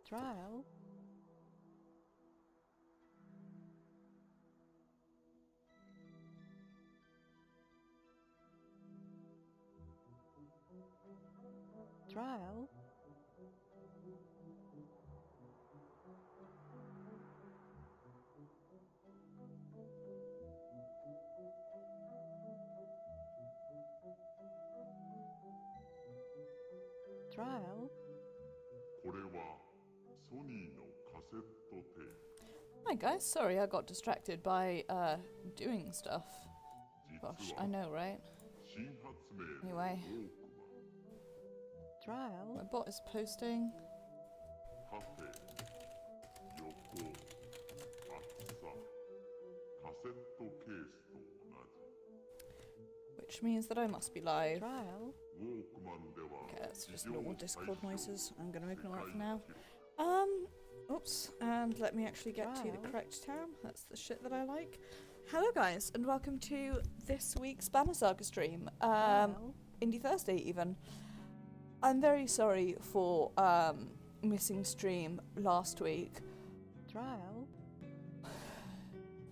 Trial. Trial. Trial. Hi guys, sorry I got distracted by doing stuff. Gosh, I know, right? Anyway, Trial. my bot is posting. Which means that I must be live. Trial. Okay, that's just normal Discord noises. I'm gonna ignore it for now. Oops, and let me actually get to the correct tab. That's the shit that I like. Hello guys, and welcome to this week's Banner Saga stream. Indie Thursday even. I'm very sorry for missing stream last week. Trial.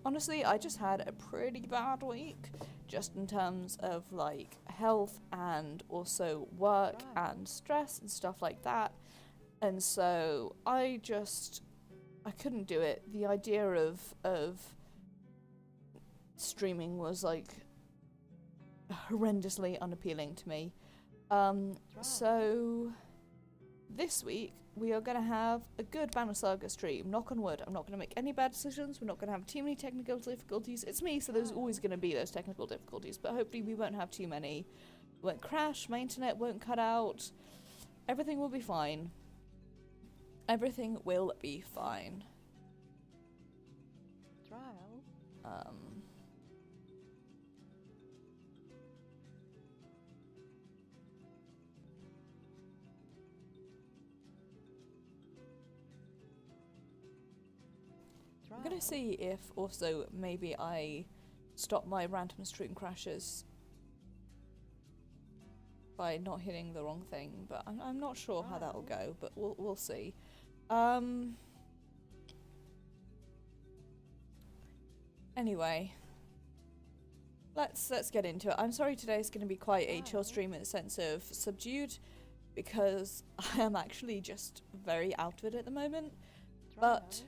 Honestly, I just had a pretty bad week, just in terms of like health and also work and stress and stuff like that. And so I couldn't do it. The idea of streaming was like horrendously unappealing to me. So this week we are going to have a good Banner Saga stream. Knock on wood. I'm not going to make any bad decisions. We're not going to have too many technical difficulties. It's me, so there's always going to be those technical difficulties, but hopefully we won't have too many. It won't crash, my internet won't cut out. Everything will be fine. Everything will be fine. Trial. I'm gonna see if also maybe I stop my random stream crashes by not hitting the wrong thing, but I'm not sure how that'll go, but we'll see. Anyway, let's get into it. I'm sorry today's going to be quite a chill stream in the sense of subdued, because I am actually just very out of it at the moment. But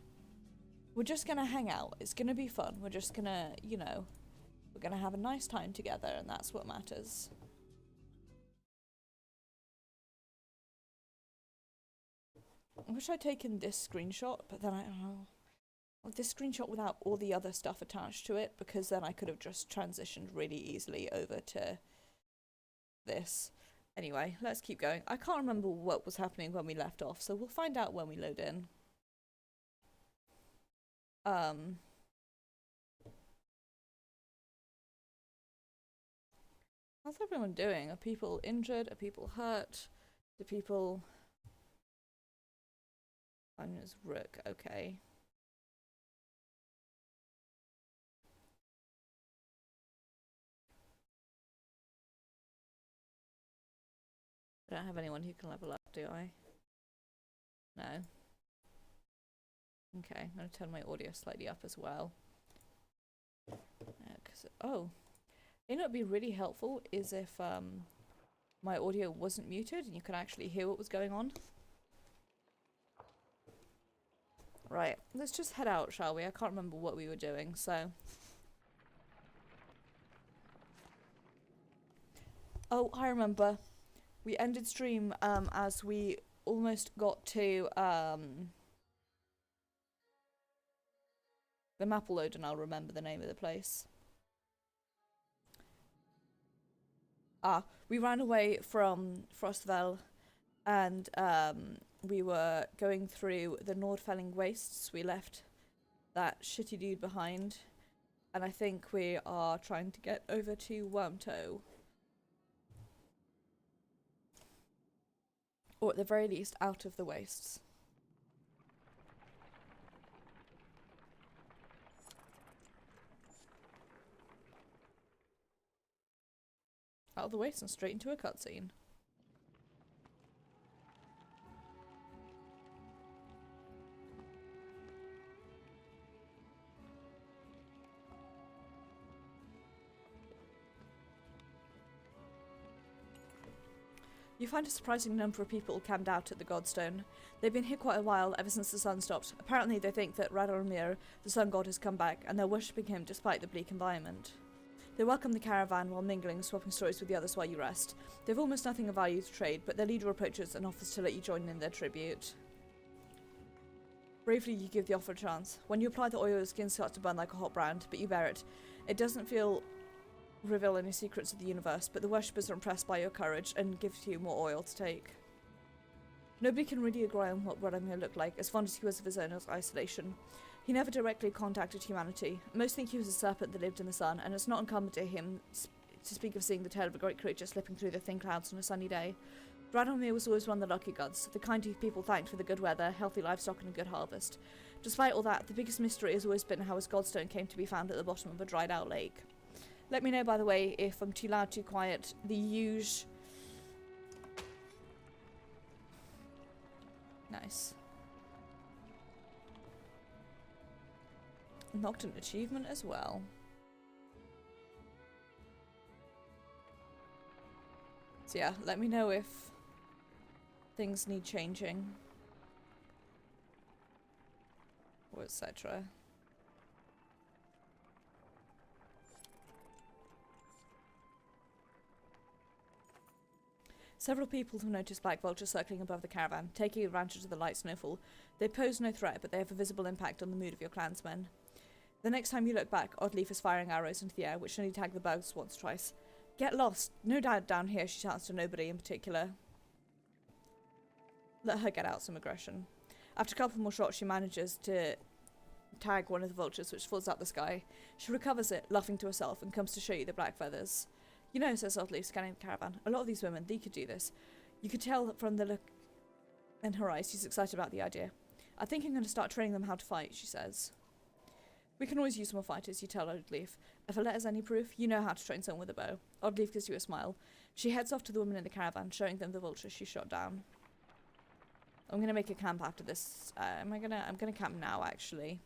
we're just gonna hang out. It's gonna be fun. We're just gonna, you know, we're gonna have a nice time together, and that's what matters. I wish I'd taken this screenshot, but then I don't know. This screenshot without all the other stuff attached to it, because then I could have just transitioned really easily over to this. Anyway, let's keep going. I can't remember what was happening when we left off, so we'll find out when we load in. How's everyone doing? Are people injured? Are people hurt? Do people... I'm just rook, okay. I don't have anyone who can level up, do I? No. Okay, I'm going to turn my audio slightly up as well. Oh, you know what would be really helpful is if my audio wasn't muted and you could actually hear what was going on. Right, let's just head out, shall we? I can't remember what we were doing, so... Oh, I remember. We ended stream as we almost got to the map will load and I'll remember the name of the place. We ran away from Frostvel and we were going through the Nordfelling Wastes. We left that shitty dude behind, and I think we are trying to get over to Wormtoe. Or at the very least, out of the wastes. Out of the wastes and straight into a cutscene. You find a surprising number of people camped out at the Godstone. They've been here quite a while, ever since the sun stopped. Apparently they think that Radomir, the sun god, has come back, and they're worshipping him despite the bleak environment. They welcome the caravan while mingling, swapping stories with the others while you rest. They've almost nothing of value to trade, but their leader approaches and offers to let you join in their tribute. Bravely you give the offer a chance. When you apply the oil, your skin starts to burn like a hot brand, but you bear it. It doesn't reveal any secrets of the universe, but the worshippers are impressed by your courage and give you more oil to take. Nobody can really agree on what Radomir looked like, as fond as he was of his own isolation. He never directly contacted humanity. Most think he was a serpent that lived in the sun, and it's not uncommon to him to speak of seeing the tail of a great creature slipping through the thin clouds on a sunny day. Radomir was always one of the lucky gods, the kind who people thanked for the good weather, healthy livestock and a good harvest. Despite all that, the biggest mystery has always been how his godstone came to be found at the bottom of a dried out lake. Let me know, by the way, if I'm too loud, too quiet. The huge... Nice. Unlocked an achievement as well. So yeah, let me know if things need changing. Or etc. Several people have noticed black vultures circling above the caravan, taking advantage of the light snowfall. They pose no threat, but they have a visible impact on the mood of your clansmen. The next time you look back, Oddleaf is firing arrows into the air, which only tag the bugs once or twice. Get lost! No doubt down here, she shouts to nobody in particular. Let her get out some aggression. After a couple more shots, she manages to tag one of the vultures, which falls out the sky. She recovers it, laughing to herself, and comes to show you the black feathers. You know, says Oddleaf, scanning the caravan, a lot of these women, they could do this. You could tell from the look in her eyes she's excited about the idea. I think I'm going to start training them how to fight, she says. We can always use more fighters, you tell Oddleaf. If a letter's any proof, you know how to train someone with a bow. Oddleaf gives you a smile. She heads off to the women in the caravan, showing them the vulture she shot down. I'm going to make a camp after this. I'm going to camp now, actually.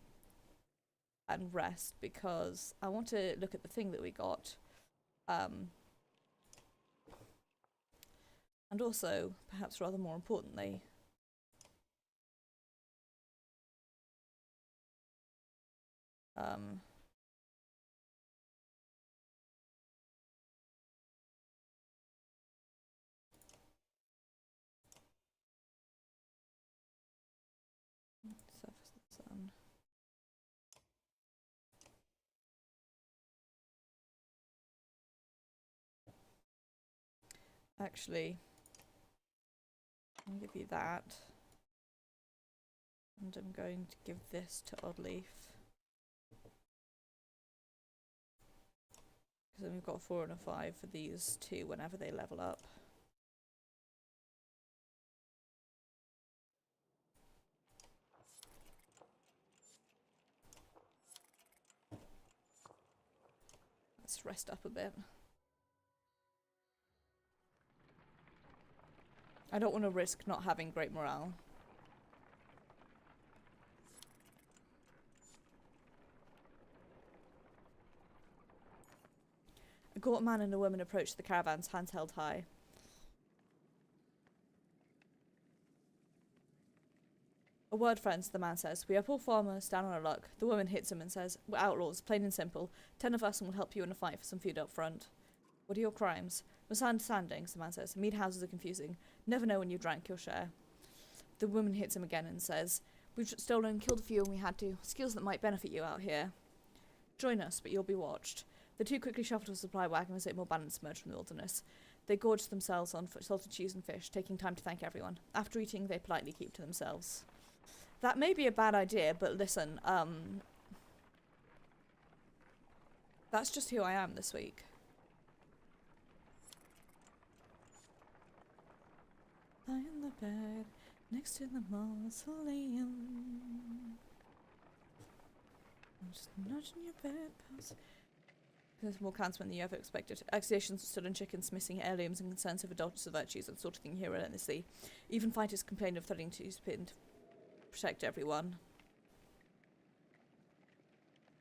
And rest, because I want to look at the thing that we got. And also, perhaps rather more importantly, surface of the sun. Actually, I'll give you that. And I'm going to give this to Oddleaf. Because then we've got a 4 and a 5 for these two whenever they level up. Let's rest up a bit. I don't want to risk not having great morale. A gaunt man and a woman approach the caravans, hands held high. A word, friends, the man says. We are poor farmers, down on our luck. The woman hits him and says, we're outlaws, plain and simple. 10 of us and we'll help you in a fight for some food up front. What are your crimes? Misunderstandings, the man says. Mead houses are confusing. Never know when you drank your share. The woman hits him again and says, we've stolen, killed a few when we had to. Skills that might benefit you out here. Join us, but you'll be watched. The two quickly shuffle to a supply wagon as it more bandits emerge from the wilderness. They gorge themselves on salted cheese and fish, taking time to thank everyone. After eating, they politely keep to themselves. That may be a bad idea, but listen, that's just who I am this week. Lie in the bed, next to the mausoleum. I'm just nudging your bedpost. There's more clansmen than you ever expected. Accusations of stolen chickens, missing heirlooms, and concerns of indulgence of virtues and sort of thing here relentlessly. Even fighters complain of threatening to protect everyone.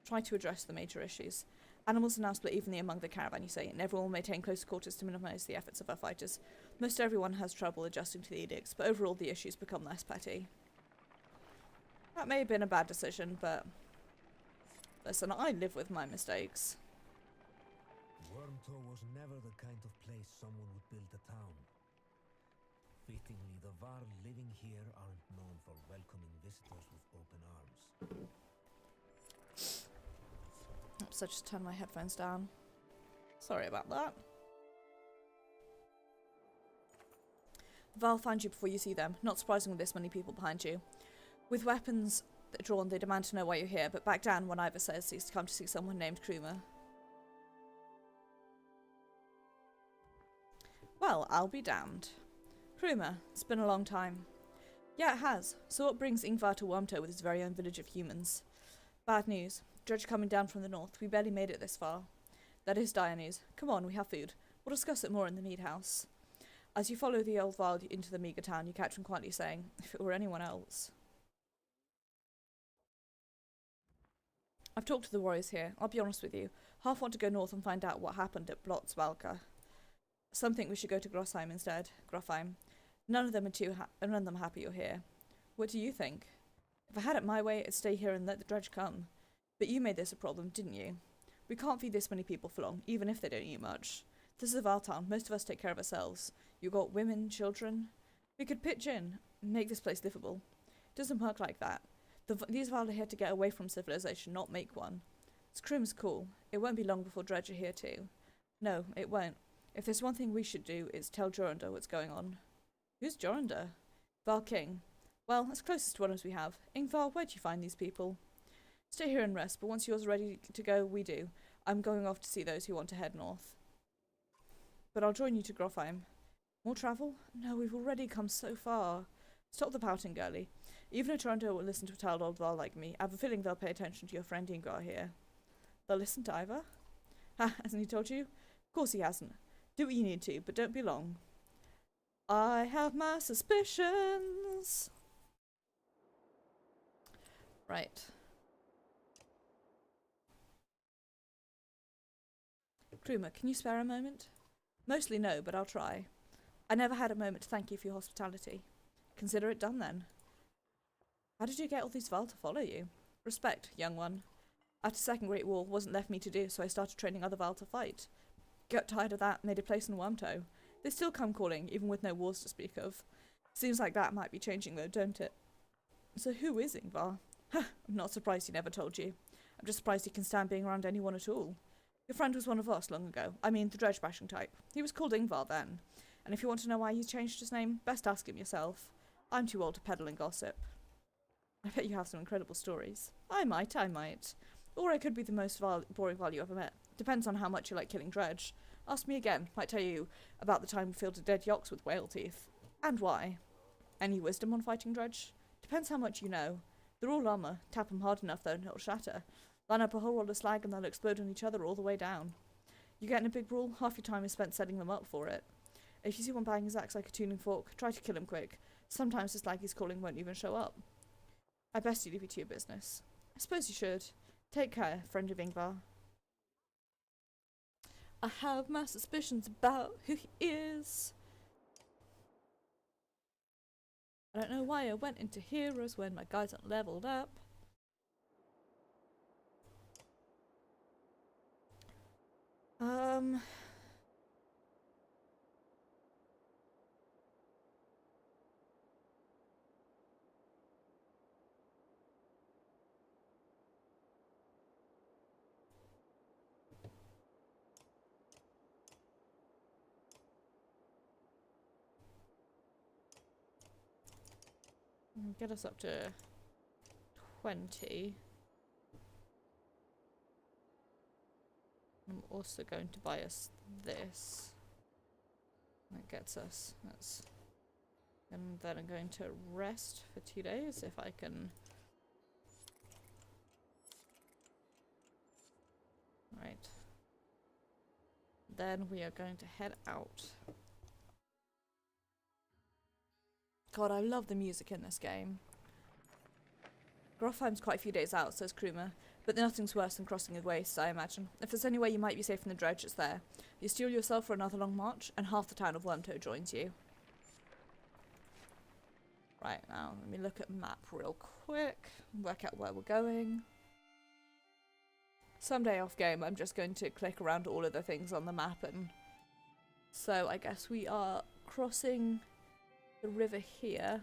Try to address the major issues. Animals are now split evenly among the caravan, you say, and everyone will maintain close quarters to minimise the efforts of our fighters. Most everyone has trouble adjusting to the edicts, but overall the issues become less petty. That may have been a bad decision, but listen, I live with my mistakes. Wormtow was never the kind of place someone would build a town. Fittingly, the Var living here aren't known for welcoming visitors with open arms. Oops, I just turned my headphones down. Sorry about that. Val find you before you see them. Not surprising with this many people behind you. With weapons drawn, they demand to know why you're here, but back down when Ivor says he's come to see someone named Krumer. Well, I'll be damned. Krumer, it's been a long time. Yeah, it has. So what brings Ingvar to Wormtow with his very own village of humans? Bad news. Dredge coming down from the north. We barely made it this far. That is dire news. Come on, we have food. We'll discuss it more in the mead house. As you follow the old Vald into the meagre town, you catch him quietly saying, if it were anyone else. I've talked to the warriors here. I'll be honest with you. Half want to go north and find out what happened at Blotzwalka. Some think we should go to Grossheim instead. Grofheim. None of them are happy you're here. What do you think? If I had it my way, I'd stay here and let the dredge come. But you made this a problem, didn't you? We can't feed this many people for long, even if they don't eat much. This is a Val town. Most of us take care of ourselves. You got women, children. We could pitch in and make this place livable. It doesn't work like that. These Val are here to get away from civilization, not make one. Scrim's cool. It won't be long before Dredge are here too. No, it won't. If there's one thing we should do, it's tell Jorundr what's going on. Who's Jorundr? Val King. Well, as closest one as we have. Ingvar, where'd you find these people? Stay here and rest, but once yours are ready to go, we do. I'm going off to see those who want to head north. But I'll join you to Grofheim. More travel? No, we've already come so far. Stop the pouting, girlie. Even if Jorundr will listen to a tired old Val like me, I have a feeling they'll pay attention to your friend Ingvar here. They'll listen to Ivor? Ha, hasn't he told you? Of course he hasn't. Do what you need to, but don't be long. I have my suspicions. Right. Krumer, can you spare a moment? Mostly no, but I'll try. I never had a moment to thank you for your hospitality. Consider it done then. How did you get all these Val to follow you? Respect, young one. After Second Great War, wasn't left me to do, so I started training other Val to fight. Got tired of that, made a place in Wormtow. They still come calling, even with no wars to speak of. Seems like that might be changing though, don't it? So who is Ingvar? I'm not surprised he never told you. I'm just surprised he can stand being around anyone at all. Your friend was one of us long ago. I mean, the dredge-bashing type. He was called Ingvar then. And if you want to know why he's changed his name, best ask him yourself. I'm too old to peddle and gossip. I bet you have some incredible stories. I might. Or I could be the most boring Val you ever met. Depends on how much you like killing dredge. Ask me again. Might tell you about the time we filled dead yaks with whale teeth. And why. Any wisdom on fighting dredge? Depends how much you know. They're all armour. Tap them hard enough though and it'll shatter. Line up a whole roll of slag and they'll explode on each other all the way down. You get in a big brawl, half your time is spent setting them up for it. If you see one bang his axe like a tuning fork, try to kill him quick. Sometimes the slag he's calling won't even show up. I best you leave it to your business. I suppose you should. Take care, friend of Ingvar. I have my suspicions about who he is. I don't know why I went into heroes when my guys aren't leveled up. Get us up to 20. I'm also going to buy us this. That gets us. That's. And then I'm going to rest for 2 days if I can. Right. Then we are going to head out. God, I love the music in this game. Grofheim's quite a few days out, says Krumer. But nothing's worse than crossing a waste, I imagine. If there's any way you might be safe from the dredge, it's there. You steel yourself for another long march, and half the town of Wormtoe joins you. Right, now, let me look at map real quick, work out where we're going. Someday off game, I'm just going to click around all of the things on the map, and so I guess we are crossing the river here.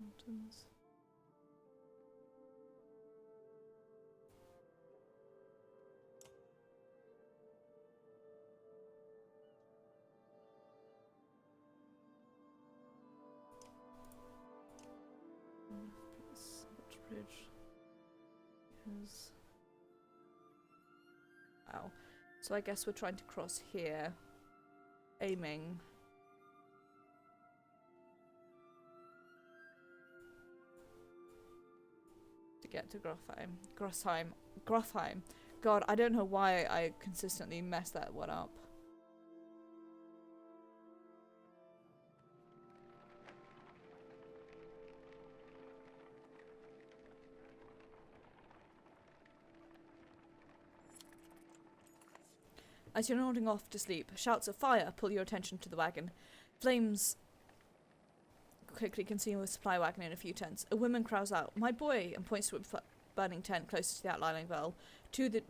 Mountains. Bridge is... Wow. So I guess we're trying to cross here, aiming to get to Grothheim. God, I don't know why I consistently mess that one up. As you're nodding off to sleep, shouts of fire pull your attention to the wagon. Flames quickly consume a supply wagon in a few tents. A woman cries out, "My boy!" and points to a burning tent closest to the outlying well. Two of the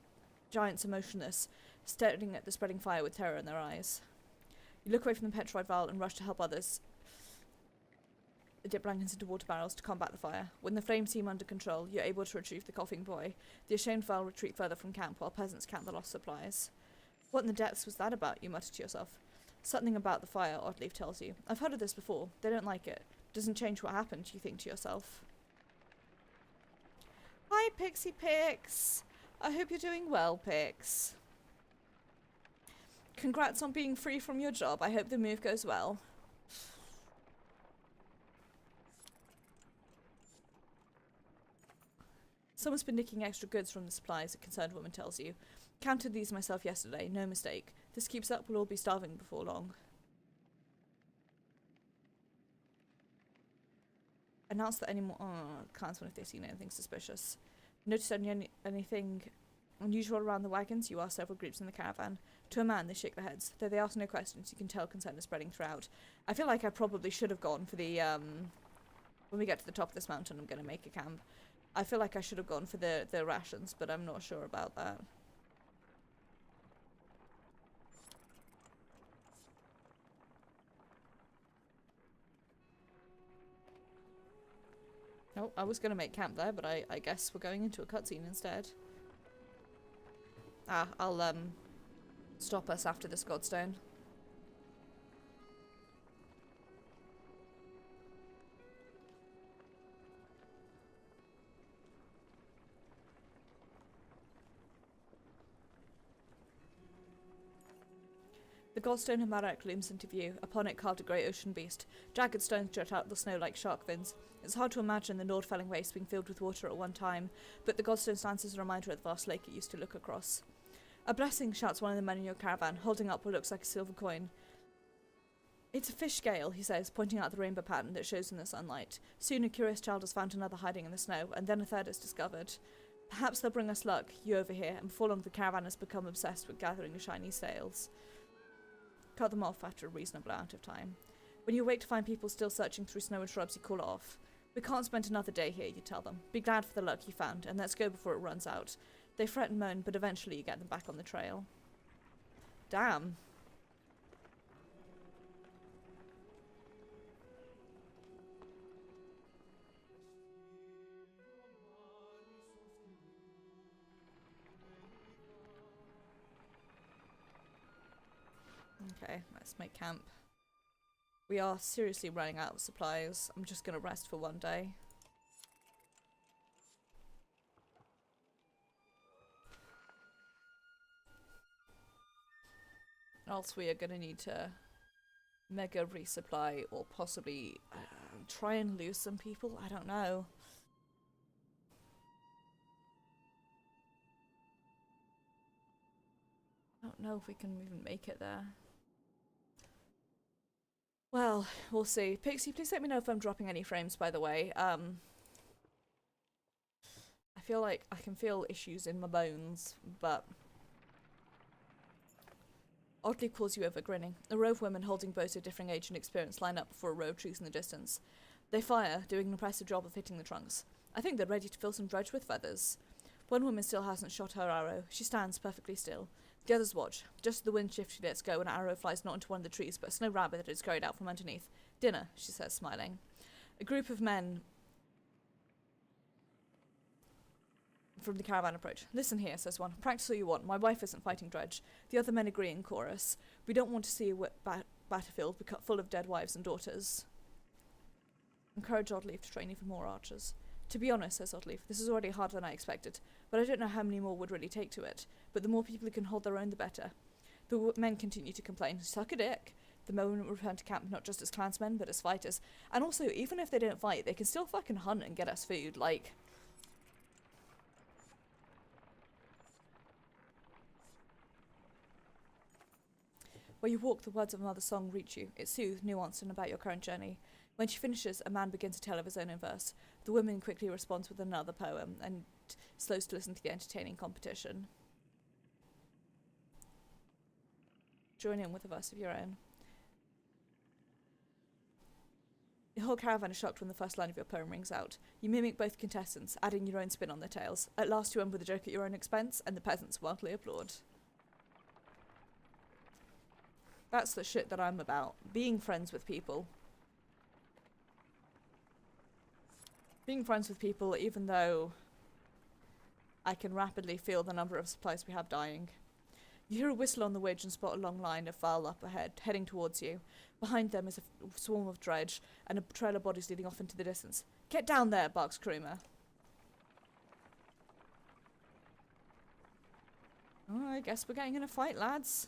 giants are motionless, staring at the spreading fire with terror in their eyes. You look away from the petrified Val and rush to help others dip blankets into water barrels to combat the fire. When the flames seem under control, you're able to retrieve the coughing boy. The ashamed Val retreat further from camp while peasants count the lost supplies. What in the depths was that about? You mutter to yourself. Something about the fire, Oddleaf tells you. I've heard of this before. They don't like it. Doesn't change what happened, you think to yourself. Hi, Pixie Pix. I hope you're doing well, Pix. Congrats on being free from your job. I hope the move goes well. Someone's been nicking extra goods from the supplies, a concerned woman tells you. Counted these myself yesterday, no mistake. If this keeps up, we'll all be starving before long. Announce that anyone can't if they've seen anything suspicious. Notice anything unusual around the wagons? You ask several groups in the caravan. To a man, they shake their heads. Though they ask no questions, you can tell concern is spreading throughout. I feel like I probably should have gone for the, when we get to the top of this mountain, I'm going to make a camp. I feel like I should have gone for the rations, but I'm not sure about that. Nope, I was going to make camp there, but I guess we're going into a cutscene instead. Ah, I'll, stop us after this Godstone. The Godstone of Marak looms into view. Upon it carved a grey ocean beast. Jagged stones jut out the snow like shark fins. It's hard to imagine the Nordfelling waste being filled with water at one time, but the Godstone stands as a reminder of the vast lake it used to look across. A blessing, shouts one of the men in your caravan, holding up what looks like a silver coin. It's a fish scale, he says, pointing out the rainbow pattern that shows in the sunlight. Soon a curious child has found another hiding in the snow, and then a third is discovered. Perhaps they'll bring us luck, you over here, and before long the caravan has become obsessed with gathering shiny sails. Cut them off after a reasonable amount of time. When you awake to find people still searching through snow and shrubs, you call it off. We can't spend another day here, you tell them. Be glad for the luck you found, and let's go before it runs out. They fret and moan, but eventually you get them back on the trail. Damn. Okay, let's make camp. We are seriously running out of supplies. I'm just gonna rest for one day. Else we are gonna need to mega resupply or possibly try and lose some people. I don't know. I don't know if we can even make it there. Well, we'll see. Pixie, please let me know if I'm dropping any frames, by the way. I feel like I can feel issues in my bones, but... Oddly calls you over, grinning. A row of women holding boats of differing age and experience line up before a row of trees in the distance. They fire, doing an impressive job of hitting the trunks. I think they're ready to fill some dredge with feathers. One woman still hasn't shot her arrow. She stands perfectly still. The others watch. Just as the wind shifts, she lets go, and an arrow flies not into one of the trees, but a snow rabbit that is carried out from underneath. Dinner, she says, smiling. A group of men from the caravan approach. Listen here, says one. Practice all you want. My wife isn't fighting dredge. The other men agree in chorus. We don't want to see a battlefield full of dead wives and daughters. Encourage Oddleaf to train even more archers. To be honest, says Oddleaf, this is already harder than I expected, but I don't know how many more would really take to it. But the more people who can hold their own, the better. The men continue to complain. Suck a dick. The men return to camp not just as clansmen, but as fighters. And also, even if they don't fight, they can still fucking hunt and get us food, like... Where you walk, the words of Mother's song reach you. It's soothed, nuanced, and about your current journey. When she finishes, a man begins to tell of his own in verse. The woman quickly responds with another poem, and slows to listen to the entertaining competition. Join in with a verse of your own. The whole caravan is shocked when the first line of your poem rings out. You mimic both contestants, adding your own spin on their tales. At last you end with a joke at your own expense, and the peasants wildly applaud. That's the shit that I'm about. Being friends with people. Being friends with people even though I can rapidly feel the number of supplies we have dying. You hear a whistle on the ridge and spot a long line of fowl up ahead, heading towards you. Behind them is a swarm of dredge and a trail of bodies leading off into the distance. Get down there, barks Kruma. Oh, I guess we're getting in a fight, lads.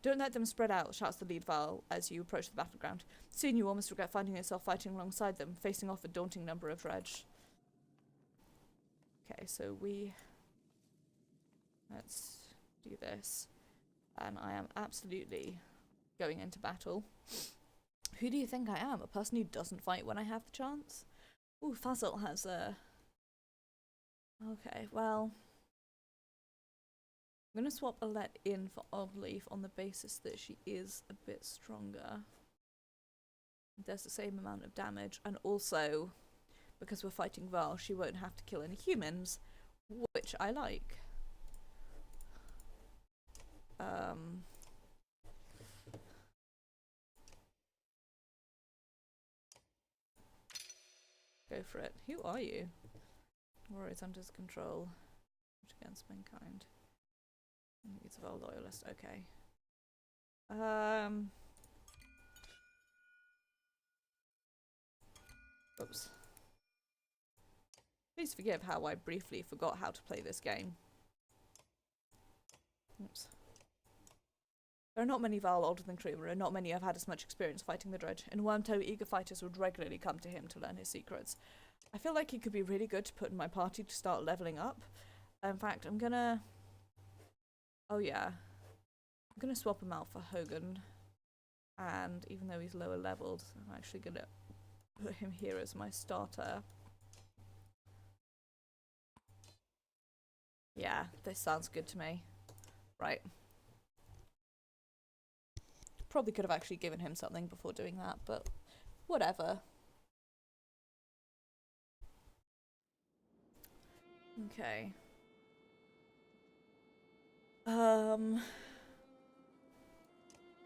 Don't let them spread out, shouts the lead Val as you approach the battleground. Soon you almost regret finding yourself fighting alongside them, facing off a daunting number of dredge. Okay, so let's do this. And I am absolutely going into battle. Who do you think I am? A person who doesn't fight when I have the chance? Ooh, Fazzle has a... Okay, well... I'm going to swap a let in for Oddleaf on the basis that she is a bit stronger. There's the same amount of damage, and also, because we're fighting Val, she won't have to kill any humans, which I like. Go for it. Who are you? Warriors under control. Against mankind. It's a Val loyalist. Okay. Oops. Please forgive how I briefly forgot how to play this game. Oops. There are not many Val older than Kruma, and not many have had as much experience fighting the dredge. In Wormtoe, eager fighters would regularly come to him to learn his secrets. I feel like he could be really good to put in my party to start leveling up. In fact, I'm gonna... Oh yeah. I'm gonna swap him out for Hogan. And even though he's lower leveled, I'm actually gonna put him here as my starter. Yeah, this sounds good to me. Right. Probably could have actually given him something before doing that, but whatever. Okay. I'm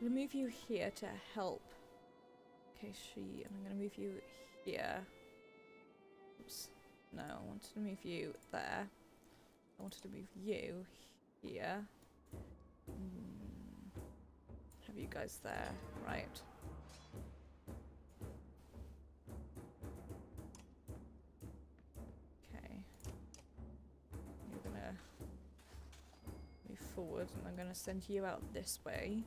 gonna move you here to help. Okay, and I'm gonna move you here. Oops. No, I wanted to move you there. I wanted to move you here. Have you guys there, right? Okay. You're gonna move forward, and I'm gonna send you out this way.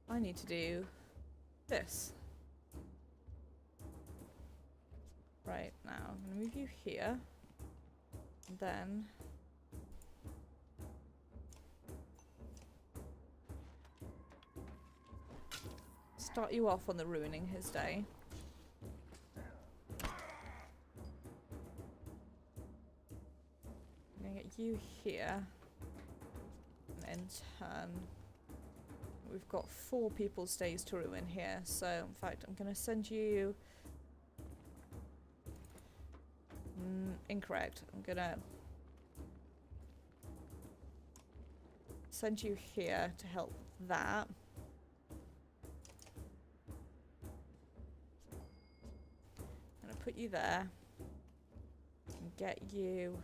I need to do this. Right, now I'm gonna move you here. Then start you off on the ruining his day. I'm gonna get you here. And in turn, we've got 4 people's days to ruin here. So in fact, I'm gonna send you... incorrect. I'm gonna send you here to help that. I'm gonna put you there and get you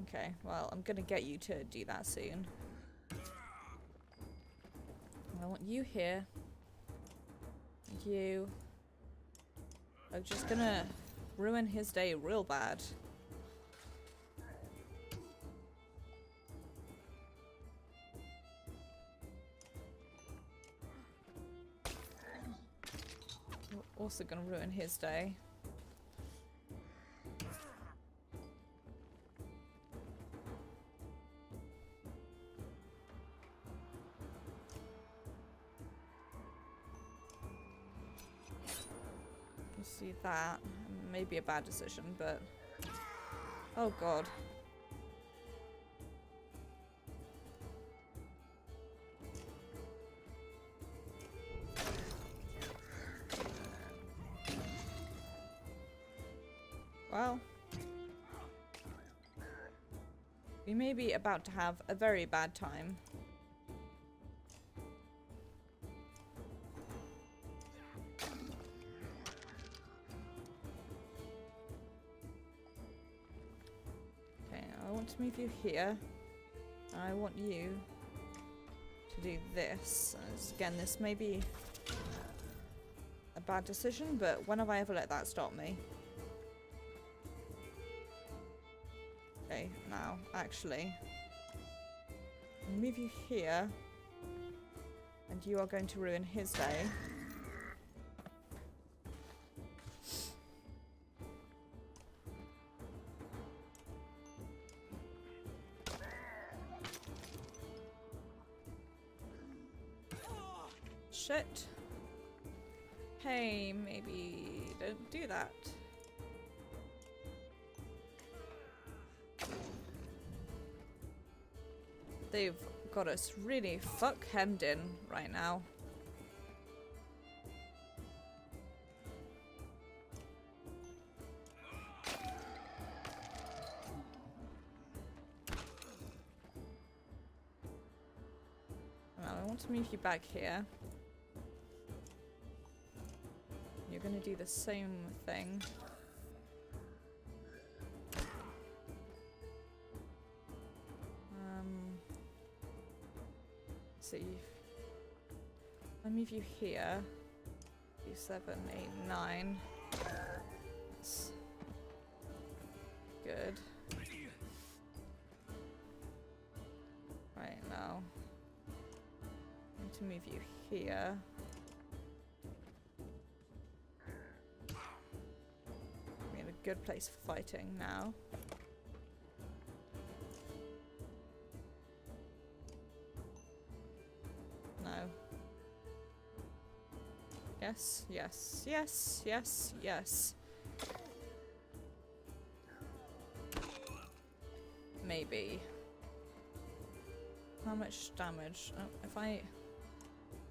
okay, well, I'm gonna get you to do that soon. I want you here. You are just gonna ruin his day real bad. You're also gonna ruin his day. See that. Maybe a bad decision, but... oh god. Well. We may be about to have a very bad time. To move you here. I want you to do this. Again, this may be a bad decision, but when have I ever let that stop me? Okay, now, actually, I'll move you here, and you are going to ruin his day. Shit. Hey, maybe don't do that. They've got us really fuck hemmed in right now. Well, I want to move you back here. You're gonna do the same thing. So I'll move you here. 2, 7, 8, 9. That's good. Right now, I'm going to move you here. Good place for fighting now. No. Yes, yes, yes, yes, yes. Maybe. How much damage? Oh, if I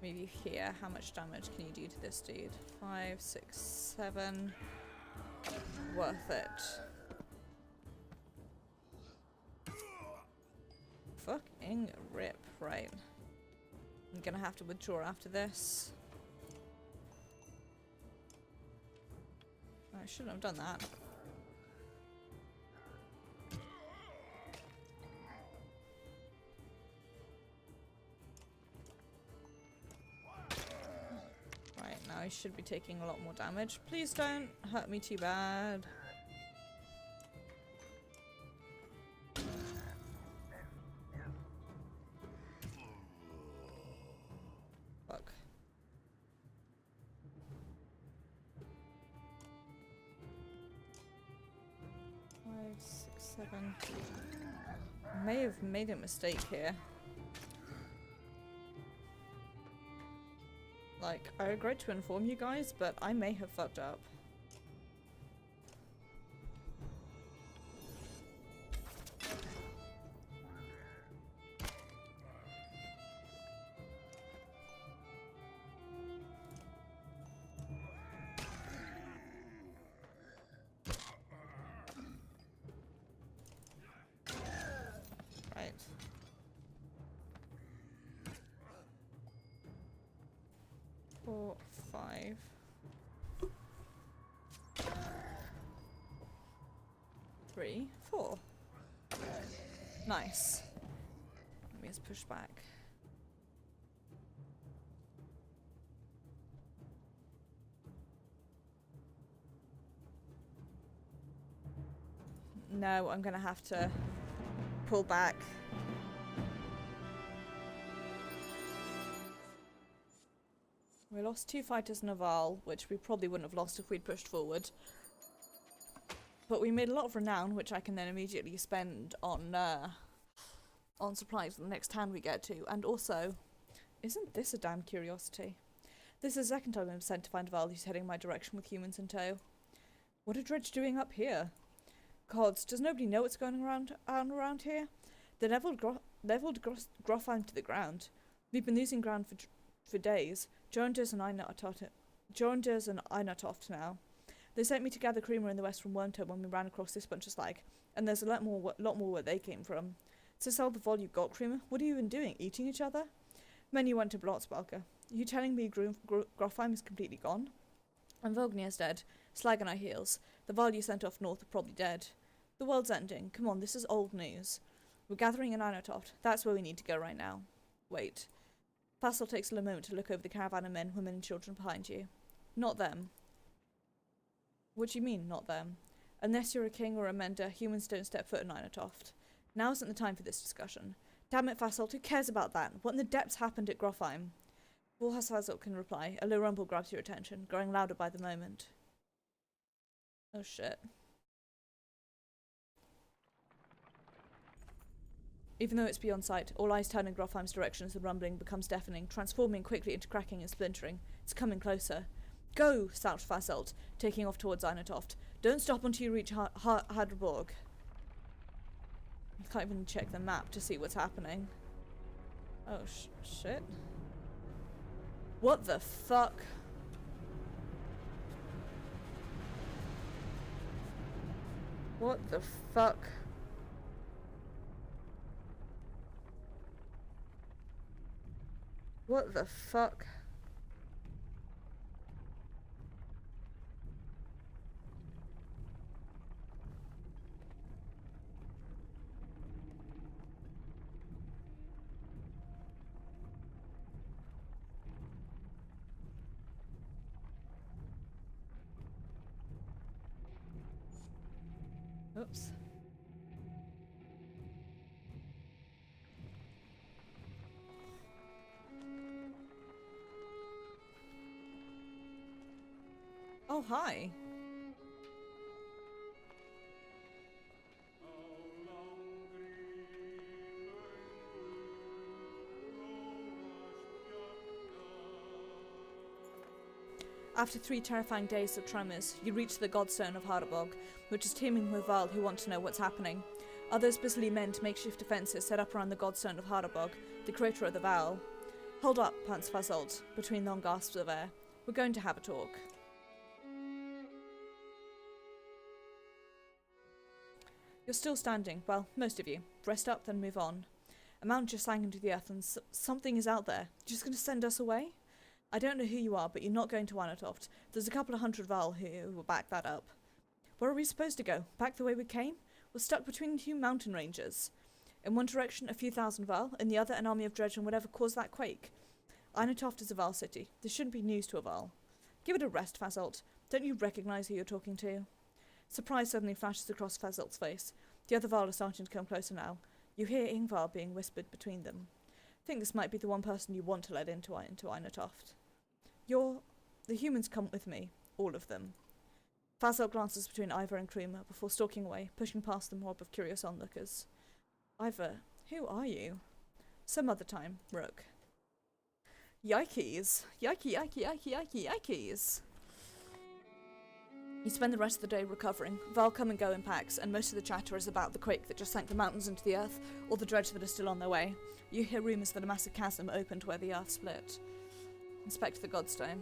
move you here, how much damage can you do to this dude? 5, 6, 7. Worth it. Fucking rip, right. I'm gonna have to withdraw after this. I shouldn't have done that. Right, now I should be taking a lot more damage. Please don't hurt me too bad. 6, 7. May have made a mistake here. Like, I regret to inform you guys, but I may have fucked up. Right. Four, 5. Three, 4. Nice. Let me just push back. No, I'm gonna have to pull back. We lost 2 fighters and a Val, which we probably wouldn't have lost if we'd pushed forward. But we made a lot of renown, which I can then immediately spend on supplies the next town we get to. And also, isn't this a damn curiosity? This is the second time I'm sent to find Val who's heading my direction with humans in tow. What are Dredge doing up here? Gods, does nobody know what's going around here? They leveled Grofheim to the ground. We've been losing ground for days. Jornders and Einatoft now. They sent me to gather creamer in the west from Wormtoe when we ran across this bunch of slag, and there's a lot more where they came from. So sell the vol you got, creamer. What are you even doing? Eating each other? Many went to Blotzbalker. Are you telling me Grofheim is completely gone? And Vognir's dead. Slag on our heels. The vol you sent off north are probably dead. The world's ending. Come on, this is old news. We're gathering in Einatoft. That's where we need to go right now. Wait. Fassel takes a moment to look over the caravan of men, women and children behind you. Not them. What do you mean, not them? Unless you're a king or a mender, humans don't step foot in Einatoft. Now isn't the time for this discussion. Damn it, Fassel, who cares about that? What in the depths happened at Grofheim? Before Fassel can reply, a low rumble grabs your attention, growing louder by the moment. Oh shit. Even though it's beyond sight, all eyes turn in Grofheim's direction as the rumbling becomes deafening, transforming quickly into cracking and splintering. It's coming closer. Go, shouts Fasselt, taking off towards Einatoft. Don't stop until you reach Hadrborg. I can't even check the map to see what's happening. Oh, shit. What the fuck? What the fuck? What the fuck? Oops. Oh, hi. After 3 terrifying days of tremors, you reach the Godstone of Hadrborg, which is teeming with Val who want to know what's happening. Others busily mend makeshift defences set up around the Godstone of Hadrborg, the crater of the Val. Hold up, pants Fasolt, between long gasps of air. We're going to have a talk. You're still standing. Well, most of you. Rest up, then move on. A mountain just sank into the earth and something is out there. You're just going to send us away? I don't know who you are, but you're not going to Einatoft. There's a couple of hundred Val who will back that up. Where are we supposed to go? Back the way we came? We're stuck between 2 mountain ranges. In one direction, a few thousand Val, in the other, an army of dredge and whatever caused that quake. Einatoft is a Val city. This shouldn't be news to a Val. Give it a rest, Fasolt. Don't you recognise who you're talking to? Surprise suddenly flashes across Fazolt's face. The other Val are starting to come closer now. You hear Ingvar being whispered between them. I think this might be the one person you want to let into Einatoft. The humans come with me. All of them. Fazil glances between Ivor and Kruma before stalking away, pushing past the mob of curious onlookers. Ivor, who are you? Some other time, Rook. Yikes. Yikes. You spend the rest of the day recovering. Val come and go in packs, and most of the chatter is about the quake that just sank the mountains into the earth, or the dredge that is still on their way. You hear rumours that a massive chasm opened where the earth split. Inspect the Godstone.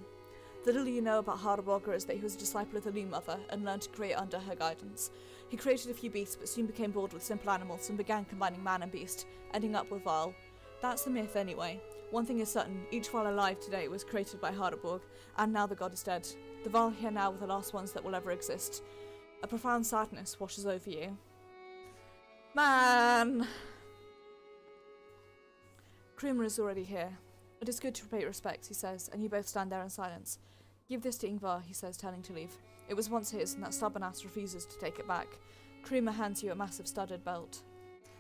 The little you know about Hardaboga is that he was a disciple of the Loom Mother and learned to create under her guidance. He created a few beasts but soon became bored with simple animals and began combining man and beast, ending up with Val. That's the myth anyway. One thing is certain, each Val alive today was created by Hardaborg, and now the god is dead. The Val here now were the last ones that will ever exist. A profound sadness washes over you. Man! Kruma is already here. It is good to pay respects, he says, and you both stand there in silence. Give this to Ingvar, he says, turning to leave. It was once his, and that stubborn ass refuses to take it back. Kruma hands you a massive studded belt.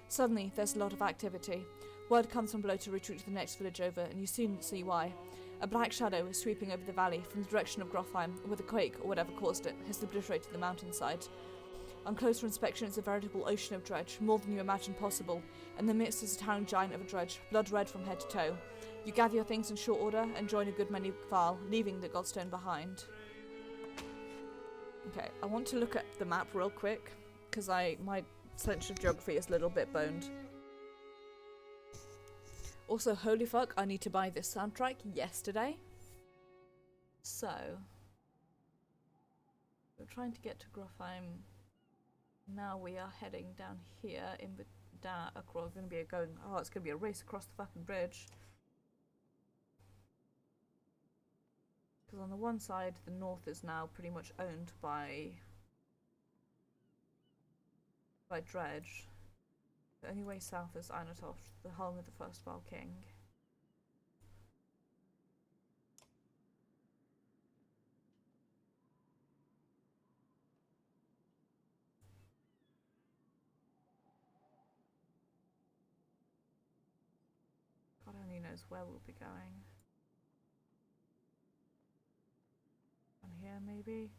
Suddenly, there's a lot of activity. Word comes from below to retreat to the next village over, and you soon see why. A black shadow is sweeping over the valley from the direction of Grofheim, where the quake, or whatever caused it, has obliterated the mountainside. On closer inspection, it's a veritable ocean of dredge, more than you imagined possible. In the midst is a towering giant of a dredge, blood red from head to toe. You gather your things in short order and join a good many Val, leaving the Godstone behind. Okay, I want to look at the map real quick, because my sense of geography is a little bit boned. Also, holy fuck, I need to buy this soundtrack yesterday. So, we're trying to get to Grofheim. Now we are heading down here in the across. It's gonna be a race across the fucking bridge. Because on the one side, the north is now pretty much owned by dredge. The only way south is Ainatoft, the home of the first Val King. God only knows where we'll be going. On here, maybe?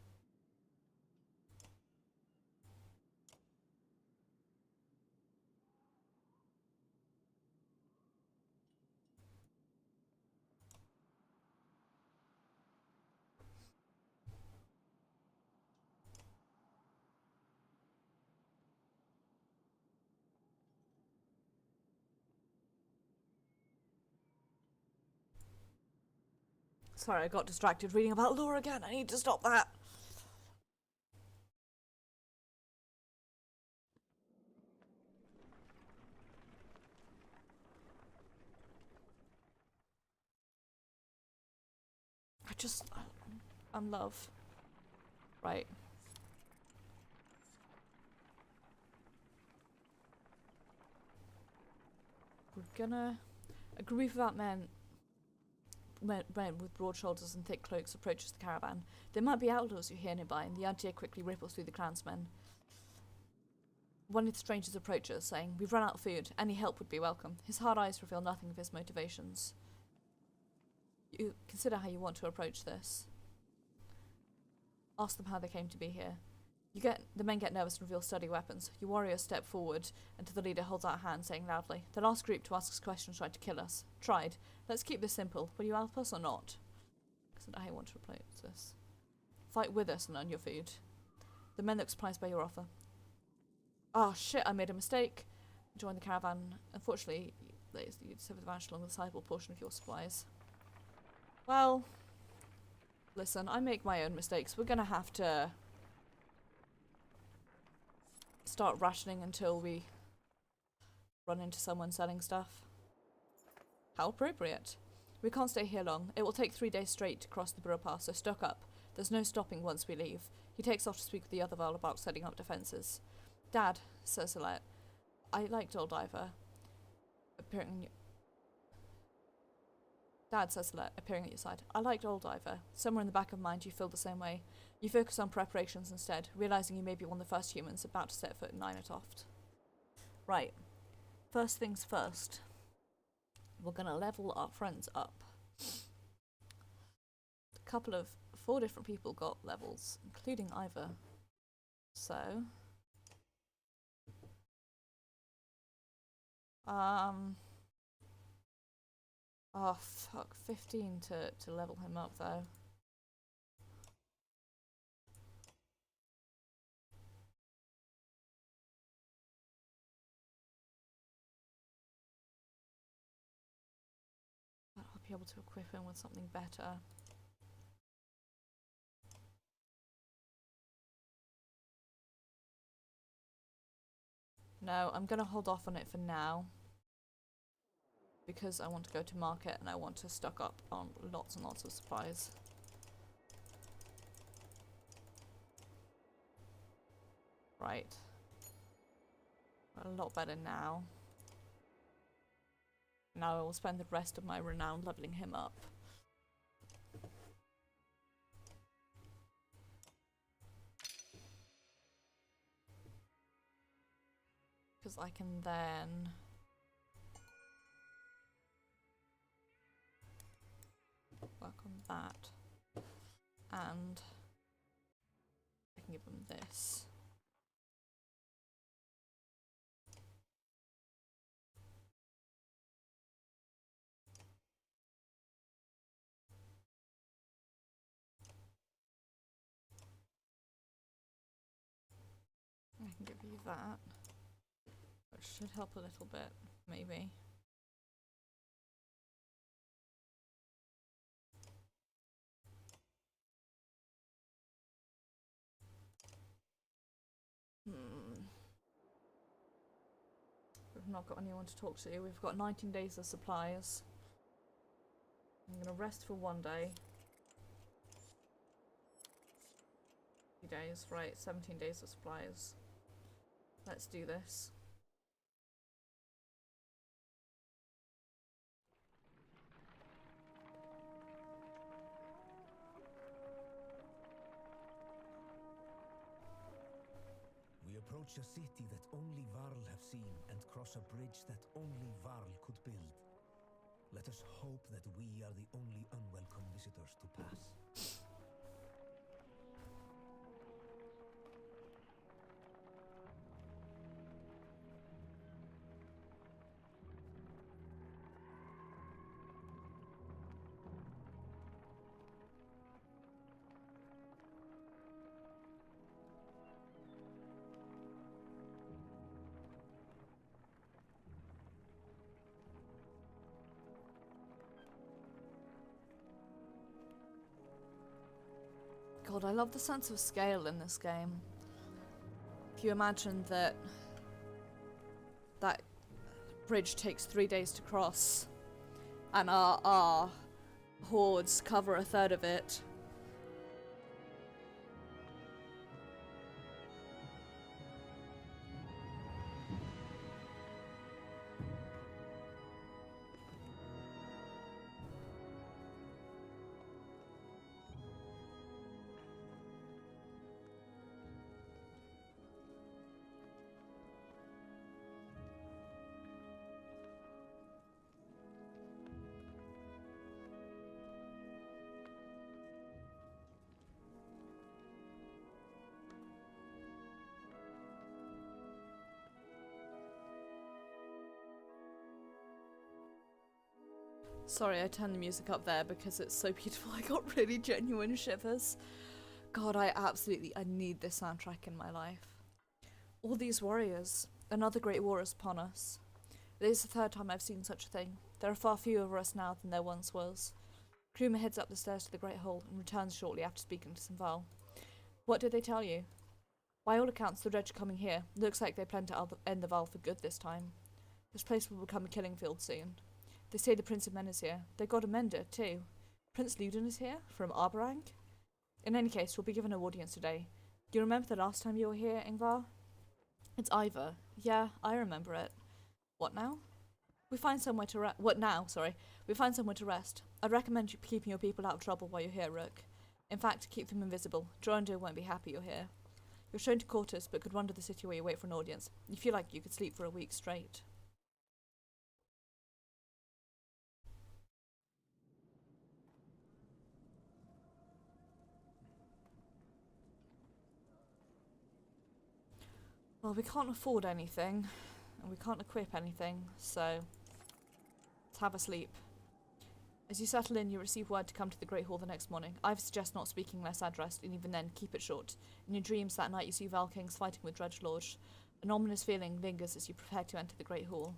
Sorry, I got distracted reading about lore again. I need to stop that. I'm love. Right. We're gonna... A group of that men with broad shoulders and thick cloaks approaches the caravan. There might be outlaws you hear nearby, and the idea quickly ripples through the clansmen. One of the strangers approaches, saying, "We've run out of food. Any help would be welcome." His hard eyes reveal nothing of his motivations. You consider how you want to approach this. Ask them how they came to be here. The men get nervous and reveal sturdy weapons. Your warriors step forward until the leader holds out a hand, saying loudly, "The last group to ask us questions tried to kill us. Tried. Let's keep this simple. Will you help us or not?" Consider how you want to approach this. Fight with us and earn your food. The men look surprised by your offer. "Oh shit, I made a mistake." Join the caravan. Unfortunately, you just have advantage along the sizable portion of your supplies. Well, listen, I make my own mistakes. We're gonna have to start rationing until we run into someone selling stuff. How appropriate. We can't stay here long. It will take 3 days straight to cross the Burrow Pass, so stock up. There's no stopping once we leave. He takes off to speak with the other Val about setting up defences. "Dad," says Alette, "I liked old Ivor." Dad, says Alette, appearing at your side. "I liked old Ivor. Somewhere in the back of mind you feel the same way. You focus on preparations instead, realising you may be one of the first humans about to set foot in Ainatoft." Right. First things first. We're going to level our friends up. A couple of 4 different people got levels, including Ivor. So, oh fuck, 15 to level him up though. But I'll be able to equip him with something better. No, I'm gonna hold off on it for now. Because I want to go to market and I want to stock up on lots and lots of supplies. Right. A lot better now. Now I will spend the rest of my renown leveling him up. Because I can then work on that. And I can give him this. I can give you that. Which should help a little bit, maybe. We've not got anyone to talk to. We've got 19 days of supplies. I'm gonna rest for 1 day. 2 days, right, 17 days of supplies. Let's do this. We approach a city that only Varl have seen and cross a bridge that only Varl could build. Let us hope that we are the only unwelcome visitors to pass. God, I love the sense of scale in this game. If you imagine that that bridge takes 3 days to cross, and our hordes cover a third of it. Sorry, I turned the music up there because it's so beautiful. I got really genuine shivers. God, I need this soundtrack in my life. All these warriors. Another great war is upon us. It is the 3rd time I've seen such a thing. There are far fewer of us now than there once was. Kruma heads up the stairs to the Great Hall and returns shortly after speaking to Sinval. What did they tell you? By all accounts, the Dredge are coming here. Looks like they plan to end the Val for good this time. This place will become a killing field soon. They say the Prince of Men is here. They got a mender, too. Prince Luden is here, from Arborang. In any case, we'll be given an audience today. Do you remember the last time you were here, Ingvar? It's Ivor. Yeah, I remember it. What now? We find somewhere to rest. What now? Sorry. We find somewhere to rest. I'd recommend you keeping your people out of trouble while you're here, Rook. In fact, keep them invisible. Jorundir won't be happy you're here. You're shown to quarters, but could wander the city while you wait for an audience. You feel like you could sleep for a week straight. Well, we can't afford anything, and we can't equip anything, so let's have a sleep. As you settle in, you receive word to come to the Great Hall the next morning. I suggest not speaking unless addressed, and even then, keep it short. In your dreams that night, you see Val Kings fighting with Dredgelord. An ominous feeling lingers as you prepare to enter the Great Hall.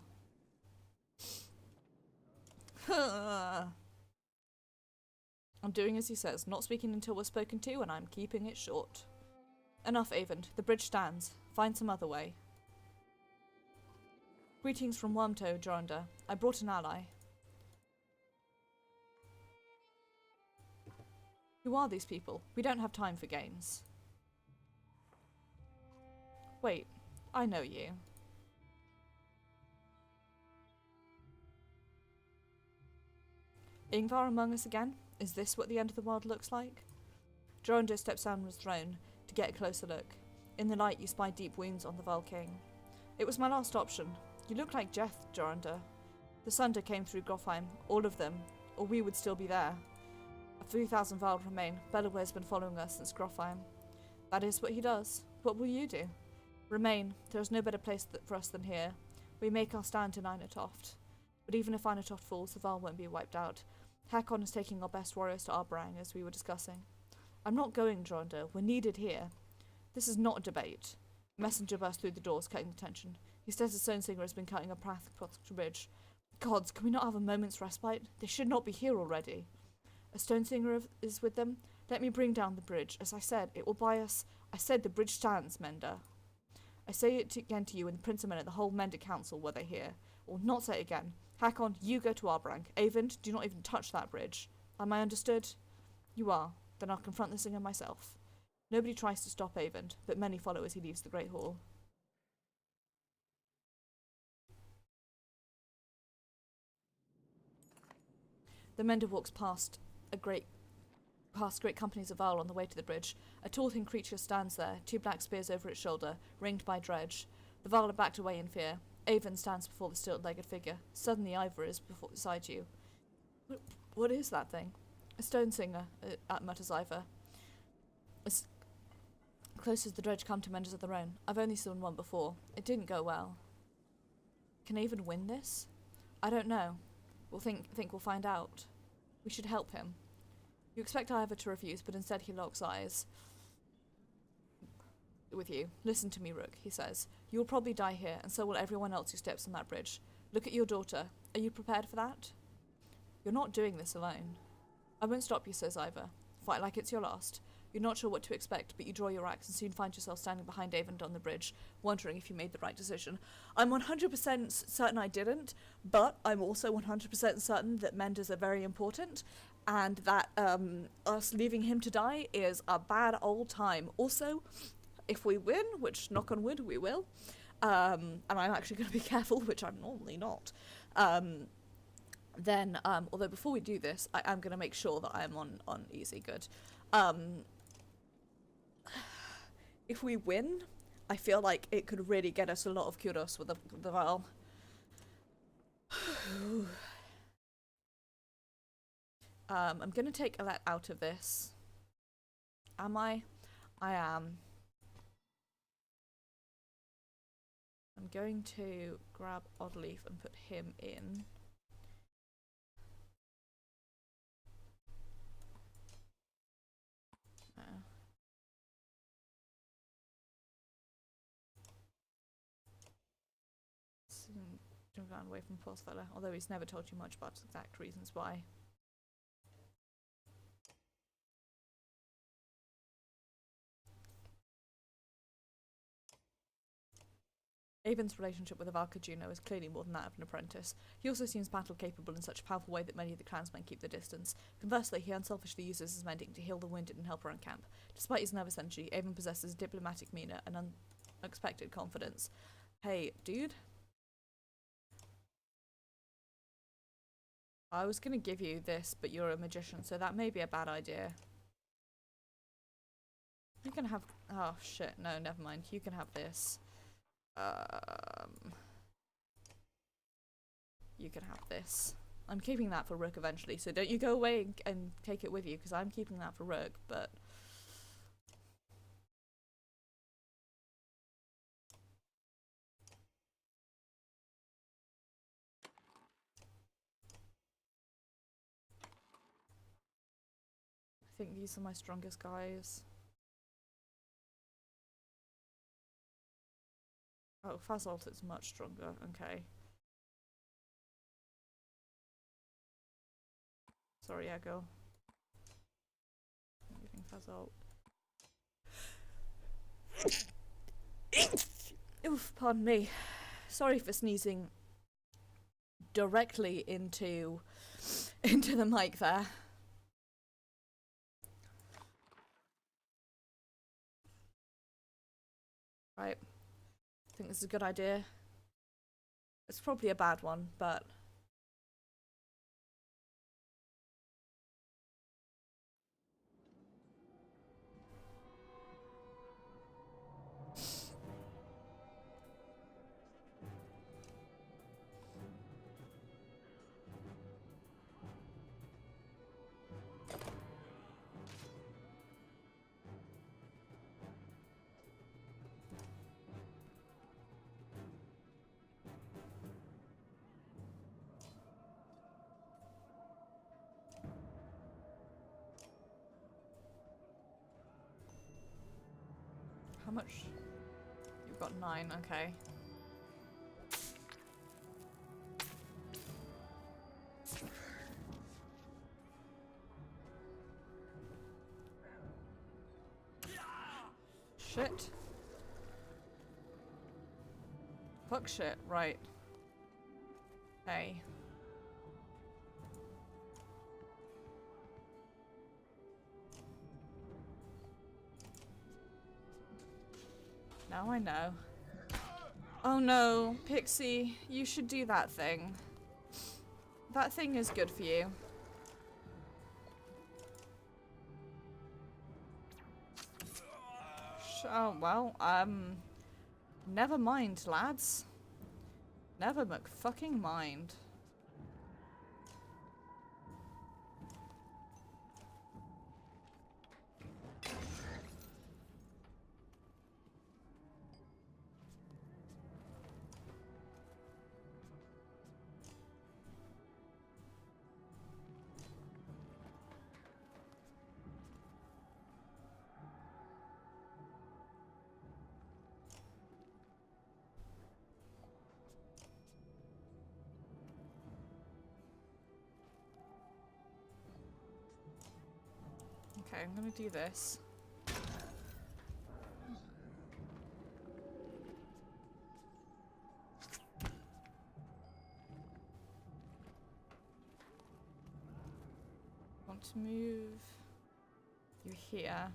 I'm doing as he says, not speaking until we're spoken to, and I'm keeping it short. Enough, Avon. The bridge stands. Find some other way. Greetings from Wormtoe, Jorunda. I brought an ally. Who are these people? We don't have time for games. Wait, I know you. Ingvar among us again? Is this what the end of the world looks like? Jorunda steps down from his throne to get a closer look. In the light, you spy deep wounds on the Val King. It was my last option. You look like Jeth, Jorunda. The Sunder came through Grofheim, all of them, or we would still be there. A few thousand Val remain. Bellower has been following us since Grofheim. That is what he does. What will you do? Remain. There is no better place for us than here. We make our stand in Einatoft. But even if Einatoft falls, the Val won't be wiped out. Hakon is taking our best warriors to Arbrang, as we were discussing. I'm not going, Jorunda. We're needed here. This is not a debate. A messenger burst through the doors, cutting the tension. He says the Stonesinger has been cutting a path across the bridge. Gods, can we not have a moment's respite? They should not be here already. A Stonesinger is with them? Let me bring down the bridge. As I said, it will buy us... I said the bridge stands, Mender. I say it again to you and the Prince of Men and the whole Mender Council were they here. I will not say it again. Hakon, you go to Arbrang. Avond, do not even touch that bridge. Am I understood? You are. Then I'll confront the singer myself. Nobody tries to stop Avond, but many follow as he leaves the Great Hall. The Mender walks past great companies of Val on the way to the bridge. A tall, thin creature stands there, two black spears over its shoulder, ringed by Dredge. The Val are backed away in fear. Avon stands before the stilt-legged figure. Suddenly Ivor is beside you. What is that thing? A Stonesinger, mutters Ivor. As close as the Dredge come to Menders of their own. I've only seen one before. It didn't go well. Can Avon win this? I don't know. We'll think we'll find out. We should help him. You expect Ivor to refuse, but instead he locks eyes with you. Listen to me, Rook, he says. You will probably die here, and so will everyone else who steps on that bridge. Look at your daughter. Are you prepared for that? You're not doing this alone. I won't stop you, says Ivor. Fight like it's your last. You're not sure what to expect, but you draw your axe and soon find yourself standing behind Avond on the bridge, wondering if you made the right decision. I'm 100% certain I didn't, but I'm also 100% certain that Menders are very important, and that us leaving him to die is a bad old time. Also, if we win, which knock on wood we will, and I'm actually going to be careful, which I'm normally not, then, although before we do this, I am going to make sure that I'm on easy good. If we win, I feel like it could really get us a lot of kudos with the Val. I'm going to take Alette out of this. Am I? I am. I'm going to grab Oddleaf and put him in. Gone away from poor fella, although he's never told you much about the exact reasons why. Avon's relationship with Avalka Juno is clearly more than that of an apprentice. He also seems battle-capable in such a powerful way that many of the clansmen keep their distance. Conversely, he unselfishly uses his mending to heal the wounded and help around camp. Despite his nervous energy, Avon possesses diplomatic demeanour and unexpected confidence. Hey, dude. I was going to give you this, but you're a magician, so that may be a bad idea. You can have... Oh, shit. No, never mind. You can have this. You can have this. I'm keeping that for Rook eventually, so don't you go away and take it with you, because I'm keeping that for Rook, but... think these are my strongest guys. Oh, Fazalt is much stronger. Okay. Sorry, Echo. I'm giving Fazalt. Oof, pardon me. Sorry for sneezing directly into the mic there. Right. I think this is a good idea. It's probably a bad one, but how much? You've got 9, okay. Shit. Fuck shit, right. Hey. Now I know. Oh no, Pixie, you should do that thing. That thing is good for you. Oh, well, never mind, lads. Never fucking mind. Okay, I'm gonna do this. Want to move you here.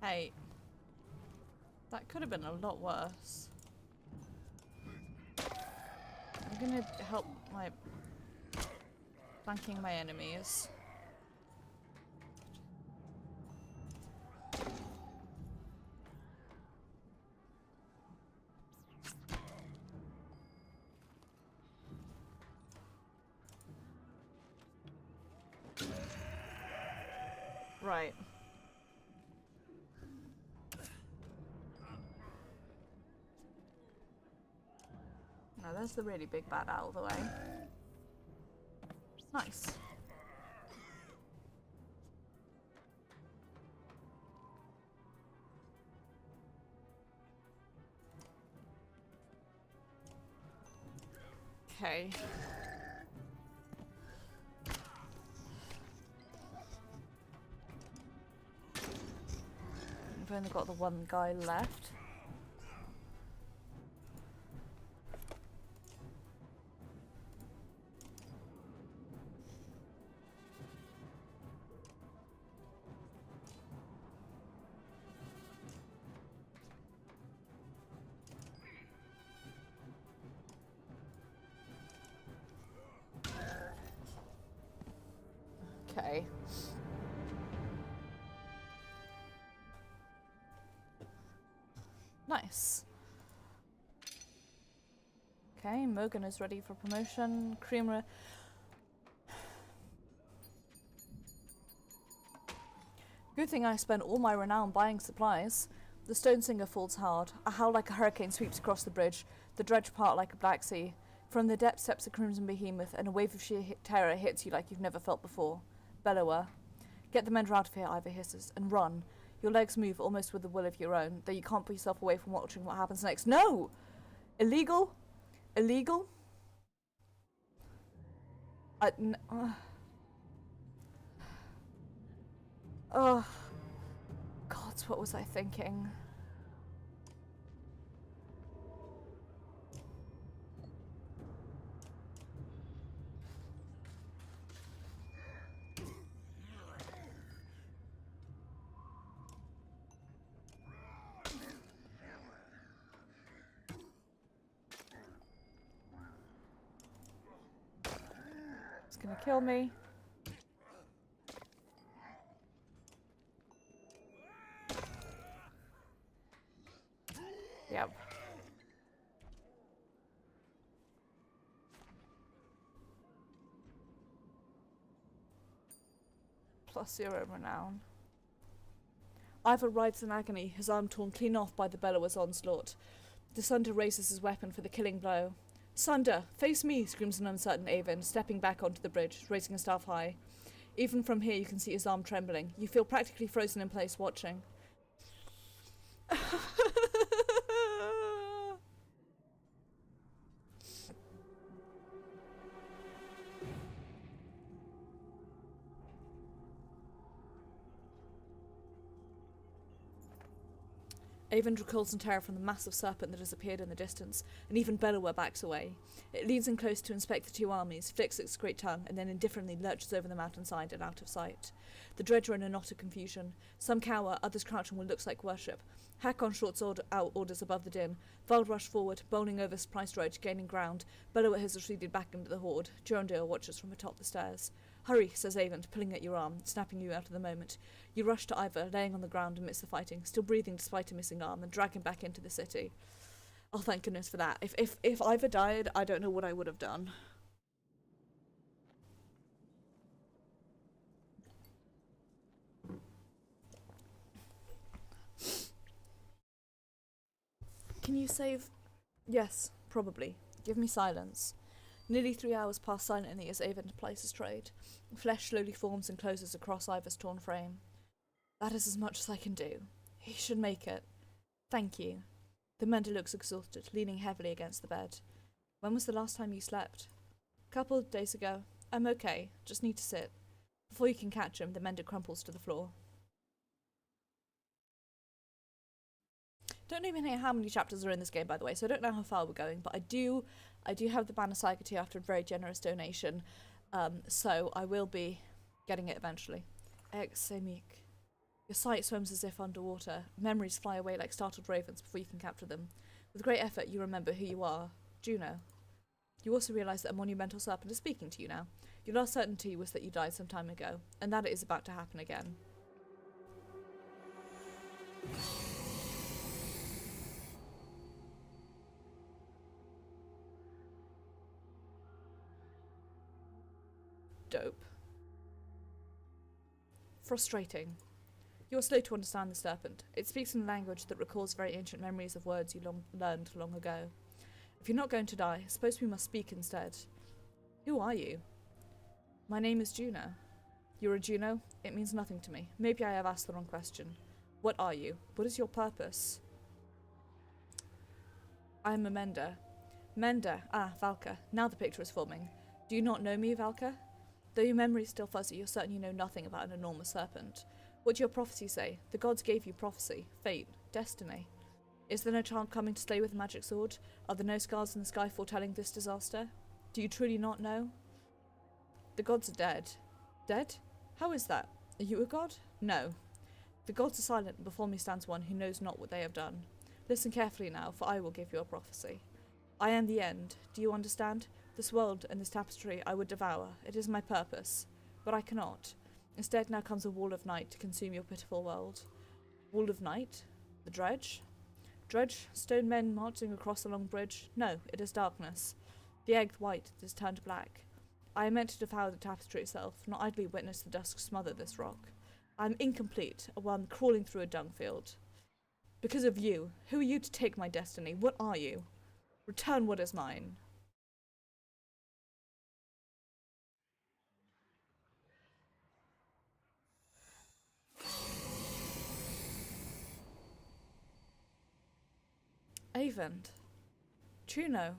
Hey, that could have been a lot worse. I'm gonna help my flanking my enemies. Right. Now there's the really big bad out of the way. Nice. Okay. I've only got the one guy left. Okay. Nice. Okay, Mogan is ready for promotion. Creamer. Good thing I spent all my renown buying supplies. The stone singer falls hard. A howl like a hurricane sweeps across the bridge. The dredge part like a black sea. From the depths steps a crimson behemoth, and a wave of sheer terror hits you like you've never felt before. Bellower. Get the men out of here, Ivor hisses, and run. Your legs move almost with a will of your own, though you can't put yourself away from watching what happens next. No! Illegal? Illegal? Oh. God, what was I thinking? It's gonna kill me. Yep. +0 renown. Ivor writhes in agony, his arm torn clean off by the bellower's onslaught. The Sunder raises his weapon for the killing blow. Sunder, face me, screams an uncertain Avon, stepping back onto the bridge, raising his staff high. Even from here you can see his arm trembling. You feel practically frozen in place watching. Avon recoils in terror from the massive serpent that has appeared in the distance, and even Bellower backs away. It leans in close to inspect the two armies, flicks its great tongue, and then indifferently lurches over the mountainside and out of sight. The dredge are in a knot of confusion. Some cower, others crouch on what looks like worship. Hakon shorts out orders above the din. Vald rush forward, bowling over surprised dredge, gaining ground. Bellower has retreated back into the horde. Durandale watches from atop the stairs. Hurry, says Avon, pulling at your arm, snapping you out of the moment. You rush to Ivor, laying on the ground amidst the fighting, still breathing despite a missing arm, and drag him back into the city. Oh, thank goodness for that. If Ivor died, I don't know what I would have done. Can you save? Yes, probably. Give me silence. Nearly 3 hours pass silently as Avon applies his trade. Flesh slowly forms and closes across Ivor's torn frame. That is as much as I can do. He should make it. Thank you. The mender looks exhausted, leaning heavily against the bed. When was the last time you slept? Couple of days ago. I'm okay. Just need to sit. Before you can catch him, the mender crumples to the floor. Don't even know how many chapters are in this game, by the way, so I don't know how far we're going, but I do have the banner Saga to you after a very generous donation, so I will be getting it eventually. Exemic. Your sight swims as if underwater. Memories fly away like startled ravens before you can capture them. With great effort, you remember who you are. Juno. You also realise that a monumental serpent is speaking to you now. Your last certainty was that you died some time ago, and that it is about to happen again. Dope. Frustrating. You are slow to understand the serpent. It speaks in a language that recalls very ancient memories of words you learned long ago. If you're not going to die, suppose we must speak instead. Who are you? My name is Juno. You're a Juno? It means nothing to me. Maybe I have asked the wrong question. What are you? What is your purpose? I am a mender. Mender. Ah, Valka. Now the picture is forming. Do you not know me, Valka? Though your memory is still fuzzy, you're certain you know nothing about an enormous serpent. What do your prophecies say? The gods gave you prophecy, fate, destiny. Is there no child coming to slay with a magic sword? Are there no scars in the sky foretelling this disaster? Do you truly not know? The gods are dead. Dead? How is that? Are you a god? No. The gods are silent, and before me stands one who knows not what they have done. Listen carefully now, for I will give you a prophecy. I am the end. Do you understand? This world and this tapestry I would devour. It is my purpose. But I cannot. Instead now comes a wall of night to consume your pitiful world. Wall of night? The dredge? Dredge? Stone men marching across a long bridge? No, it is darkness. The egg white that is turned black. I am meant to devour the tapestry itself, not idly witness the dusk smother this rock. I am incomplete, a worm crawling through a dung field. Because of you. Who are you to take my destiny? What are you? Return what is mine. Avent. Juno.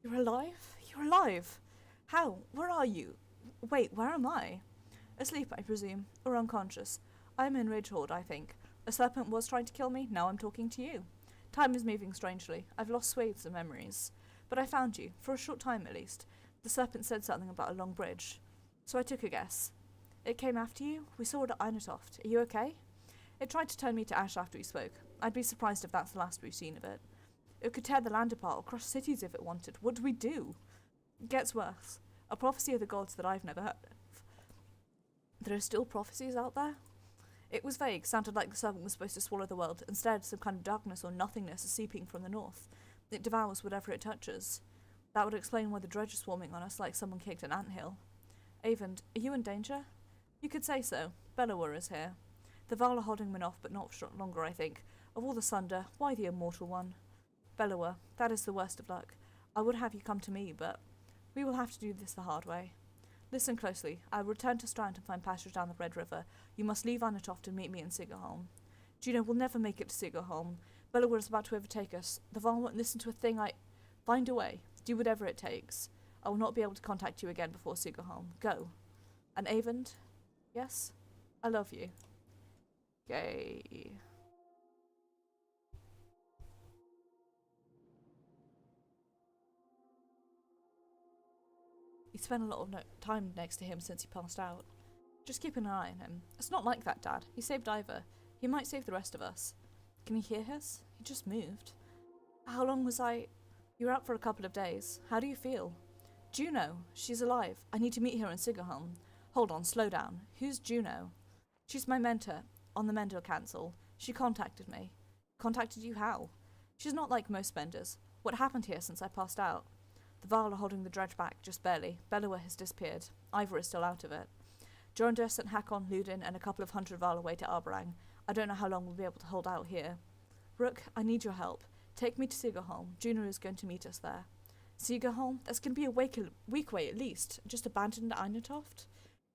You're alive? You're alive! How? Where are you? Wait, where am I? Asleep, I presume. Or unconscious. I'm in Ridgehold, I think. A serpent was trying to kill me, now I'm talking to you. Time is moving strangely. I've lost swathes of memories. But I found you, for a short time at least. The serpent said something about a long bridge. So I took a guess. It came after you? We saw it at Einatoft. Are you okay? It tried to turn me to ash after we spoke. I'd be surprised if that's the last we've seen of it. It could tear the land apart or crush cities if it wanted. What do we do? It gets worse. A prophecy of the gods that I've never heard of. There are still prophecies out there? It was vague, sounded like the serpent was supposed to swallow the world. Instead, some kind of darkness or nothingness is seeping from the north. It devours whatever it touches. That would explain why the dredge is swarming on us like someone kicked an anthill. Avent, are you in danger? You could say so. Bellower is here. The Val are holding him off, but not for longer, I think. Of all the Sunder, why the immortal one? Bellower, that is the worst of luck. I would have you come to me, but we will have to do this the hard way. Listen closely. I will return to Strand and find passage down the Red River. You must leave Einatoft and meet me in Sigurholm. Juno will never make it to Sigurholm. Bellower is about to overtake us. The Val won't listen to a thing. Find a way. Do whatever it takes. I will not be able to contact you again before Sigurholm. Go. And Avent? Yes? I love you. Yay. He spent a lot of time next to him since he passed out. Just keeping an eye on him. It's not like that, Dad. He saved Ivor. He might save the rest of us. Can you hear us? He just moved. How long was I... You were out for a couple of days. How do you feel? Juno. She's alive. I need to meet her in Sigurholm. Hold on, slow down. Who's Juno? She's my mentor on the Mendel Council. She contacted me. Contacted you how? She's not like most Menders. What happened here since I passed out? The Varl are holding the dredge back, just barely. Bellower has disappeared. Ivor is still out of it. Jorundur sent Hakon, Ludin, and a couple of hundred Varl away to Arborang. I don't know how long we'll be able to hold out here. Rook, I need your help. Take me to Sigurholm. Juno is going to meet us there. Sigurholm? That's going to be a week away at least. Just abandoned Einatoft?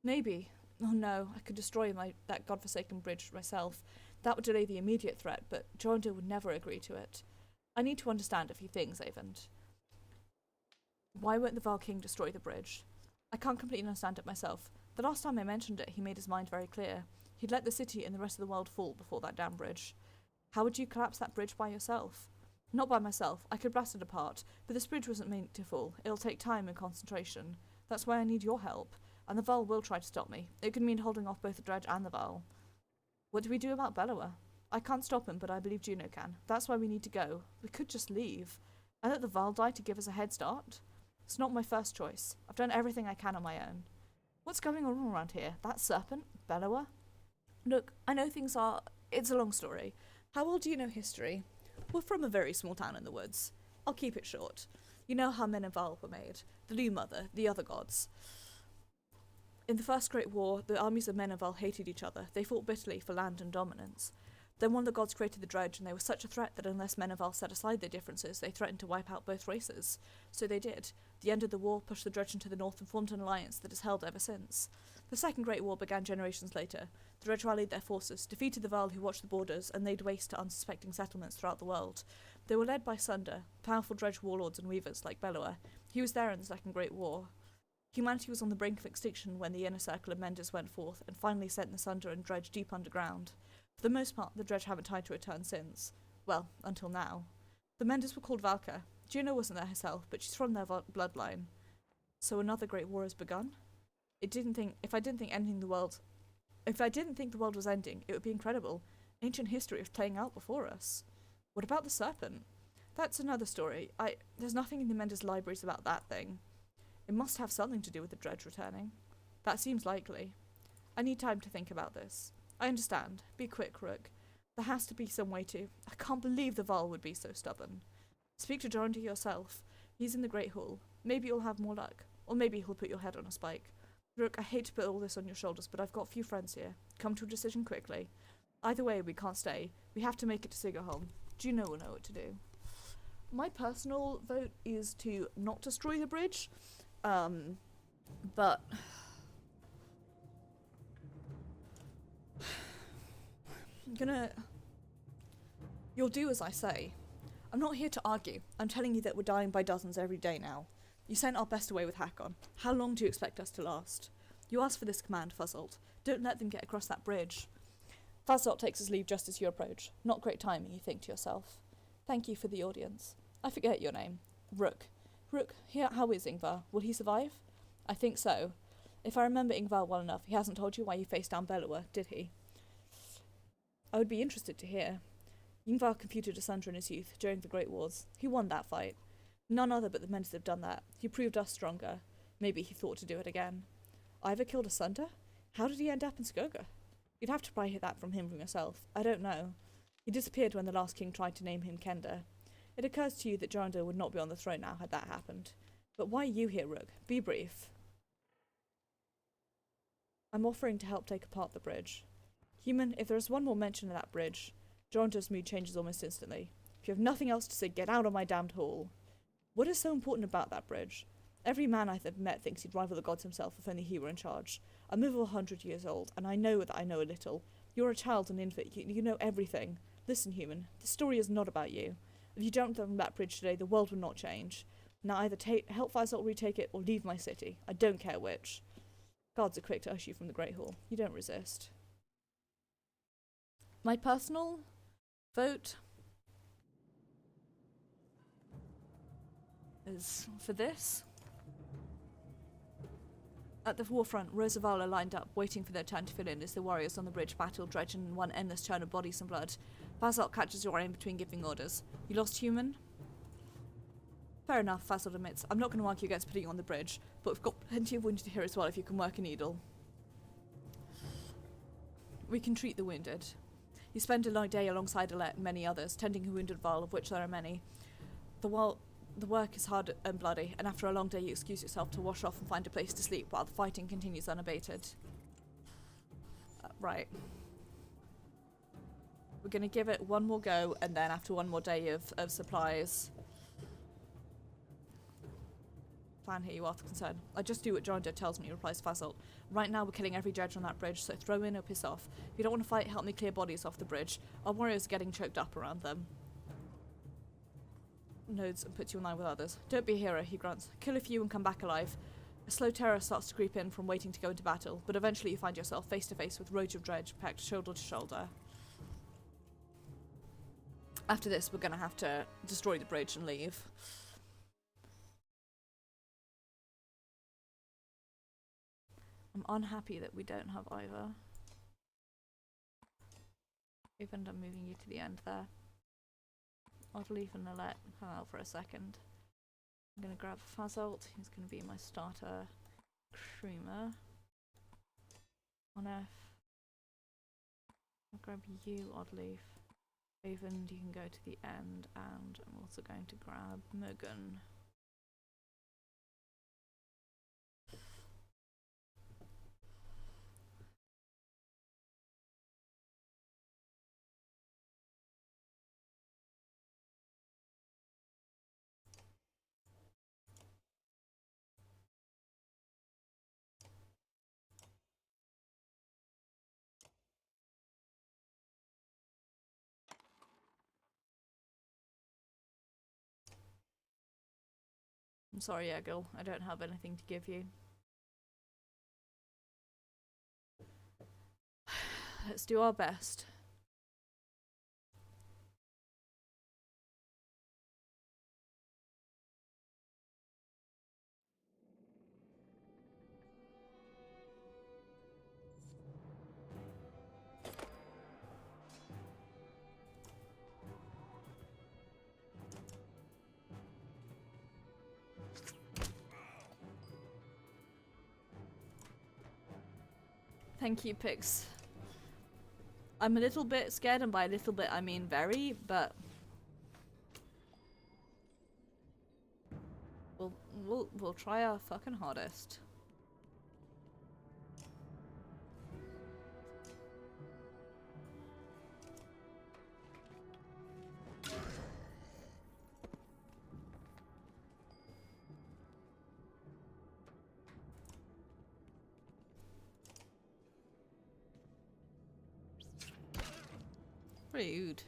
Maybe. Oh no, I could destroy that godforsaken bridge myself. That would delay the immediate threat, but Jorundur would never agree to it. I need to understand a few things, Avent. Why won't the Val King destroy the bridge? I can't completely understand it myself. The last time I mentioned it, he made his mind very clear. He'd let the city and the rest of the world fall before that damn bridge. How would you collapse that bridge by yourself? Not by myself. I could blast it apart, but this bridge wasn't meant to fall. It'll take time and concentration. That's why I need your help. And the Val will try to stop me. It could mean holding off both the dredge and the Val. What do we do about Bellower? I can't stop him, but I believe Juno can. That's why we need to go. We could just leave. And let the Val die to give us a head start? It's not my first choice. I've done everything I can on my own. What's going on around here? That serpent? Bellower? Look, I know things are... It's a long story. How well do you know history? We're from a very small town in the woods. I'll keep it short. You know how men and Val were made. The Lu Mother, the other gods. In the First Great War, the armies of men and Val hated each other. They fought bitterly for land and dominance. Then one of the gods created the dredge, and they were such a threat that unless men and Val set aside their differences, they threatened to wipe out both races. So they did. The end of the war pushed the dredge into the north and formed an alliance that has held ever since. The Second Great War began generations later. The dredge rallied their forces, defeated the Val who watched the borders, and laid waste to unsuspecting settlements throughout the world. They were led by Sunder, powerful dredge warlords and weavers like Bellower. He was there in the Second Great War. Humanity was on the brink of extinction when the inner circle of Menders went forth and finally sent the Sunder and dredge deep underground. For the most part, the dredge haven't tried to return since. Well, until now. The Menders were called Valka. Juno wasn't there herself, but she's from their bloodline. So another great war has begun? If I didn't think the world was ending, it would be incredible. Ancient history is playing out before us. What about the serpent? That's another story. There's nothing in the Menders libraries about that thing. It must have something to do with the dredge returning. That seems likely. I need time to think about this. I understand. Be quick, Rook. There has to be some way to... I can't believe the Val would be so stubborn. Speak to Jorundur yourself. He's in the Great Hall. Maybe you'll have more luck. Or maybe he'll put your head on a spike. Rook, I hate to put all this on your shoulders, but I've got few friends here. Come to a decision quickly. Either way, we can't stay. We have to make it to Sigerholm. Juno will know what to do. My personal vote is to not destroy the bridge, but you'll do as I say. I'm not here to argue. I'm telling you that we're dying by dozens every day now. You sent our best away with Hakon. How long do you expect us to last? You asked for this command, Fuzzolt. Don't let them get across that bridge. Fuzzolt takes his leave just as you approach. Not great timing, you think to yourself. Thank you for the audience. I forget your name. Rook. Rook, how is Ingvar? Will he survive? I think so. If I remember Ingvar well enough, he hasn't told you why you faced down Bellower, did he? I would be interested to hear. Ingvar computed asunder in his youth, during the Great Wars. He won that fight. None other but the men have done that. He proved us stronger. Maybe he thought to do it again. Ivor killed asunder? How did he end up in Skoga? You'd have to probably hear that from him from yourself. I don't know. He disappeared when the last king tried to name him Kenda. It occurs to you that Jorundr would not be on the throne now had that happened. But why are you here, Rook? Be brief. I'm offering to help take apart the bridge. Human, if there is one more mention of that bridge, Jorundr's mood changes almost instantly. If you have nothing else to say, get out of my damned hall. What is so important about that bridge? Every man I've ever met thinks he'd rival the gods himself if only he were in charge. I'm over 100 years old, and I know that I know a little. You're a child and infant. You know everything. Listen, human, the story is not about you. If you jumped on that bridge today, the world would not change. Now either help Fazalt retake it or leave my city. I don't care which. Guards are quick to usher you from the Great Hall. You don't resist. My personal vote is for this. At the forefront, Rosavala lined up, waiting for their turn to fill in as the warriors on the bridge battled, dredging in one endless churn of bodies and blood. Fazalt catches your aim between giving orders. You lost, human? Fair enough, Fazalt admits. I'm not going to argue against putting you on the bridge, but we've got plenty of wounded here as well if you can work a needle. We can treat the wounded. You spend a long day alongside Alette and many others, tending a wounded Varl, of which there are many. The work is hard and bloody, and after a long day you excuse yourself to wash off and find a place to sleep while the fighting continues unabated. Right. We're going to give it one more go, and then after one more day of supplies... Plan here, you are concerned. I just do what Jorundr tells me, replies Fazalt. Right now we're killing every dredge on that bridge, so throw in or piss off. If you don't want to fight, help me clear bodies off the bridge. Our warriors are getting choked up around them. Nods and puts you in line with others. Don't be a hero, he grunts. Kill a few and come back alive. A slow terror starts to creep in from waiting to go into battle, but eventually you find yourself face to face with rows of dredge packed shoulder to shoulder. After this, we're going to have to destroy the bridge and leave. I'm unhappy that we don't have either. Even I'm moving you to the end there. I'll leave and let hang out for a second. I'm gonna grab Fazalt, who's gonna be my starter creamer. On F. I'll grab you, Oddleaf. Raven, you can go to the end, and I'm also going to grab Mugen. I'm sorry, Egil, I don't have anything to give you. Let's do our best. Thank you, Pix. I'm a little bit scared, and by a little bit I mean very, but we'll try our fucking hardest. Rude.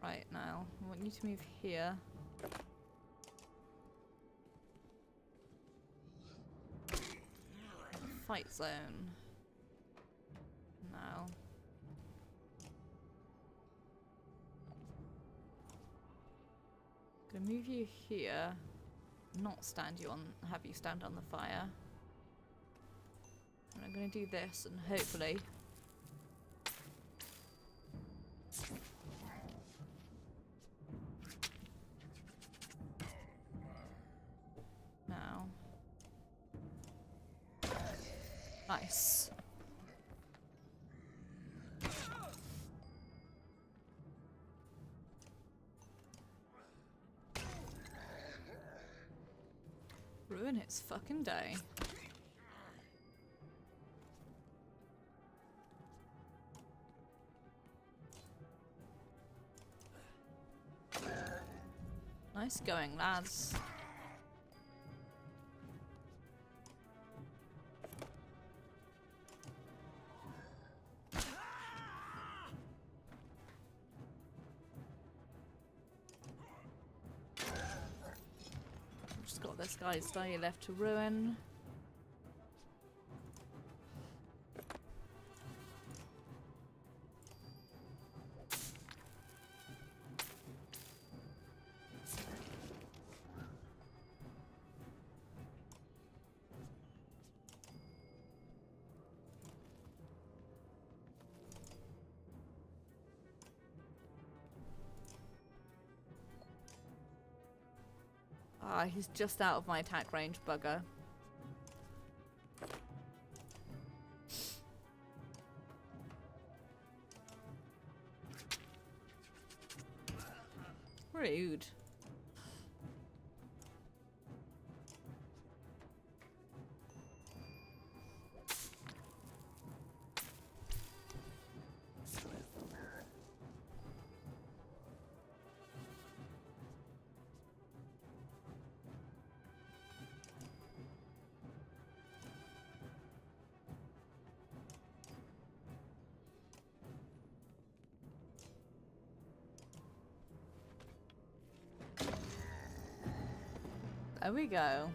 Right, now, I want you to move here. Fight zone. Now. Gonna move you here. Not stand you on, have you stand on the fire. And I'm gonna do this and hopefully now. Nice. Ruin its fucking day. Nice going, lads. Just got this guy's day left to ruin. Ah, he's just out of my attack range, bugger. Rude. There we go.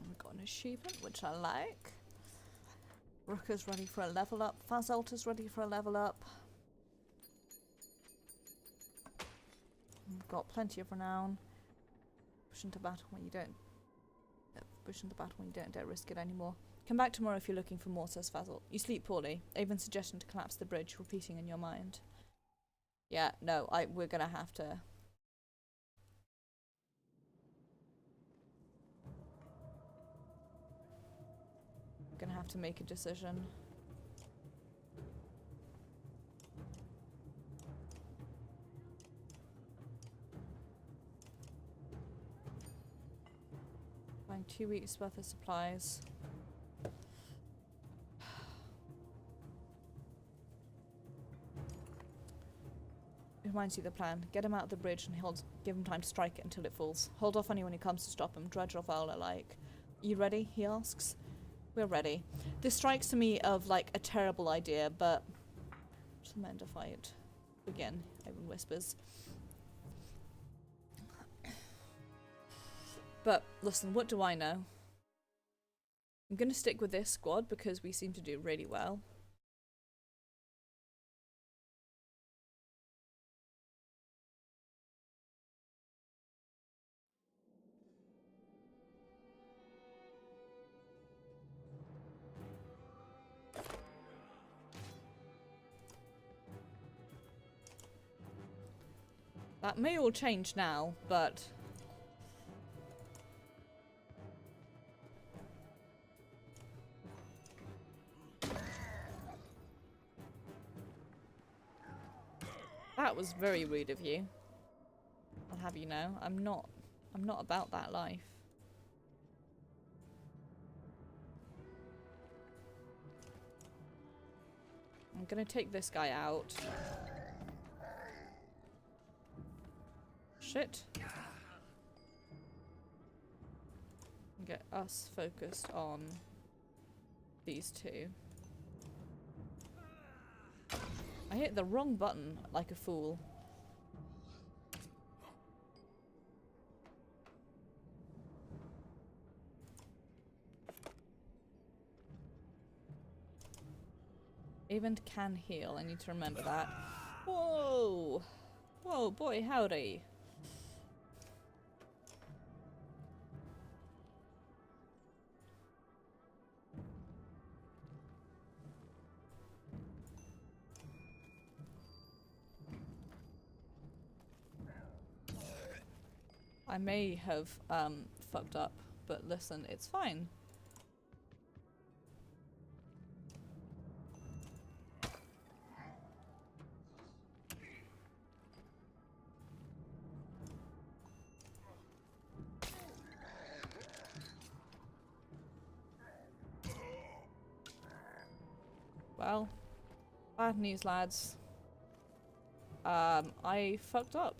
We've got an achievement, which I like. Rooker's ready for a level up. Fazolta's ready for a level up. We've got plenty of renown. Push into battle when you don't. Push into battle when you don't dare risk it anymore. Come back tomorrow if you're looking for more, says Fazol. You sleep poorly. Avon's suggestion to collapse the bridge, repeating in your mind. Yeah, no, we're gonna have to. Gonna have to make a decision. Buying 2 weeks worth of supplies. Reminds you of the plan. Get him out of the bridge and give him time to strike it until it falls. Hold off anyone who comes to stop him, Dredge or Vowler alike. You ready? He asks. We're ready. This strikes to me of like a terrible idea, but tremendous fight. Again, Avon whispers. But listen, what do I know? I'm gonna stick with this squad because we seem to do really well. That may all change now, but that was very rude of you. I'll have you know, I'm not about that life. I'm gonna take this guy out. Shit. Get us focused on these two. I hit the wrong button like a fool. Event can heal, I need to remember that. Whoa! Whoa, boy, howdy. I may have fucked up, but listen, it's fine. Well, bad news, lads. I fucked up.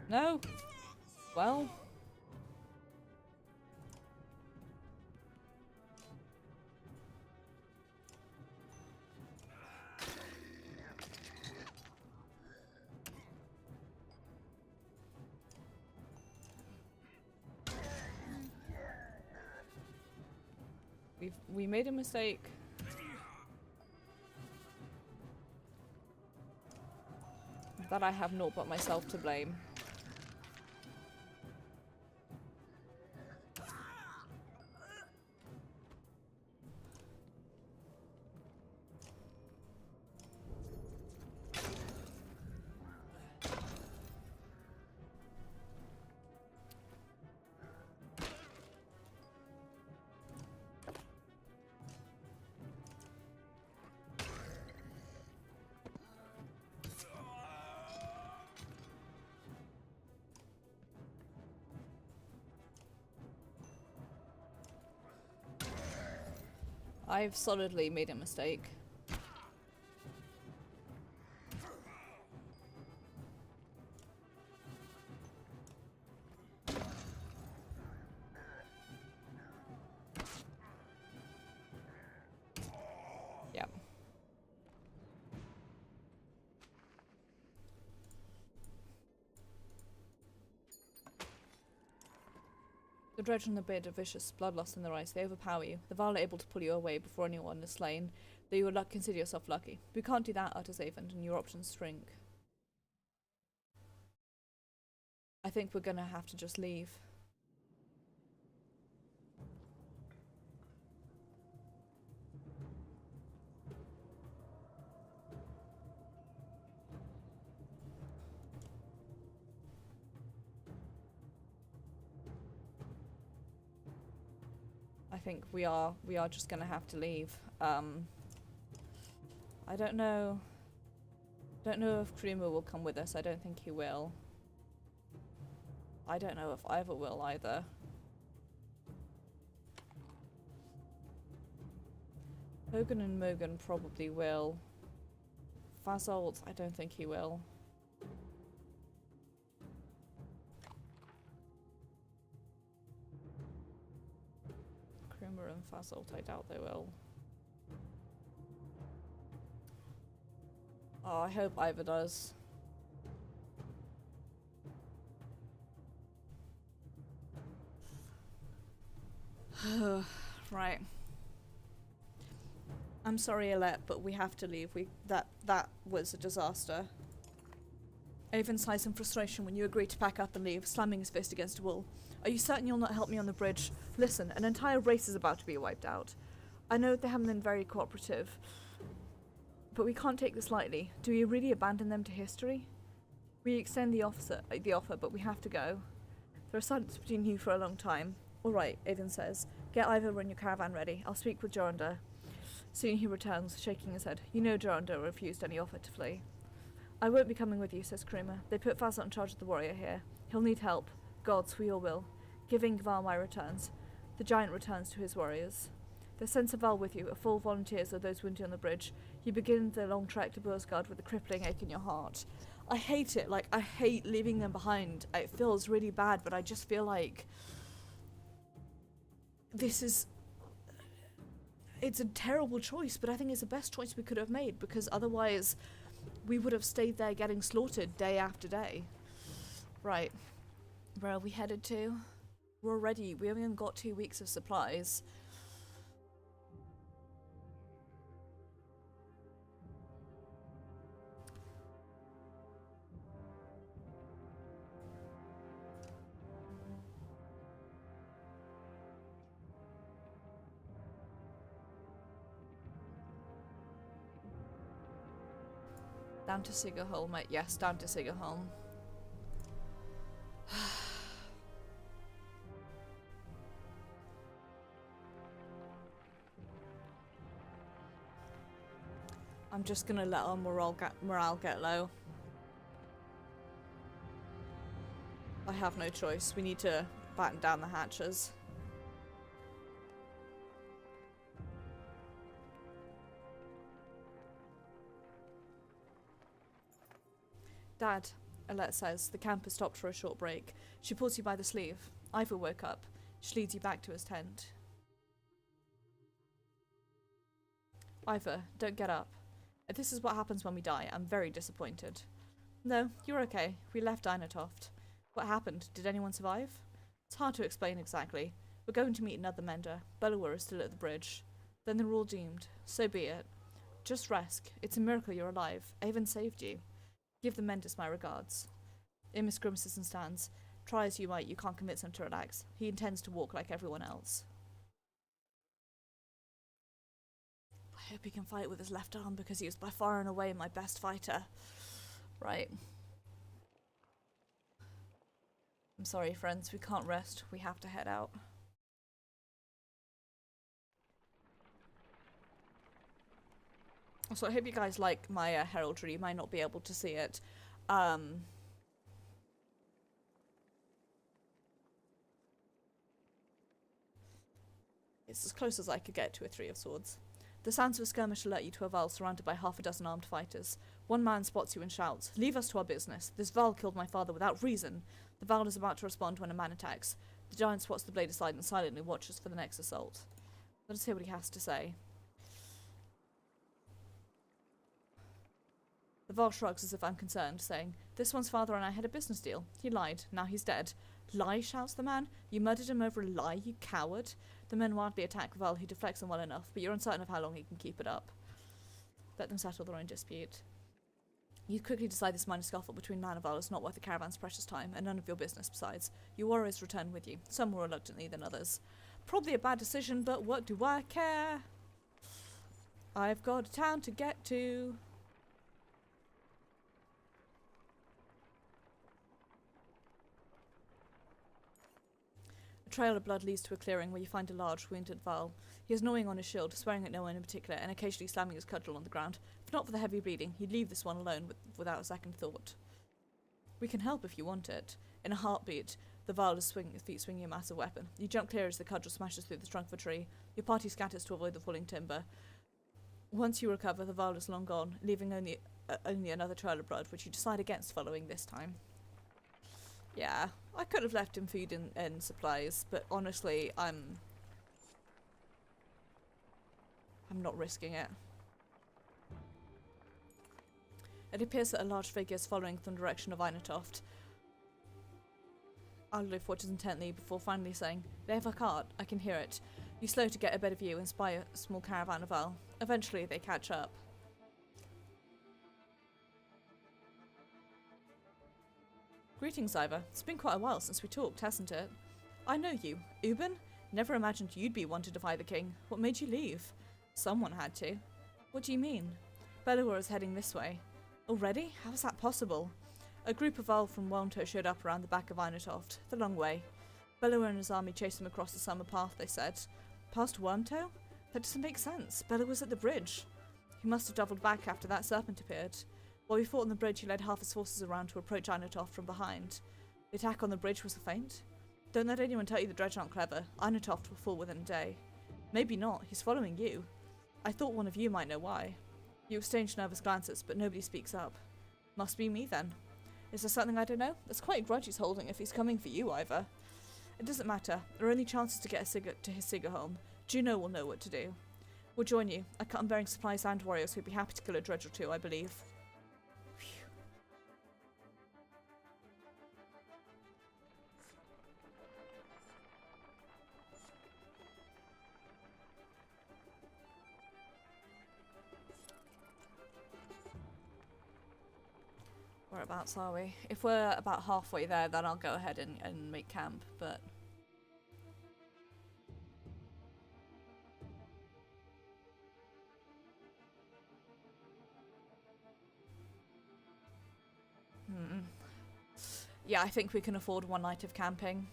No? Well. We made a mistake. That I have naught but myself to blame. I've solidly made a mistake. Yep. The dredge on the bed are vicious, bloodlust in their eyes. They overpower you. The Val are able to pull you away before anyone is slain, though you would consider yourself lucky. We can't do that, utters Avon, and your options shrink. I think we're gonna have to just leave. I think we are just gonna have to leave. I don't know if Kruma will come with us. I don't think he will. I don't know if Ivor will either. Hogan and Mogan probably will. Fazolt, I don't think he will. Kruma and Fazolt, I doubt they will. Oh, I hope Ivor does. Right. I'm sorry, Alette, but we have to leave. That was a disaster. Avon sighs in frustration when you agree to pack up and leave, slamming his fist against a wall. Are you certain you'll not help me on the bridge? Listen, an entire race is about to be wiped out. I know they haven't been very cooperative, but we can't take this lightly. Do we really abandon them to history? We extend the offer, but we have to go. There are silence between you for a long time. All right, Avon says. Get Ivor and your caravan ready. I'll speak with Joranda. Soon he returns, shaking his head. You know Joranda refused any offer to flee. I won't be coming with you, says Kruma. They put Fazolt in charge of the warrior here. He'll need help. Gods, we all will. Give Ingvar returns. The giant returns to his warriors. Their sense of Val with you, a full volunteers of those wounded on the bridge. You begin the long trek to Bursgard with a crippling ache in your heart. I hate it. Like, I hate leaving them behind. It feels really bad, but I just feel like this is... It's a terrible choice, but I think it's the best choice we could have made, because otherwise we would have stayed there getting slaughtered day after day. Right. Where are we headed to? We haven't got 2 weeks of supplies. Down to Sigerholm, mate. Yes, down to Sigerholm. I'm just gonna let our morale get low. I have no choice. We need to batten down the hatches. Dad, Alette says, the camp has stopped for a short break. She pulls you by the sleeve. Ivor woke up. She leads you back to his tent. Ivor, don't get up. If this is what happens when we die, I'm very disappointed. No, you're okay. We left Dynatoft. What happened? Did anyone survive? It's hard to explain exactly. We're going to meet another mender. Bellower is still at the bridge. Then they're all doomed. So be it. Just rest. It's a miracle you're alive. I even saved you. Give the menders my regards. Imis grimaces and stands. Try as you might, you can't convince him to relax. He intends to walk like everyone else. I hope he can fight with his left arm, because he was by far and away my best fighter. Right. I'm sorry, friends. We can't rest. We have to head out. So I hope you guys like my heraldry. You might not be able to see it. It's as close as I could get to a 3 of swords. The sounds of a skirmish alert you to a Val surrounded by half a dozen armed fighters. One man spots you and shouts, "Leave us to our business. This Val killed my father without reason." The Val is about to respond when a man attacks. The giant swats the blade aside and silently watches for the next assault. Let us hear what he has to say. The Val shrugs as if unconcerned, saying, "This one's father and I had a business deal. He lied. Now he's dead." "Lie?" shouts the man. "You murdered him over a lie, you coward." The men wildly attack Val, who deflects them well enough, but you're uncertain of how long he can keep it up. Let them settle their own dispute. You quickly decide this minor scuffle between man and Val is not worth the caravan's precious time, and none of your business besides. Your warriors return with you, some more reluctantly than others. Probably a bad decision, but what do I care? I've got a town to get to. A trail of blood leads to a clearing where you find a large, wounded Val. He is gnawing on his shield, swearing at no one in particular, and occasionally slamming his cudgel on the ground. If not for the heavy bleeding, he'd leave this one alone without a second thought. We can help if you want it. In a heartbeat, the Val is swinging a massive weapon. You jump clear as the cudgel smashes through the trunk of a tree. Your party scatters to avoid the falling timber. Once you recover, the Val is long gone, leaving only another trail of blood, which you decide against following this time. Yeah, I could have left him food and supplies, but honestly, I'm not risking it. It appears that a large figure is following from the direction of Einatoft. Arlif watches intently before finally saying, "They have a cart, I can hear it." You slow to get a better view and spy a small caravan of Val. Eventually, they catch up. Greetings, Ivor. It's been quite a while since we talked, hasn't it? I know you. Ubin? Never imagined you'd be one to defy the king. What made you leave? Someone had to. What do you mean? Bellower is heading this way. Already? How is that possible? A group of Val from Wonto showed up around the back of Einatoft, the long way. Bellower and his army chased them across the summer path, they said. Past Wonto? That doesn't make sense. Bellower was at the bridge. He must have doubled back after that serpent appeared. While we fought on the bridge, he led half his forces around to approach Einatoft from behind. The attack on the bridge was a feint? Don't let anyone tell you the dredge aren't clever. Einatoft will fall within a day. Maybe not. He's following you. I thought one of you might know why. You exchange nervous glances, but nobody speaks up. Must be me then. Is there something I don't know? There's quite a grudge he's holding if he's coming for you, Ivor. It doesn't matter. There are only chances to get to his Saga home. Juno will know what to do. We'll join you. I am bearing supplies and warriors who'd be happy to kill a dredge or two, I believe. Phew. Whereabouts are we? If we're about halfway there, then I'll go ahead and make camp, but... Yeah, I think we can afford one night of camping.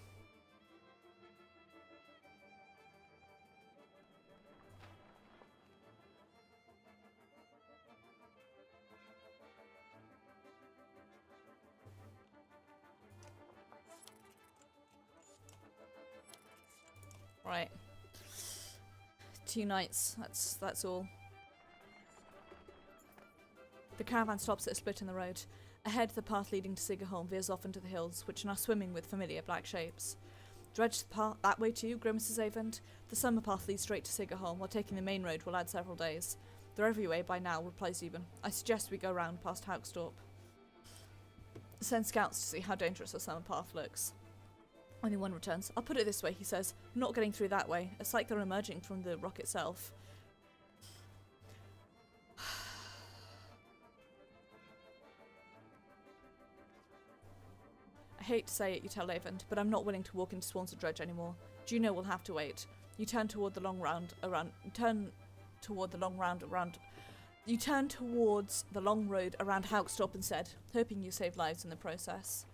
Right. 2 nights. That's all. The caravan stops at a split in the road. Ahead, the path leading to Saga home veers off into the hills, which are now swimming with familiar black shapes. Dredge the path that way too, grimaces Avent. The summer path leads straight to Saga home, while taking the main road will add several days. They're everywhere by now, replies Zeben. I suggest we go round past Haukstorp. Send scouts to see how dangerous the summer path looks. Only one returns. I'll put it this way, he says. Not getting through that way. It's like they're emerging from the rock itself. I hate to say it, you tell Avent, but I'm not willing to walk into Swans of Dredge anymore. Juno will have to wait. You turn toward the long round around. You turn towards the long road around Haukstorp instead, hoping you save lives in the process.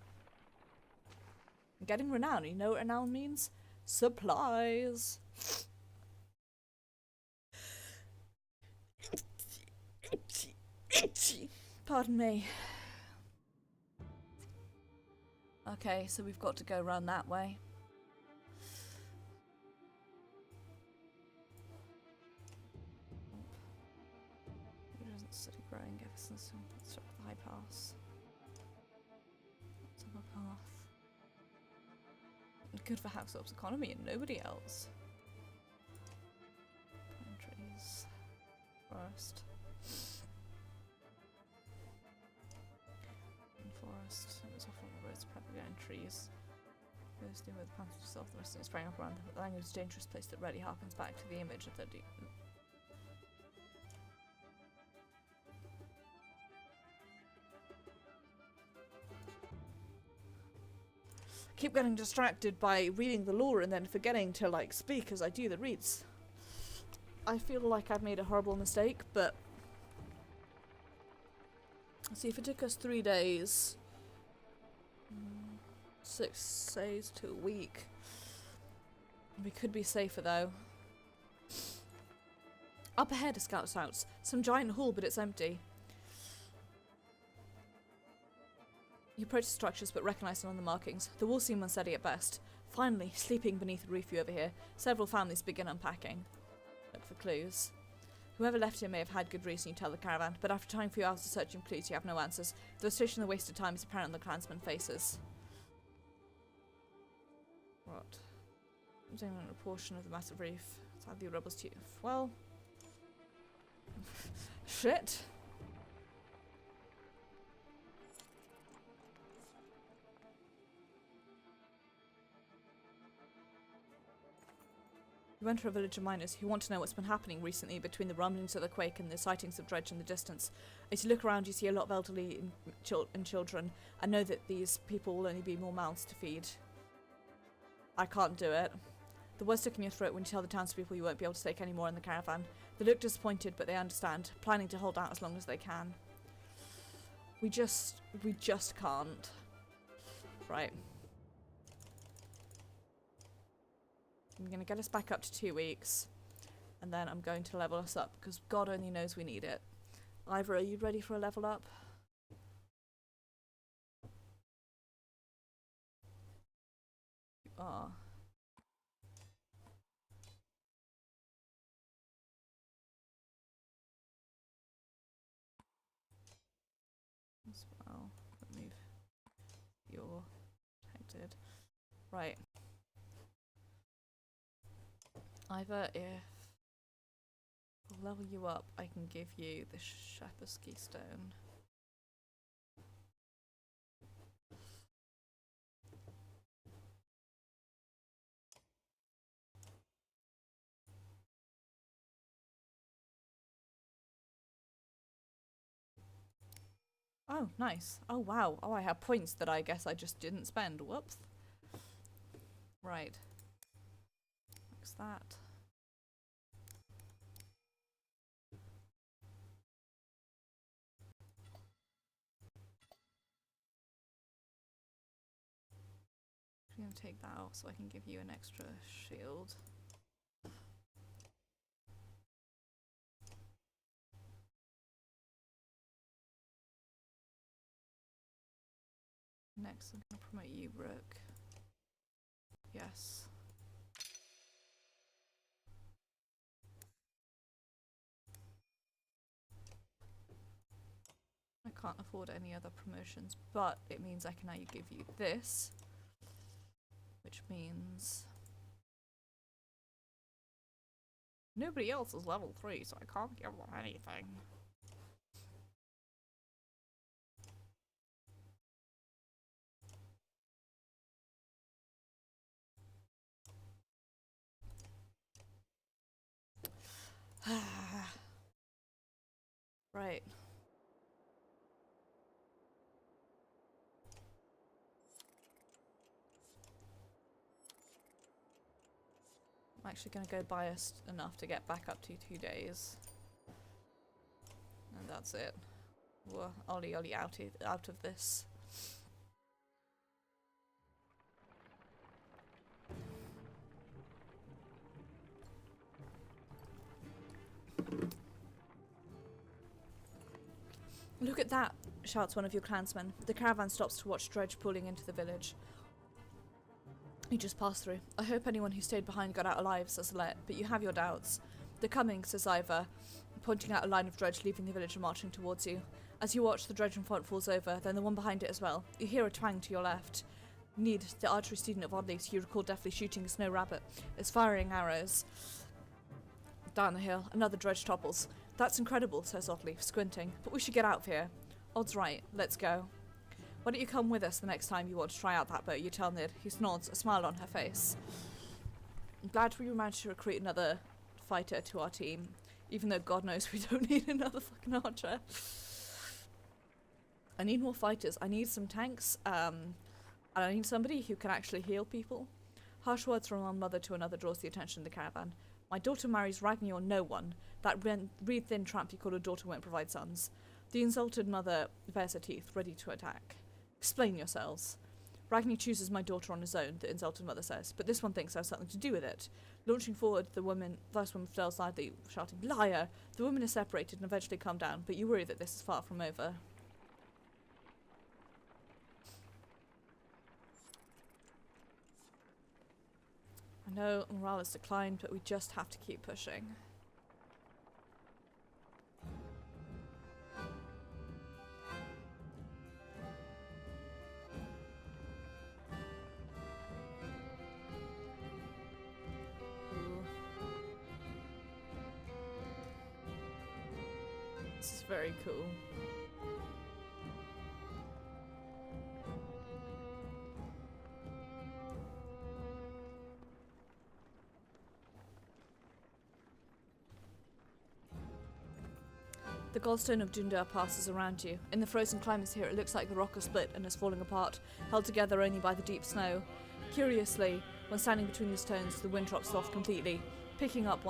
Getting renown. You know what renown means? Supplies. Pardon me. Okay, so we've got to go round that way. City growing, let's start with the high pass. Let's have a path. Good for Haukstorp's economy and nobody else. Pine trees. Forest. Forest. It was off on the roads, probably behind trees. Goes through with the plants itself, the rest of it sprang up around the language, dangerous place that really harkens back to the image of the keep getting distracted by reading the lore and then forgetting to like speak as I do the reads. I feel like I've made a horrible mistake, but see, if it took us 3 days, 6 days to a week, we could be safer though. Up ahead, a scout shouts. Some giant hall, but it's empty. You approach the structures but recognise none of the markings. The walls seem unsteady at best. Finally, sleeping beneath a roof you overhear, several families begin unpacking. Look for clues. Whoever left here may have had good reason, you tell the caravan, but after tying a few hours of searching clues you have no answers. The frustration and the wasted time is apparent on the clansmen's faces. What? I'm doing a portion of the massive reef. It's how the rebels too. Well... shit. You enter a village of miners who want to know what's been happening recently between the rumblings of the quake and the sightings of dredge in the distance. As you look around, you see a lot of elderly and children, and know that these people will only be more mouths to feed. I can't do it. The words stuck in your throat when you tell the townspeople you won't be able to take any more in the caravan. They look disappointed, but they understand, planning to hold out as long as they can. We just can't. Right. I'm going to get us back up to 2 weeks, and then I'm going to level us up, because God only knows we need it. Ivor, are you ready for a level up? You are. as well. Remove your protected. Right. Either if I'll level you up, I can give you the Shepersky stone. Oh, nice. Oh, wow. Oh, I have points that I guess I just didn't spend. Whoops. Right. What's that? I'm going to take that off so I can give you an extra shield. Next, I'm going to promote you, Rook. Yes. I can't afford any other promotions, but it means I can now give you this, which means nobody else is level 3, so I can't give them anything. Right. I'm actually going to go biased enough to get back up to 2 days. And that's it. We're ollie out of this. Look at that, shouts one of your clansmen. The caravan stops to watch Dredge pulling into the village. You just passed through. I hope anyone who stayed behind got out alive, says Alette, but you have your doubts. They're coming, says Ivor, pointing out a line of Dredge leaving the village and marching towards you. As you watch, the Dredge in front falls over, then the one behind it as well. You hear a twang to your left. Need, the archery student of Oddleif's, you recall deftly shooting a snow rabbit, is firing arrows. Down the hill, another Dredge topples. That's incredible, says Oddleif, squinting, but we should get out of here. Odd's right, let's go. Why don't you come with us the next time you want to try out that boat, you tell Nid. He nods, a smile on her face. I'm glad we managed to recruit another fighter to our team, even though God knows we don't need another fucking archer. I need more fighters, I need some tanks, and I need somebody who can actually heal people. Harsh words from one mother to another draws the attention of the caravan. My daughter marries Ragni or no one. That reed-thin tramp you call a daughter won't provide sons. The insulted mother bares her teeth, ready to attack. Explain yourselves. Ragni chooses my daughter on his own, the insulted mother says, but this one thinks I have something to do with it. Launching forward, the first woman flails loudly, shouting, Liar! The women are separated and eventually calm down, but you worry that this is far from over. I know morale has declined, but we just have to keep pushing. This is very cool. The Goldstone of Dundar passes around you. In the frozen climates here, it looks like the rock is split and is falling apart, held together only by the deep snow. Curiously, when standing between the stones, the wind drops off completely, picking up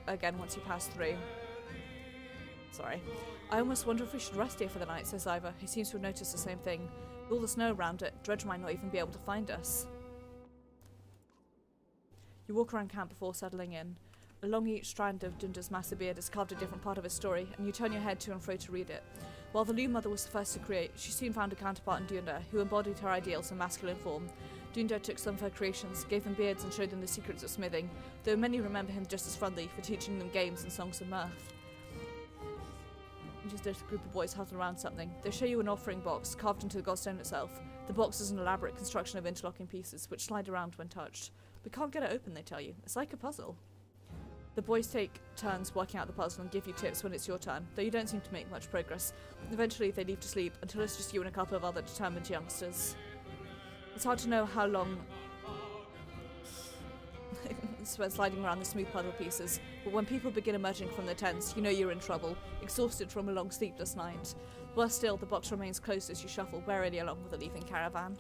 again once you pass through. Sorry. I almost wonder if we should rest here for the night, says Ivor. He seems to have noticed the same thing. With all the snow around it, Dredge might not even be able to find us. You walk around camp before settling in. Along each strand of Dundar's massive beard is carved a different part of his story, and you turn your head to and fro to read it. While the Loom Mother was the first to create, she soon found a counterpart in Dundar, who embodied her ideals in masculine form. Dundar took some of her creations, gave them beards and showed them the secrets of smithing, though many remember him just as fondly for teaching them games and songs of mirth. You just notice a group of boys huddled around something. They show you an offering box carved into the godstone itself. The box is an elaborate construction of interlocking pieces, which slide around when touched. We can't get it open, they tell you. It's like a puzzle. The boys take turns working out the puzzle and give you tips when it's your turn, though you don't seem to make much progress. Eventually, they leave to sleep, until it's just you and a couple of other determined youngsters. It's hard to know how long spent sliding around the smooth puzzle pieces, but when people begin emerging from their tents, you know you're in trouble, exhausted from a long sleepless night. Worse still, the box remains closed as you shuffle warily along with the leaving caravan.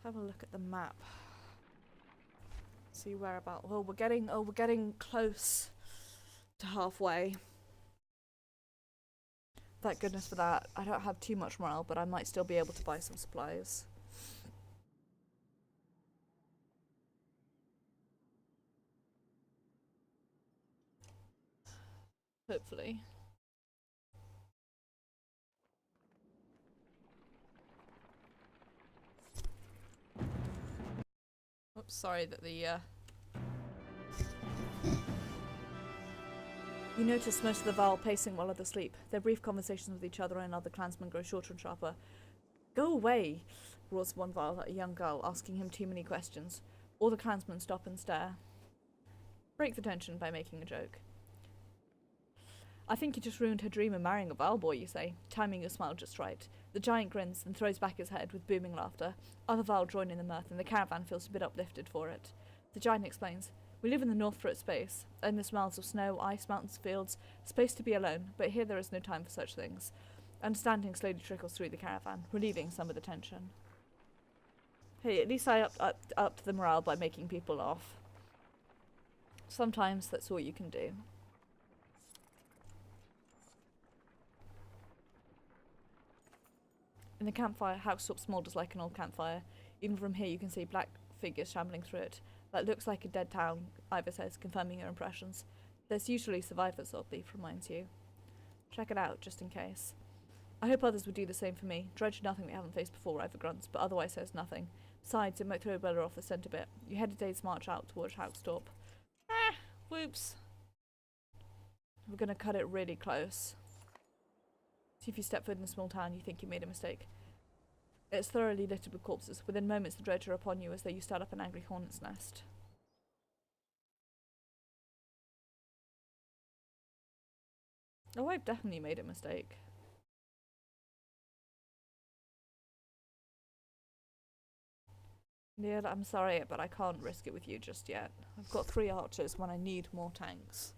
Have a look at the map. See whereabouts. We're getting close to halfway. Thank goodness for that. I don't have too much morale, but I might still be able to buy some supplies. Hopefully. Oops, sorry that the You notice most of the Val pacing while others sleep. Their brief conversations with each other and other clansmen grow shorter and sharper. Go away, roars one Val at a young girl, asking him too many questions. All the clansmen stop and stare. Break the tension by making a joke. I think you just ruined her dream of marrying a Val boy, you say, timing your smile just right. The giant grins and throws back his head with booming laughter. Other Val join in the mirth and the caravan feels a bit uplifted for it. The giant explains, we live in the north for its space, endless miles of snow, ice, mountains, fields, space to be alone, but here there is no time for such things. Understanding slowly trickles through the caravan, relieving some of the tension. Hey, at least I upped the morale by making people laugh. Sometimes that's all you can do. In the campfire, housetop smoulders like an old campfire. Even from here you can see black figures shambling through it. That looks like a dead town, Ivor says, confirming your impressions. There's usually survivors, Oddleaf reminds you. Check it out, just in case. I hope others would do the same for me. Dredge nothing we haven't faced before, Ivor grunts, but otherwise says nothing. Besides, it might throw Bella off the scent a bit. You head a day's march out towards housetop. Whoops. We're gonna cut it really close. See if you step foot in a small town, you think you made a mistake. It's thoroughly littered with corpses. Within moments, the dredge are upon you as though you start up an angry hornet's nest. Oh, I've definitely made a mistake. Yeah, I'm sorry, but I can't risk it with you just yet. I've got 3 archers when I need more tanks.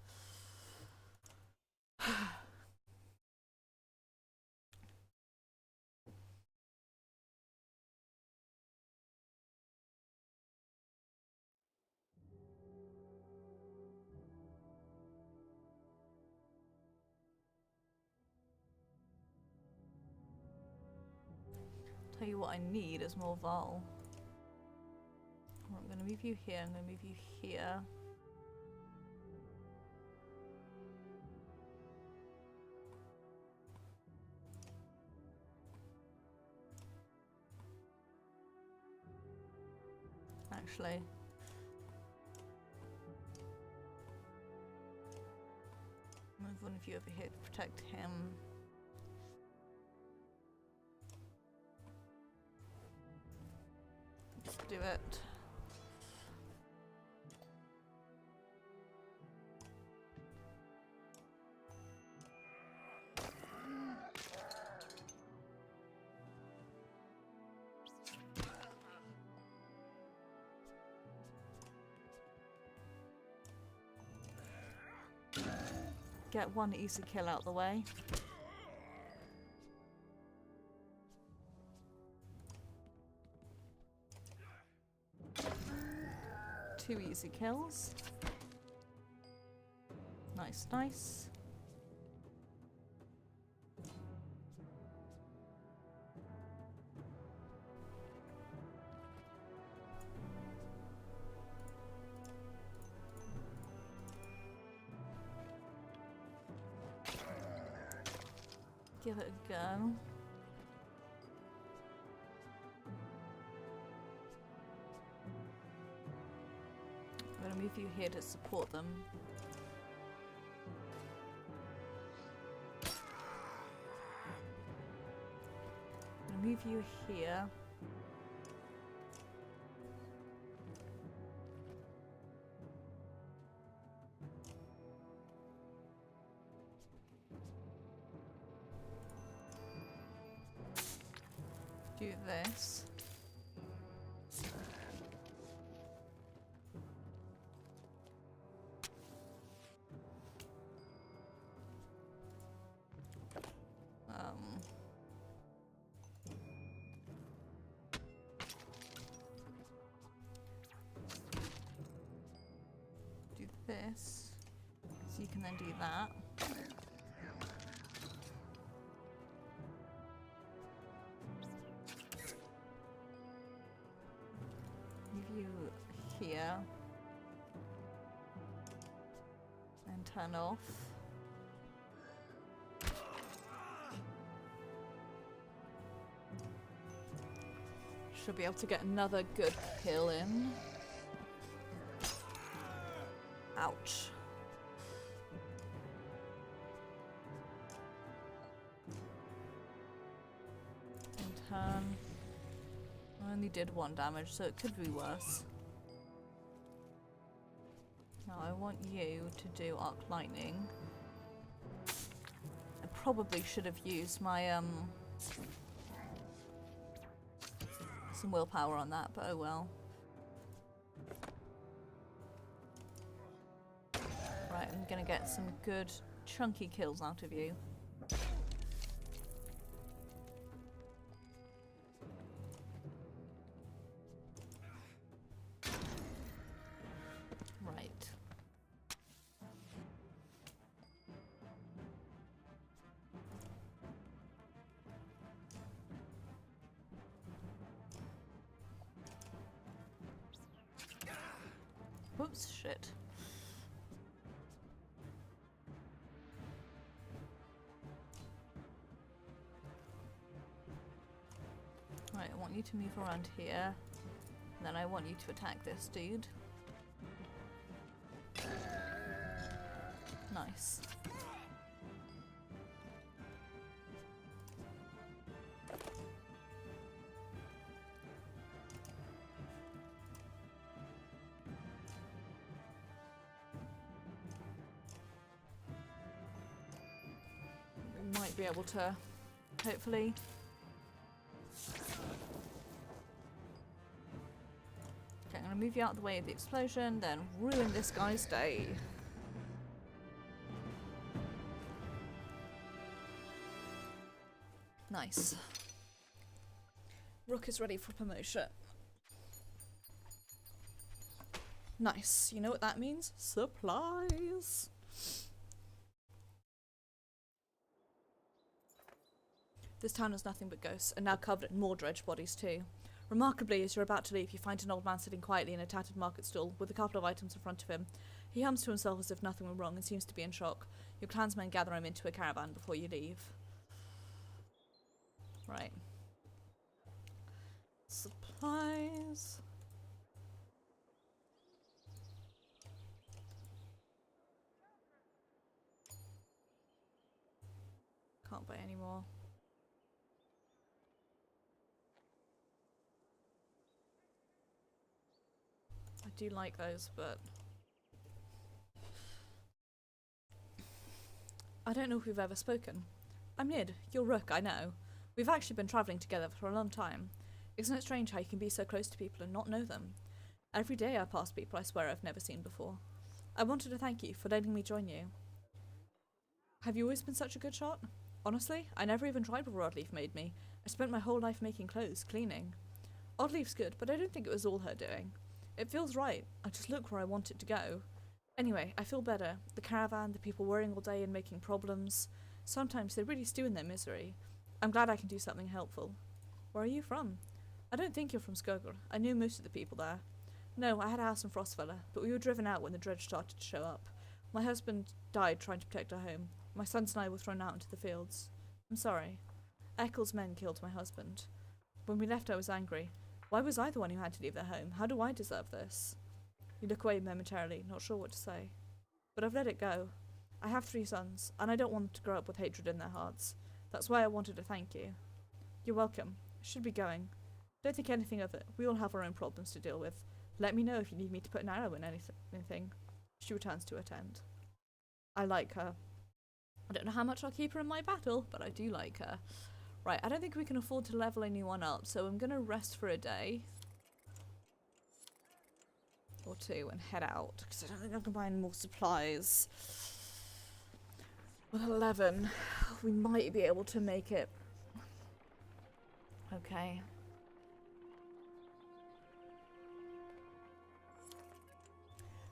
Tell you what I need is more Val. I'm going to move you here, I'm going to move you here. Actually, move one of you over here to protect him. Let's do it. Get one easy kill out the way. Two easy kills. Nice, nice. Give it a go. gonna move you here to support them. I'm gonna move you here. Do this. Do this. So you can then do that. You here and turn off. Should be able to get another good kill in. Ouch. And turn. I only did 1 damage, so it could be worse. Now I want you to do arc lightning. I probably should have used my some willpower on that, but oh well. Right, I'm gonna get some good chunky kills out of you. Right. Whoops, shit. Right, I want you to move around here. And then I want you to attack this dude. Nice. We might be able to, hopefully. Okay, I'm gonna move you out of the way of the explosion, then ruin this guy's day. Nice. Rook is ready for promotion. Nice. You know what that means? Supplies! This town is nothing but ghosts, and now covered in more dredged bodies too. Remarkably, as you're about to leave, you find an old man sitting quietly in a tattered market stall, with a couple of items in front of him. He hums to himself as if nothing were wrong and seems to be in shock. Your clansmen gather him into a caravan before you leave. Right. Supplies. Can't buy any more. I do like those, but I don't know if we've ever spoken. I'm Nid, you're Rook, I know. We've actually been travelling together for a long time. Isn't it strange how you can be so close to people and not know them? Every day I pass people I swear I've never seen before. I wanted to thank you for letting me join you. Have you always been such a good shot? Honestly, I never even tried before Oddleaf made me. I spent my whole life making clothes, cleaning. Oddleaf's good, but I don't think it was all her doing. It feels right. I just look where I want it to go. Anyway, I feel better. The caravan, the people worrying all day and making problems. Sometimes they really stew in their misery. I'm glad I can do something helpful. Where are you from? I don't think you're from Skogr. I knew most of the people there. No, I had a house in Frostfella, but we were driven out when the dredge started to show up. My husband died trying to protect our home. My sons and I were thrown out into the fields. I'm sorry. Eccles' men killed my husband. When we left I was angry. Why was I the one who had to leave their home? How do I deserve this? You look away momentarily, not sure what to say. But I've let it go. I have 3 sons, and I don't want them to grow up with hatred in their hearts. That's why I wanted to thank you. You're welcome. I should be going. Don't think anything of it. We all have our own problems to deal with. Let me know if you need me to put an arrow in anything. She returns to her tent. I like her. I don't know how much I'll keep her in my battle, but I do like her. Right, I don't think we can afford to level anyone up, so I'm going to rest for a day. Or 2 and head out, because I don't think I can buy any more supplies. With 11, we might be able to make it. Okay.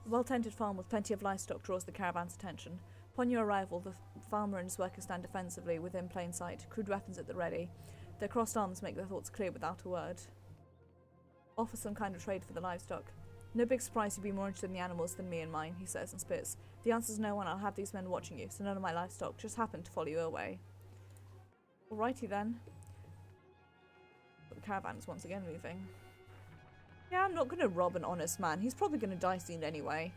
A well-tended farm with plenty of livestock draws the caravan's attention. Upon your arrival, the farmer and his workers stand defensively within plain sight, crude weapons at the ready. Their crossed arms make their thoughts clear without a word. Offer some kind of trade for the livestock. No big surprise you'd be more interested in the animals than me and mine, he says and spits. The answer's no, and I'll have these men watching you, so none of my livestock just happened to follow you away. Alrighty then. But the caravan is once again moving. Yeah, I'm not gonna rob an honest man. He's probably gonna die soon anyway.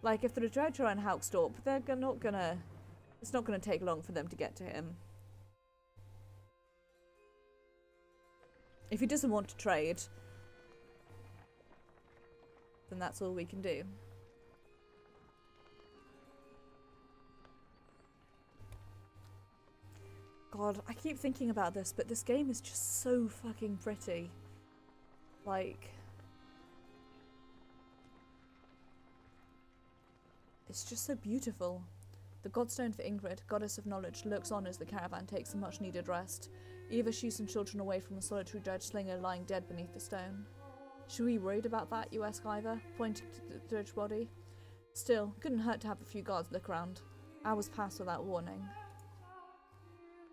Like, if the Dredger and Haukstorp, they're not gonna... It's not gonna take long for them to get to him. If he doesn't want to trade, then that's all we can do. God, I keep thinking about this, but this game is just so fucking pretty. Like... It's just so beautiful. The godstone for Ingrid, goddess of knowledge, looks on as the caravan takes a much needed rest. Eva shoos some children away from a solitary dredge slinger lying dead beneath the stone. Should we be worried about that, you ask Eva, pointing to the dredge body? Still, couldn't hurt to have a few guards look around. Hours pass without warning.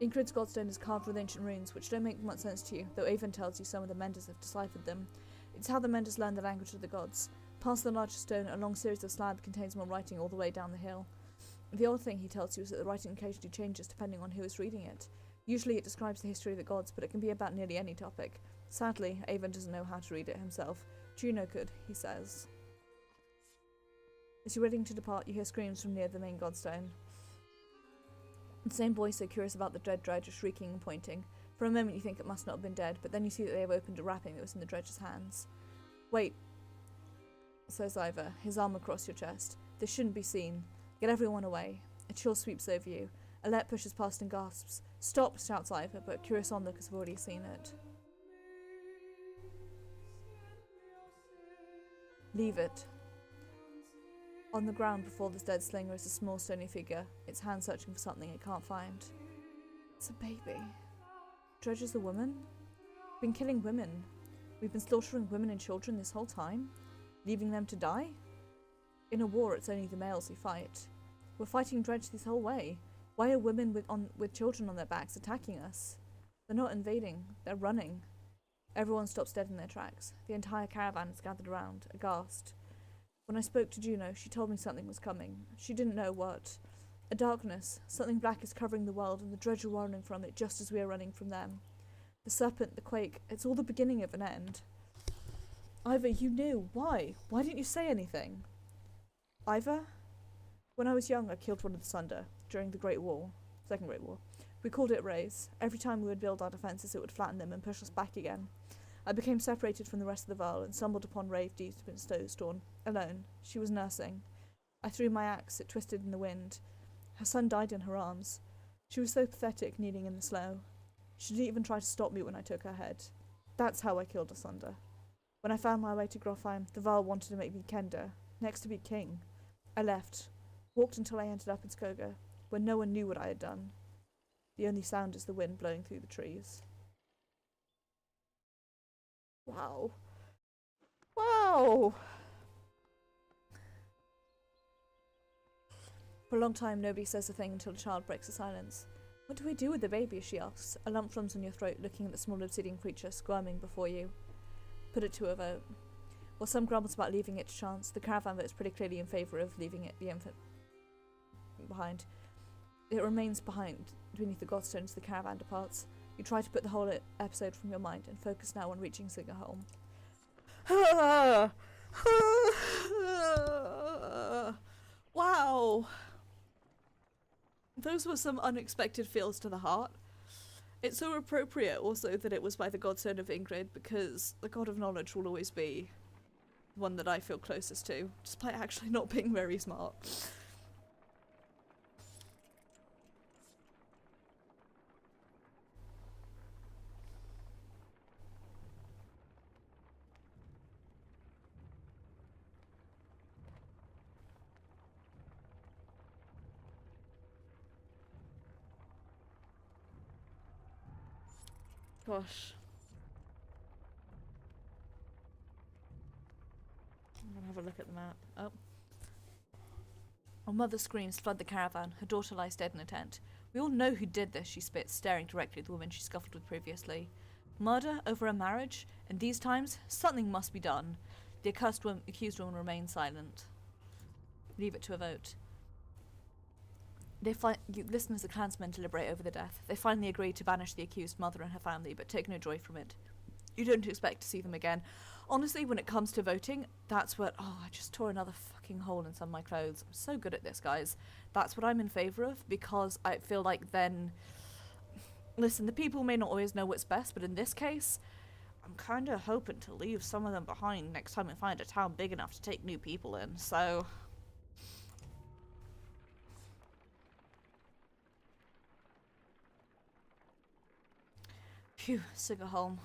Ingrid's godstone is carved with ancient runes, which don't make much sense to you, though Avon tells you some of the menders have deciphered them. It's how the menders learn the language of the gods. Past the larger stone, a long series of slabs contains more writing all the way down the hill. The odd thing he tells you is that the writing occasionally changes depending on who is reading it. Usually it describes the history of the gods, but it can be about nearly any topic. Sadly, Avon doesn't know how to read it himself. Juno could, he says. As you're ready to depart, you hear screams from near the main godstone. The same boys so curious about the dead dredge are shrieking and pointing. For a moment you think it must not have been dead, but then you see that they have opened a wrapping that was in the dredge's hands. Wait, says Ivor, his arm across your chest. This shouldn't be seen. Get everyone away. A chill sweeps over you. Alette pushes past and gasps. Stop, shouts Ivor, but curious onlookers have already seen it. Leave it. On the ground before the dead slinger is a small stony figure, its hand searching for something it can't find. It's a baby. Dredge is a woman? We've been killing women. We've been slaughtering women and children this whole time? Leaving them to die? In a war, it's only the males who fight. We're fighting Dredge this whole way. Why are women with children on their backs attacking us? They're not invading, they're running. Everyone stops dead in their tracks. The entire caravan is gathered around, aghast. When I spoke to Juno, she told me something was coming. She didn't know what. A darkness. Something black is covering the world, and the Dredge are running from it just as we are running from them. The serpent, the quake, it's all the beginning of an end. Ivor, you knew. Why? Why didn't you say anything? Ivor? When I was young, I killed one of the Sunder, during the Great War. Second Great War. We called it Raise. Every time we would build our defences, it would flatten them and push us back again. I became separated from the rest of the Varl and stumbled upon Rave deep in Snowstorm, alone. She was nursing. I threw my axe, it twisted in the wind. Her son died in her arms. She was so pathetic, kneeling in the snow. She didn't even try to stop me when I took her head. That's how I killed Asunder. When I found my way to Grofheim, the Varl wanted to make me Kender, next to be king. I left, walked until I ended up in Skoga, where no one knew what I had done. The only sound is the wind blowing through the trees. Wow. Wow! For a long time, nobody says a thing until a child breaks the silence. What do we do with the baby, she asks, a lump forms on your throat, looking at the small obsidian creature squirming before you. Put it to a vote. While some grumbles about leaving it to chance, the caravan votes pretty clearly in favour of leaving the infant behind. It remains behind, beneath the godstone as the caravan departs. You try to put the whole episode from your mind and focus now on reaching Singerholm. Wow. Those were some unexpected feels to the heart. It's so appropriate also that it was by the godstone of Ingrid, because the god of knowledge will always be one that I feel closest to, despite actually not being very smart. Gosh. I'm gonna have a look at the map. Oh. Our mother's screams flood the caravan. Her daughter lies dead in a tent. We all know who did this, she spits, staring directly at the woman she scuffled with previously. Murder over a marriage? In these times, something must be done. The accused woman remains silent. Leave it to a vote. You listen as the clansmen deliberate over the death. They finally agree to banish the accused mother and her family, but take no joy from it. You don't expect to see them again. Honestly, when it comes to voting, that's what... Oh, I just tore another fucking hole in some of my clothes. I'm so good at this, guys. That's what I'm in favour of, because I feel like then... Listen, the people may not always know what's best, but in this case, I'm kind of hoping to leave some of them behind next time we find a town big enough to take new people in, so... Phew, Saga home.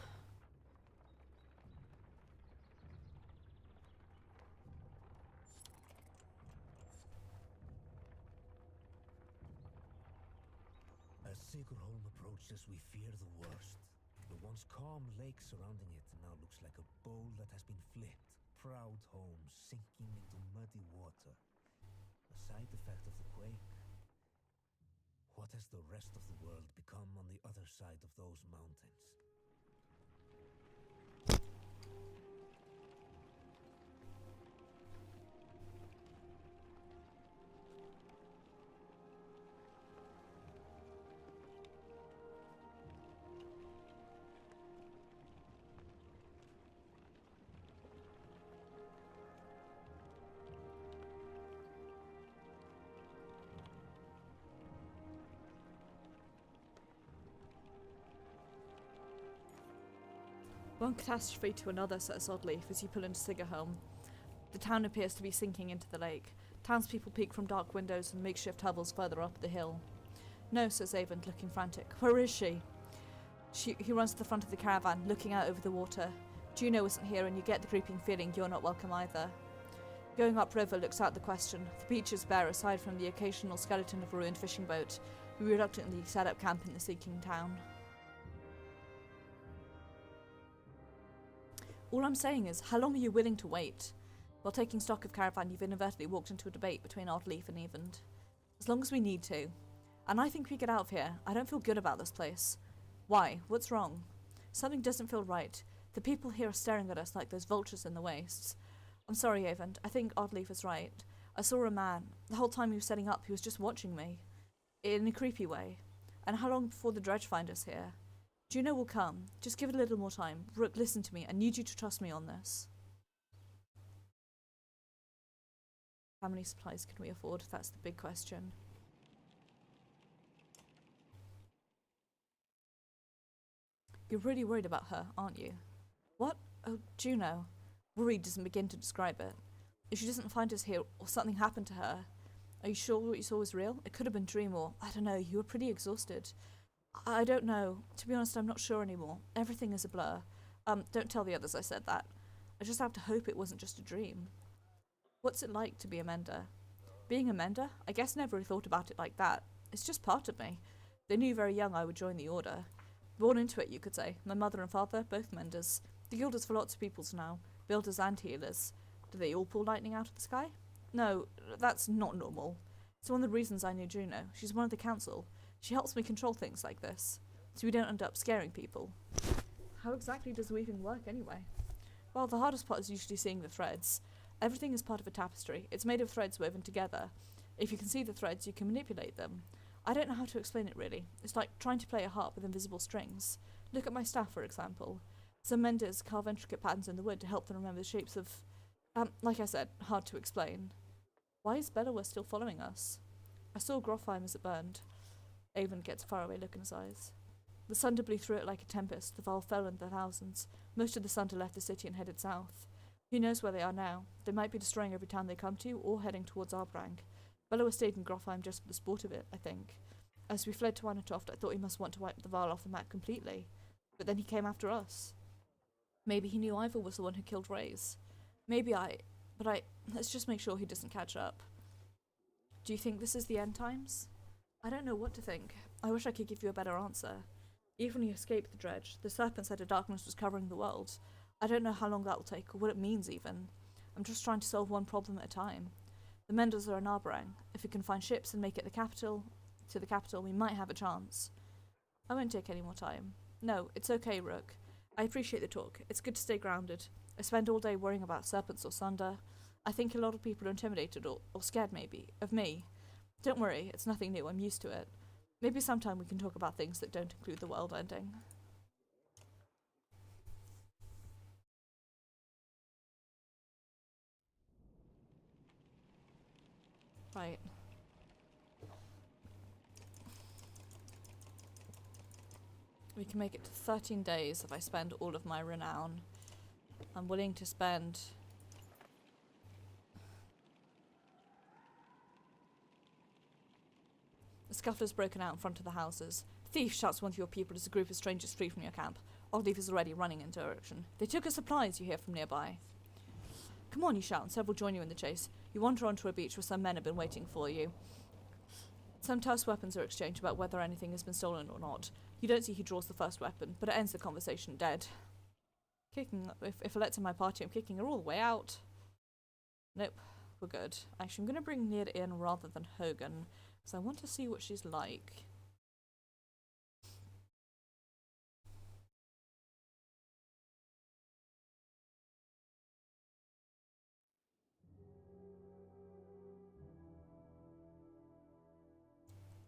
As Sigurholm approaches, we fear the worst. The once calm lake surrounding it now looks like a bowl that has been flipped. Proud home sinking into muddy water. A side effect of the quake. What has the rest of the world become on the other side of those mountains? One catastrophe to another, says Oddleaf as you pull into Sigurholm. The town appears to be sinking into the lake. Townspeople peek from dark windows and makeshift hovels further up the hill. No, says Avon, looking frantic. Where is she? He runs to the front of the caravan, looking out over the water. Juno isn't here, and you get the creeping feeling you're not welcome either. Going upriver looks out the question. The beach is bare aside from the occasional skeleton of a ruined fishing boat. We reluctantly set up camp in the sinking town. All I'm saying is, how long are you willing to wait? While taking stock of caravan, you've inadvertently walked into a debate between Oddleaf and Evand. As long as we need to. And I think we get out of here. I don't feel good about this place. Why? What's wrong? Something doesn't feel right. The people here are staring at us like those vultures in the wastes. I'm sorry, Evand. I think Oddleaf is right. I saw a man. The whole time he was setting up, he was just watching me. In a creepy way. And how long before the dredge find us here? Juno will come. Just give it a little more time. Rook, listen to me. I need you to trust me on this. How many supplies can we afford? That's the big question. You're really worried about her, aren't you? What? Oh, Juno. Worried doesn't begin to describe it. If she doesn't find us here or something happened to her, are you sure what you saw was real? It could have been a dream or, I don't know, you were pretty exhausted. I don't know. To be honest, I'm not sure anymore. Everything is a blur. Don't tell the others I said that. I just have to hope it wasn't just a dream. What's it like to be a mender? Being a mender? I guess never thought about it like that. It's just part of me. They knew very young I would join the order. Born into it, you could say. My mother and father, both menders. The guild is for lots of peoples now. Builders and healers. Do they all pull lightning out of the sky? No, that's not normal. It's one of the reasons I knew Juno. She's one of the council. She helps me control things like this, so we don't end up scaring people. How exactly does weaving work anyway? Well, the hardest part is usually seeing the threads. Everything is part of a tapestry. It's made of threads woven together. If you can see the threads, you can manipulate them. I don't know how to explain it really. It's like trying to play a harp with invisible strings. Look at my staff, for example. Some menders carve intricate patterns in the wood to help them remember the shapes of Like I said, hard to explain. Why is Bellower still following us? I saw Grofheim as it burned. Avon gets a faraway look in his eyes. The Sunder blew through it like a tempest. The Val fell in their thousands. Most of the Sunder left the city and headed south. Who knows where they are now? They might be destroying every town they come to, or heading towards Arbrang. Bellower stayed in Grofheim just for the sport of it, I think. As we fled to Anatoft, I thought he must want to wipe the Val off the map completely. But then he came after us. Maybe he knew Ivor was the one who killed Reyes. Let's just make sure he doesn't catch up. Do you think this is the end times? I don't know what to think. I wish I could give you a better answer. Even when you escaped the dredge, the serpent said a darkness was covering the world. I don't know how long that will take, or what it means even. I'm just trying to solve one problem at a time. The Mendels are in Arbrang. If we can find ships and make it to the capital, we might have a chance. I won't take any more time. No, it's okay, Rook. I appreciate the talk. It's good to stay grounded. I spend all day worrying about serpents or Sunder. I think a lot of people are intimidated or scared maybe, of me. Don't worry, it's nothing new, I'm used to it. Maybe sometime we can talk about things that don't include the world ending. Right. We can make it to 13 days if I spend all of my renown. I'm willing to spend... The scuffler's broken out in front of the houses. Thief, shouts one of your people as a group of strangers flee from your camp. Oddleaf is already running in direction. They took us supplies, you hear from nearby. Come on, you shout, and several join you in the chase. You wander onto a beach where some men have been waiting for you. Some terse weapons are exchanged about whether anything has been stolen or not. You don't see who draws the first weapon, but it ends the conversation dead. If Alette's in my party, I'm kicking her all the way out. Nope, we're good. Actually, I'm going to bring Nir in rather than Hogan, because I want to see what she's like.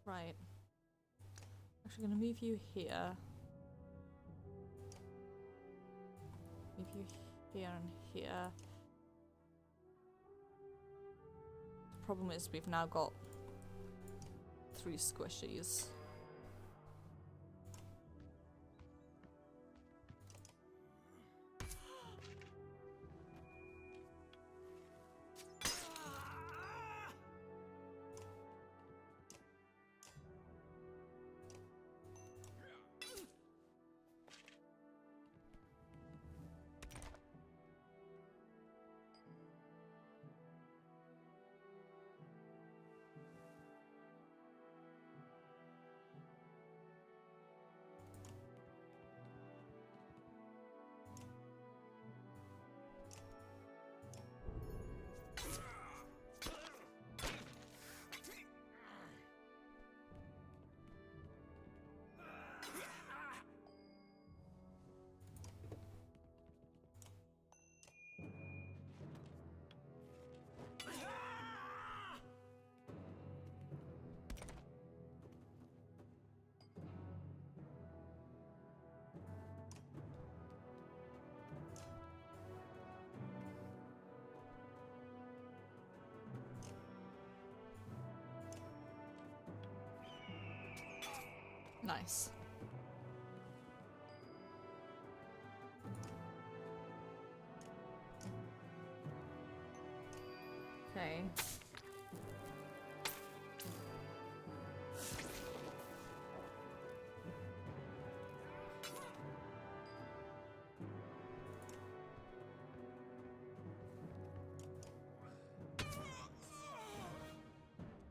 Right. Actually, I'm going to move you here. Move you here and here. The problem is we've now got 3 squishies. Nice. Okay.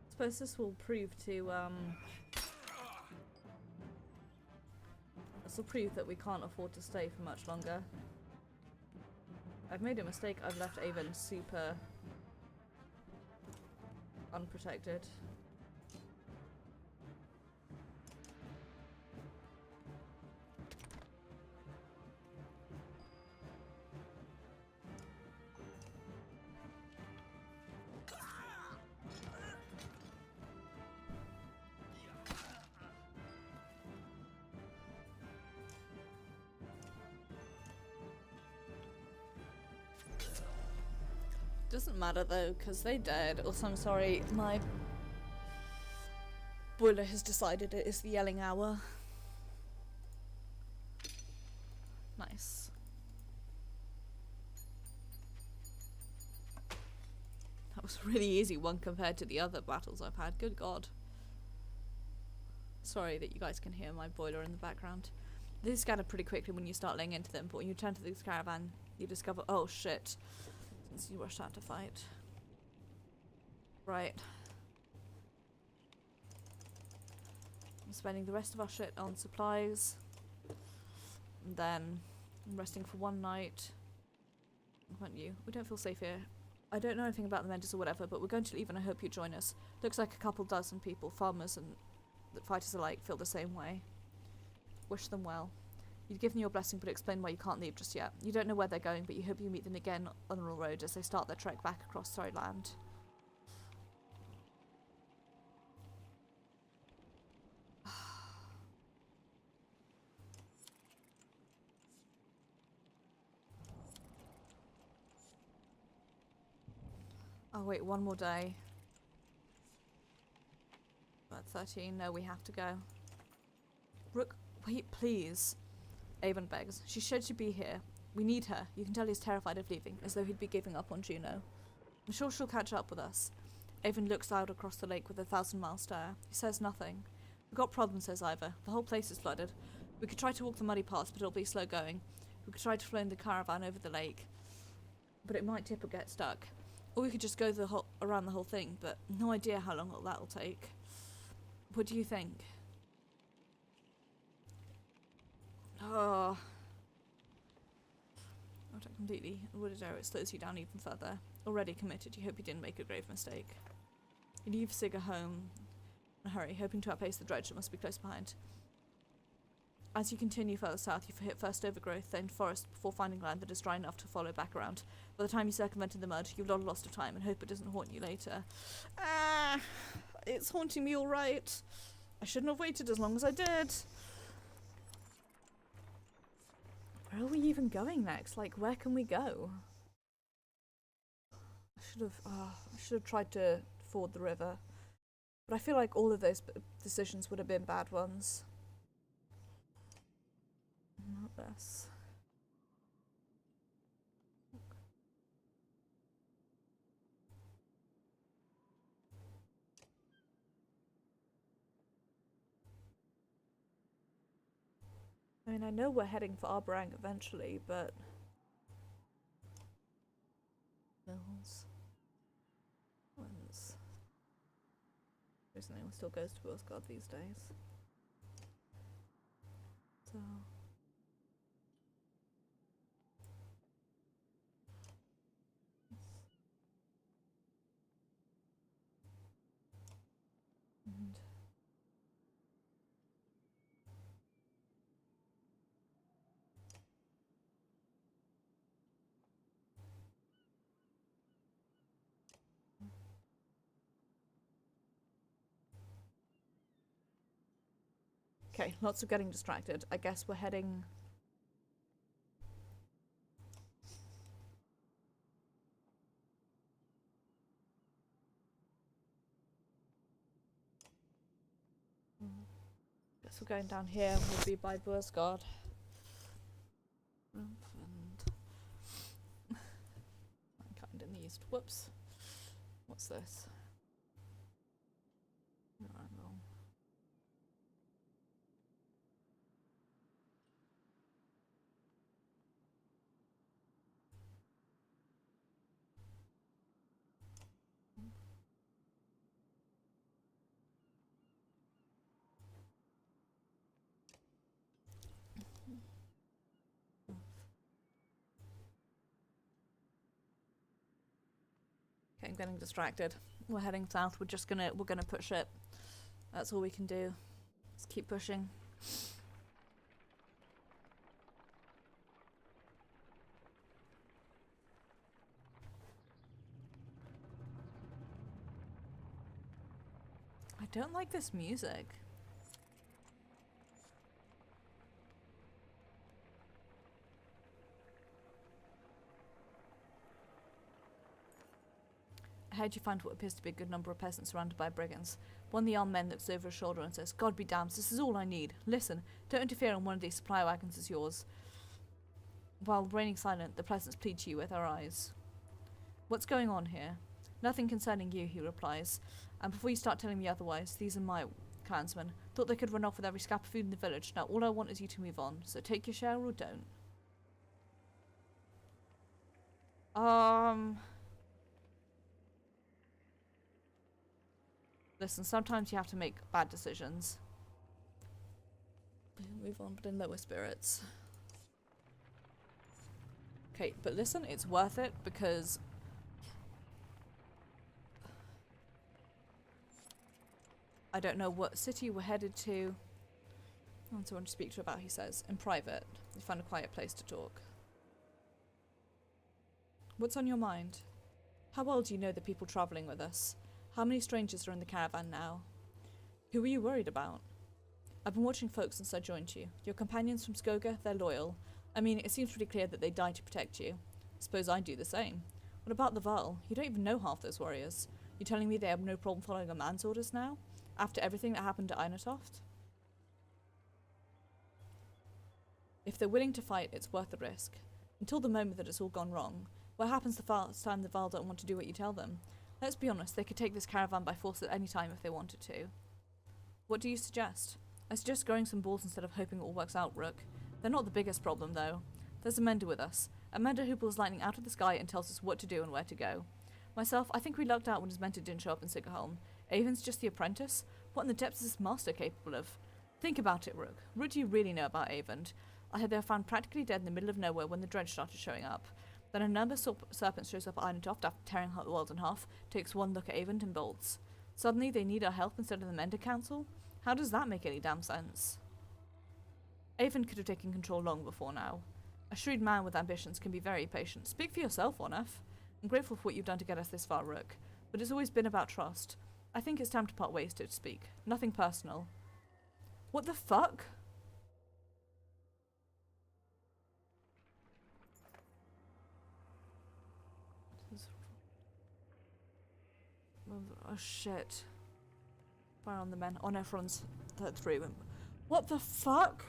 Suppose this will prove to this will prove that we can't afford to stay for much longer. I've made a mistake. I've left Avon super unprotected. Doesn't matter though, because they dead. Also, I'm sorry, my boiler has decided it is the yelling hour. Nice. That was a really easy one compared to the other battles I've had. Good God. Sorry that you guys can hear my boiler in the background. They scatter pretty quickly when you start laying into them, but when you turn to this caravan, you discover, oh shit, since you rushed out to fight. Right. I'm spending the rest of our shit on supplies. And then I'm resting for one night. What about you? We don't feel safe here. I don't know anything about the Mendes or whatever, but we're going to leave and I hope you join us. Looks like a couple dozen people, farmers and fighters alike, feel the same way. Wish them well. You've given your blessing, but explain why you can't leave just yet. You don't know where they're going, but you hope you meet them again on the road as they start their trek back across Surrey land. Oh wait, one more day. But 13, no, we have to go. Rook, wait, please. Avon begs. She said she'd be here. We need her. You can tell he's terrified of leaving, as though he'd be giving up on Juno. I'm sure she'll catch up with us. Avon looks out across the lake with a 1,000-mile stare. He says nothing. We've got problems, says Ivor. The whole place is flooded. We could try to walk the muddy paths, but it'll be slow going. We could try to float in the caravan over the lake, but it might tip or get stuck. Or we could just go around the whole thing, but no idea how long that'll take. What do you think? Oh. Not completely. Wooded arrow, it slows you down even further. Already committed, you hope you didn't make a grave mistake. You leave Saga home in a hurry, hoping to outpace the dredge that must be close behind. As you continue further south, you hit first overgrowth, then forest, before finding land that is dry enough to follow back around. By the time you circumvented the mud, you've lost of time and hope it doesn't haunt you later. Ah, it's haunting me all right. I shouldn't have waited as long as I did. Where are we even going next? Like, where can we go? I should have tried to ford the river. But I feel like all of those decisions would have been bad ones. Not this. I mean, I know we're heading for Arborang eventually, but... Mills. Wins. There's no one still goes to Willsgard these days. So... And... Okay, lots of getting distracted. I guess we're heading... Guess we're going down here. We'll be by Bursgard. And... Mankind in the east. Whoops. What's this? Arrival. Okay, I'm getting distracted. We're heading south. We're gonna push it. That's all we can do. Just keep pushing. I don't like this music. Ahead you find what appears to be a good number of peasants surrounded by brigands. One of the armed men looks over his shoulder and says, God be damned, this is all I need. Listen, don't interfere on one of these supply wagons is yours. While remaining silent, the peasants plead to you with their eyes. What's going on here? Nothing concerning you, he replies. And before you start telling me otherwise, these are my clansmen. Thought they could run off with every scrap of food in the village. Now all I want is you to move on. So take your share or don't. Listen, sometimes you have to make bad decisions. Move on, but in lower spirits. Okay, but listen, it's worth it because I don't know what city we're headed to. I want to speak to about, he says. In private. You find a quiet place to talk. What's on your mind? How well do you know the people travelling with us? How many strangers are in the caravan now? Who are you worried about? I've been watching folks since I joined you. Your companions from Saga, they're loyal. I mean, it seems pretty clear that they died to protect you. Suppose I'd do the same. What about the Varl? You don't even know half those warriors. You telling me they have no problem following a man's orders now? After everything that happened at Einatoft? If they're willing to fight, it's worth the risk. Until the moment that it's all gone wrong. What happens the first time the Varl don't want to do what you tell them? Let's be honest, they could take this caravan by force at any time if they wanted to. What do you suggest? I suggest growing some balls instead of hoping it all works out, Rook. They're not the biggest problem, though. There's a mender with us. A mender who pulls lightning out of the sky and tells us what to do and where to go. Myself, I think we lucked out when his mentor didn't show up in Sigurholm. Avon's just the apprentice? What in the depths is this master capable of? Think about it, Rook. What do you really know about Avon? I heard they were found practically dead in the middle of nowhere when the dredge started showing up. Then another serpent shows up at Einatoft after tearing the world in half, takes one look at Avon and bolts. Suddenly they need our help instead of the Mender Council? How does that make any damn sense? Avon could have taken control long before now. A shrewd man with ambitions can be very patient. Speak for yourself, Onef. I'm grateful for what you've done to get us this far, Rook. But it's always been about trust. I think it's time to part ways, so to speak. Nothing personal. What the fuck? Oh shit. Fire on the men. Onef runs through him. What the fuck?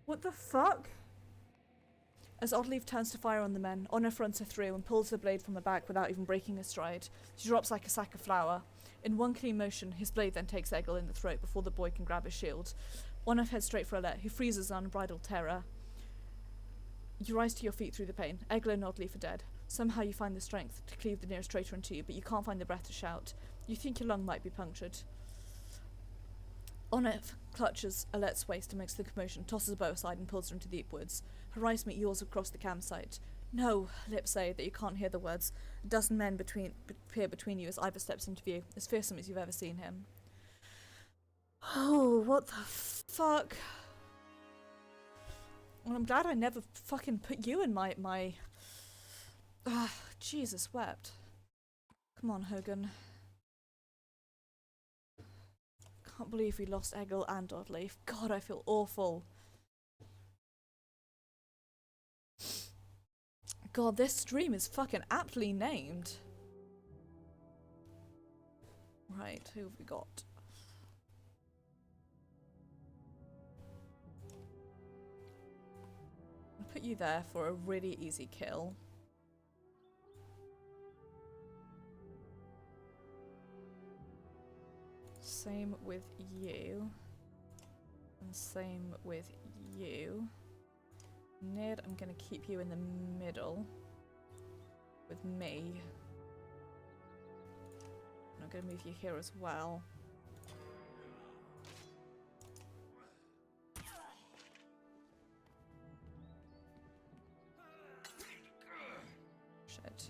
What the fuck? As Oddleaf turns to fire on the men, Onef runs her through and pulls the blade from her back without even breaking a stride. She drops like a sack of flour. In one clean motion, his blade then takes Egil in the throat before the boy can grab his shield. Onef heads straight for Alette, who freezes in unbridled terror. You rise to your feet through the pain. Egil and Oddleaf are dead. Somehow you find the strength to cleave the nearest traitor in two, but you can't find the breath to shout. You think your lung might be punctured. Onef clutches Alette's waist and makes the commotion, tosses a bow aside and pulls her into the deep woods. Her eyes meet yours across the campsite. No, lips say that you can't hear the words. A dozen men appear between you as Ivor steps into view, as fearsome as you've ever seen him. Oh, what the fuck? Well, I'm glad I never fucking put you in my... Jesus wept. Come on, Hogan. Can't believe we lost Egil and Oddleif. God, I feel awful. God, this stream is fucking aptly named. Right, who have we got? I'll put you there for a really easy kill. Same with you. And same with you. Ned, I'm gonna keep you in the middle with me. And I'm gonna move you here as well. Shit.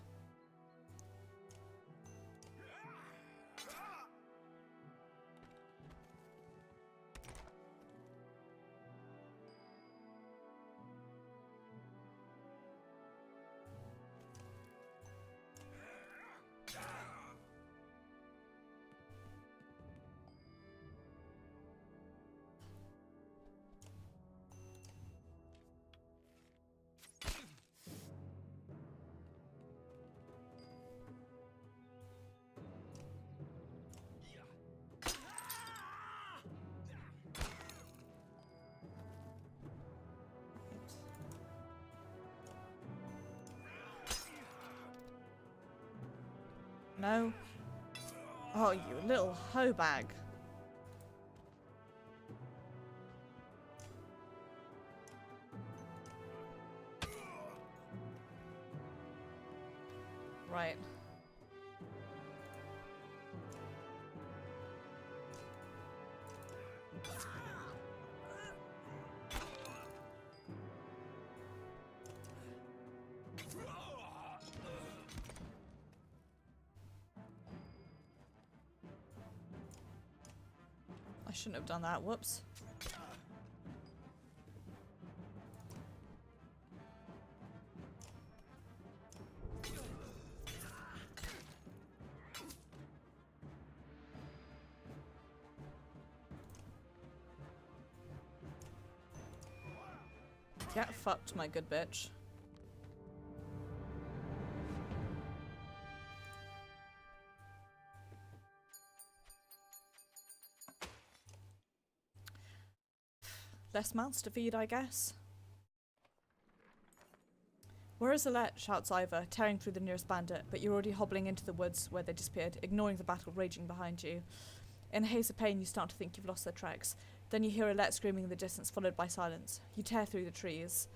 No. Oh, you little hoe bag. Right. I shouldn't have done that. Whoops. Get fucked, my good bitch. Less mouths to feed, I guess. Where is Alette? Shouts Ivor, tearing through the nearest bandit, but you're already hobbling into the woods where they disappeared, ignoring the battle raging behind you. In a haze of pain, you start to think you've lost their tracks. Then you hear Alette screaming in the distance, followed by silence. You tear through the trees.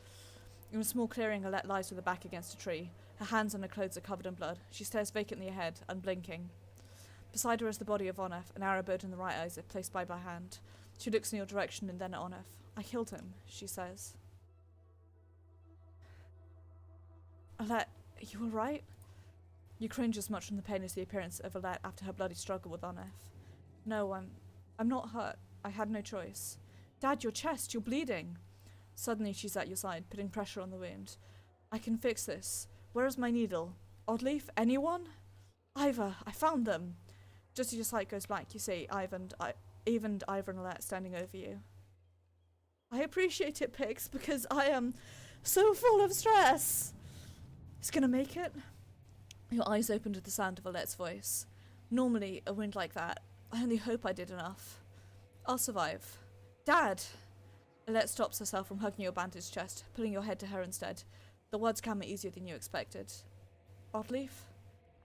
In a small clearing, Alette lies with her back against a tree. Her hands and her clothes are covered in blood. She stares vacantly ahead, unblinking. Beside her is the body of Onef, an arrow bird in the right eye, placed by hand. She looks in your direction and then at Onef. I killed him, she says. Alette, are you alright? You cringe as much from the pain as the appearance of Alette after her bloody struggle with Onef. No, I'm not hurt. I had no choice. Dad, your chest, you're bleeding. Suddenly she's at your side, putting pressure on the wound. I can fix this. Where is my needle? Oddleaf? Anyone? Ivor, I found them. Just as your sight goes black, you see Ivor and Alette standing over you. I appreciate it, Pix, because I am so full of stress. It's gonna make it? Your eyes open to the sound of Alette's voice. Normally, a wound like that, I only hope I did enough. I'll survive. Dad! Alette stops herself from hugging your bandaged chest, pulling your head to her instead. The words come easier than you expected. Oddleaf?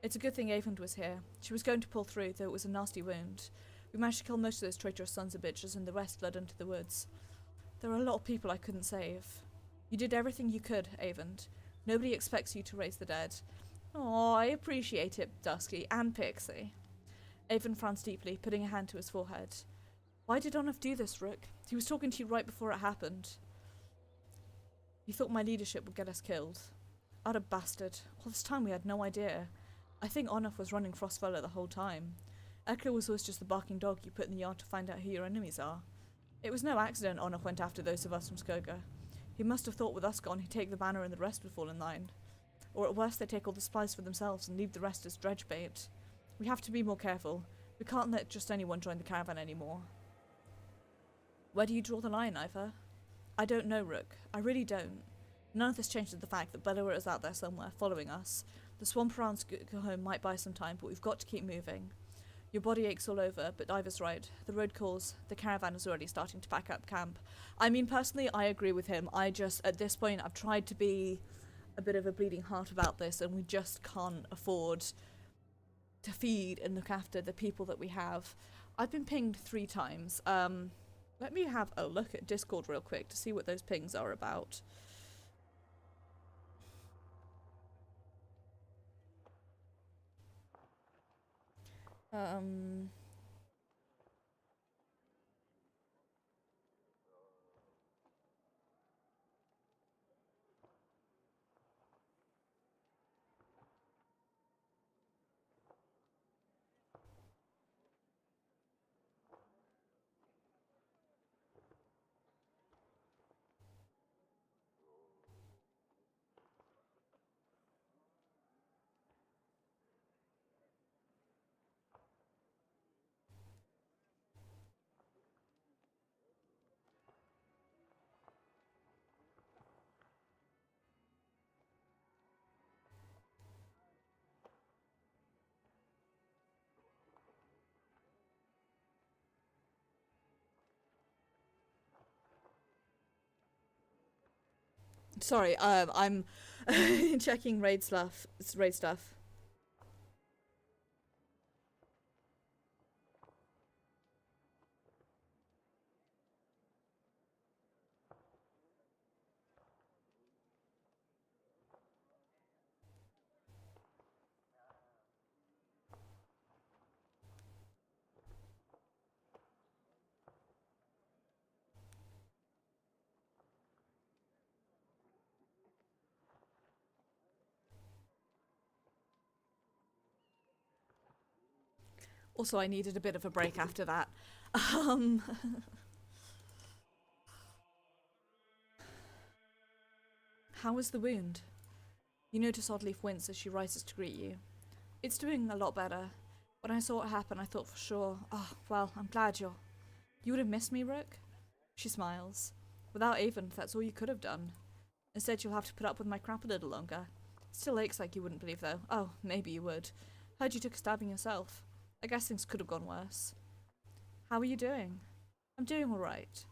It's a good thing Avon was here. She was going to pull through, though it was a nasty wound. We managed to kill most of those traitorous sons of bitches, and the rest fled into the woods. There are a lot of people I couldn't save. You did everything you could, Avon. Nobody expects you to raise the dead. Oh, I appreciate it, Dusky and Pixie. Avon frowns deeply, putting a hand to his forehead. Why did Onef do this, Rook? He was talking to you right before it happened. You thought my leadership would get us killed. Utter bastard. All this time we had no idea. I think Onef was running Frostfeller the whole time. Eckler was always just the barking dog you put in the yard to find out who your enemies are. It was no accident Onef went after those of us from Skoga. He must have thought with us gone he'd take the banner and the rest would fall in line. Or at worst they take all the supplies for themselves and leave the rest as dredge bait. We have to be more careful. We can't let just anyone join the caravan anymore. Where do you draw the line, Ivor? I don't know, Rook. I really don't. None of this changes the fact that Bellower is out there somewhere, following us. The swamp around home might buy some time, but we've got to keep moving. Your body aches all over, but Ivor's right. The road calls. The caravan is already starting to pack up camp. I mean, personally, I agree with him. I just, at this point, I've tried to be a bit of a bleeding heart about this, and we just can't afford to feed and look after the people that we have. I've been pinged 3 times. Let me have a look at Discord real quick to see what those pings are about. Sorry, I'm checking raid stuff. Also, I needed a bit of a break after that. Um, how is the wound? You notice Oddleaf wince as she rises to greet you. It's doing a lot better. When I saw it happen, I thought for sure, oh, well, I'm glad you would have missed me, Rook? She smiles. Without Avon, that's all you could have done. Instead, you'll have to put up with my crap a little longer. Still aches like you wouldn't believe, though. Oh, maybe you would. Heard you took a stabbing yourself. I guess things could have gone worse. How are you doing? I'm doing alright.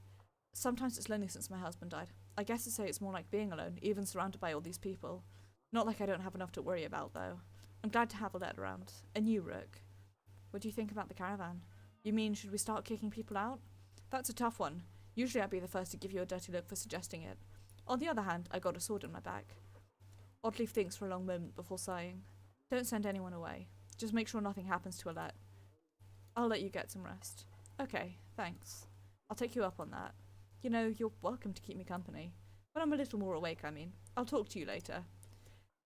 Sometimes it's lonely since my husband died. I guess to say it's more like being alone, even surrounded by all these people. Not like I don't have enough to worry about, though. I'm glad to have a let around. And you, Rook. What do you think about the caravan? You mean, should we start kicking people out? That's a tough one. Usually I'd be the first to give you a dirty look for suggesting it. On the other hand, I got a sword in my back. Oddleaf thinks for a long moment before sighing. Don't send anyone away. Just make sure nothing happens to Alette. I'll let you get some rest. Okay, thanks. I'll take you up on that. You know, you're welcome to keep me company. When I'm a little more awake, I mean. I'll talk to you later.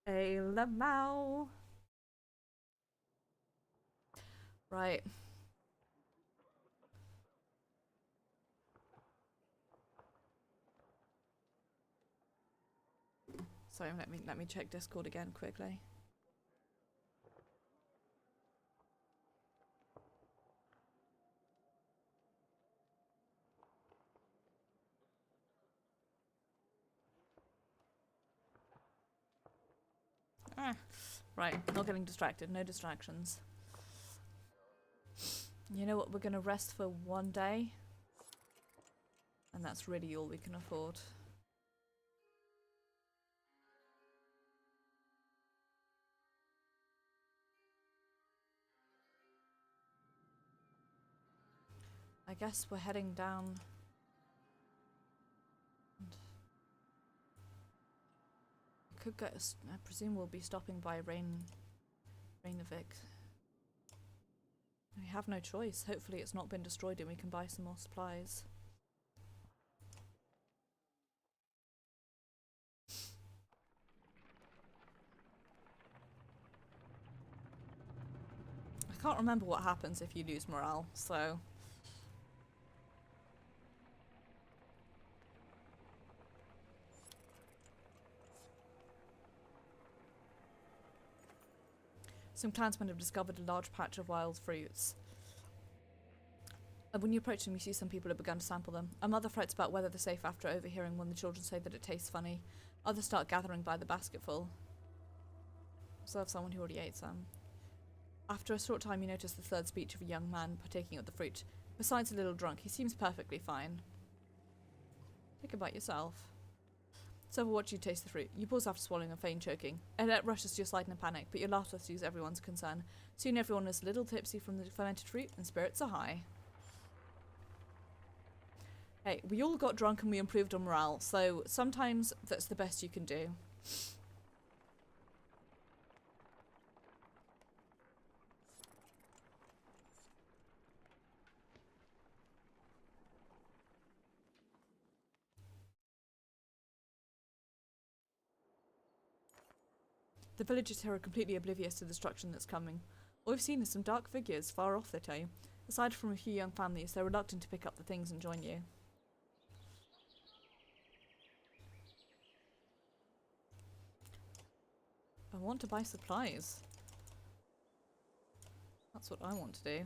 Hey, Lamau. Right. Sorry, let me check Discord again quickly. Right, not getting distracted, no distractions. You know what, we're gonna rest for one day. And that's really all we can afford. I guess we're heading down. Could get. I presume we'll be stopping by Reykjavik. We have no choice. Hopefully, it's not been destroyed and we can buy some more supplies. I can't remember what happens if you lose morale, so. Some clansmen have discovered a large patch of wild fruits. And when you approach them, you see some people have begun to sample them. A mother frets about whether they're safe after overhearing one of the children say that it tastes funny. Others start gathering by the basketful. Observe someone who already ate some. After a short time, you notice the third speech of a young man partaking of the fruit. Besides a little drunk, he seems perfectly fine. Take a bite yourself. Several watch you taste the fruit. You pause after swallowing and feign choking. Alette rushes to your side in a panic, but your laughter soothes everyone's concern. Soon everyone is a little tipsy from the fermented fruit, and spirits are high. Hey, we all got drunk and we improved on morale, so sometimes that's the best you can do. The villagers here are completely oblivious to the destruction that's coming. All we've seen is some dark figures far off, they tell you. Aside from a few young families, they're reluctant to pick up the things and join you. I want to buy supplies. That's what I want to do.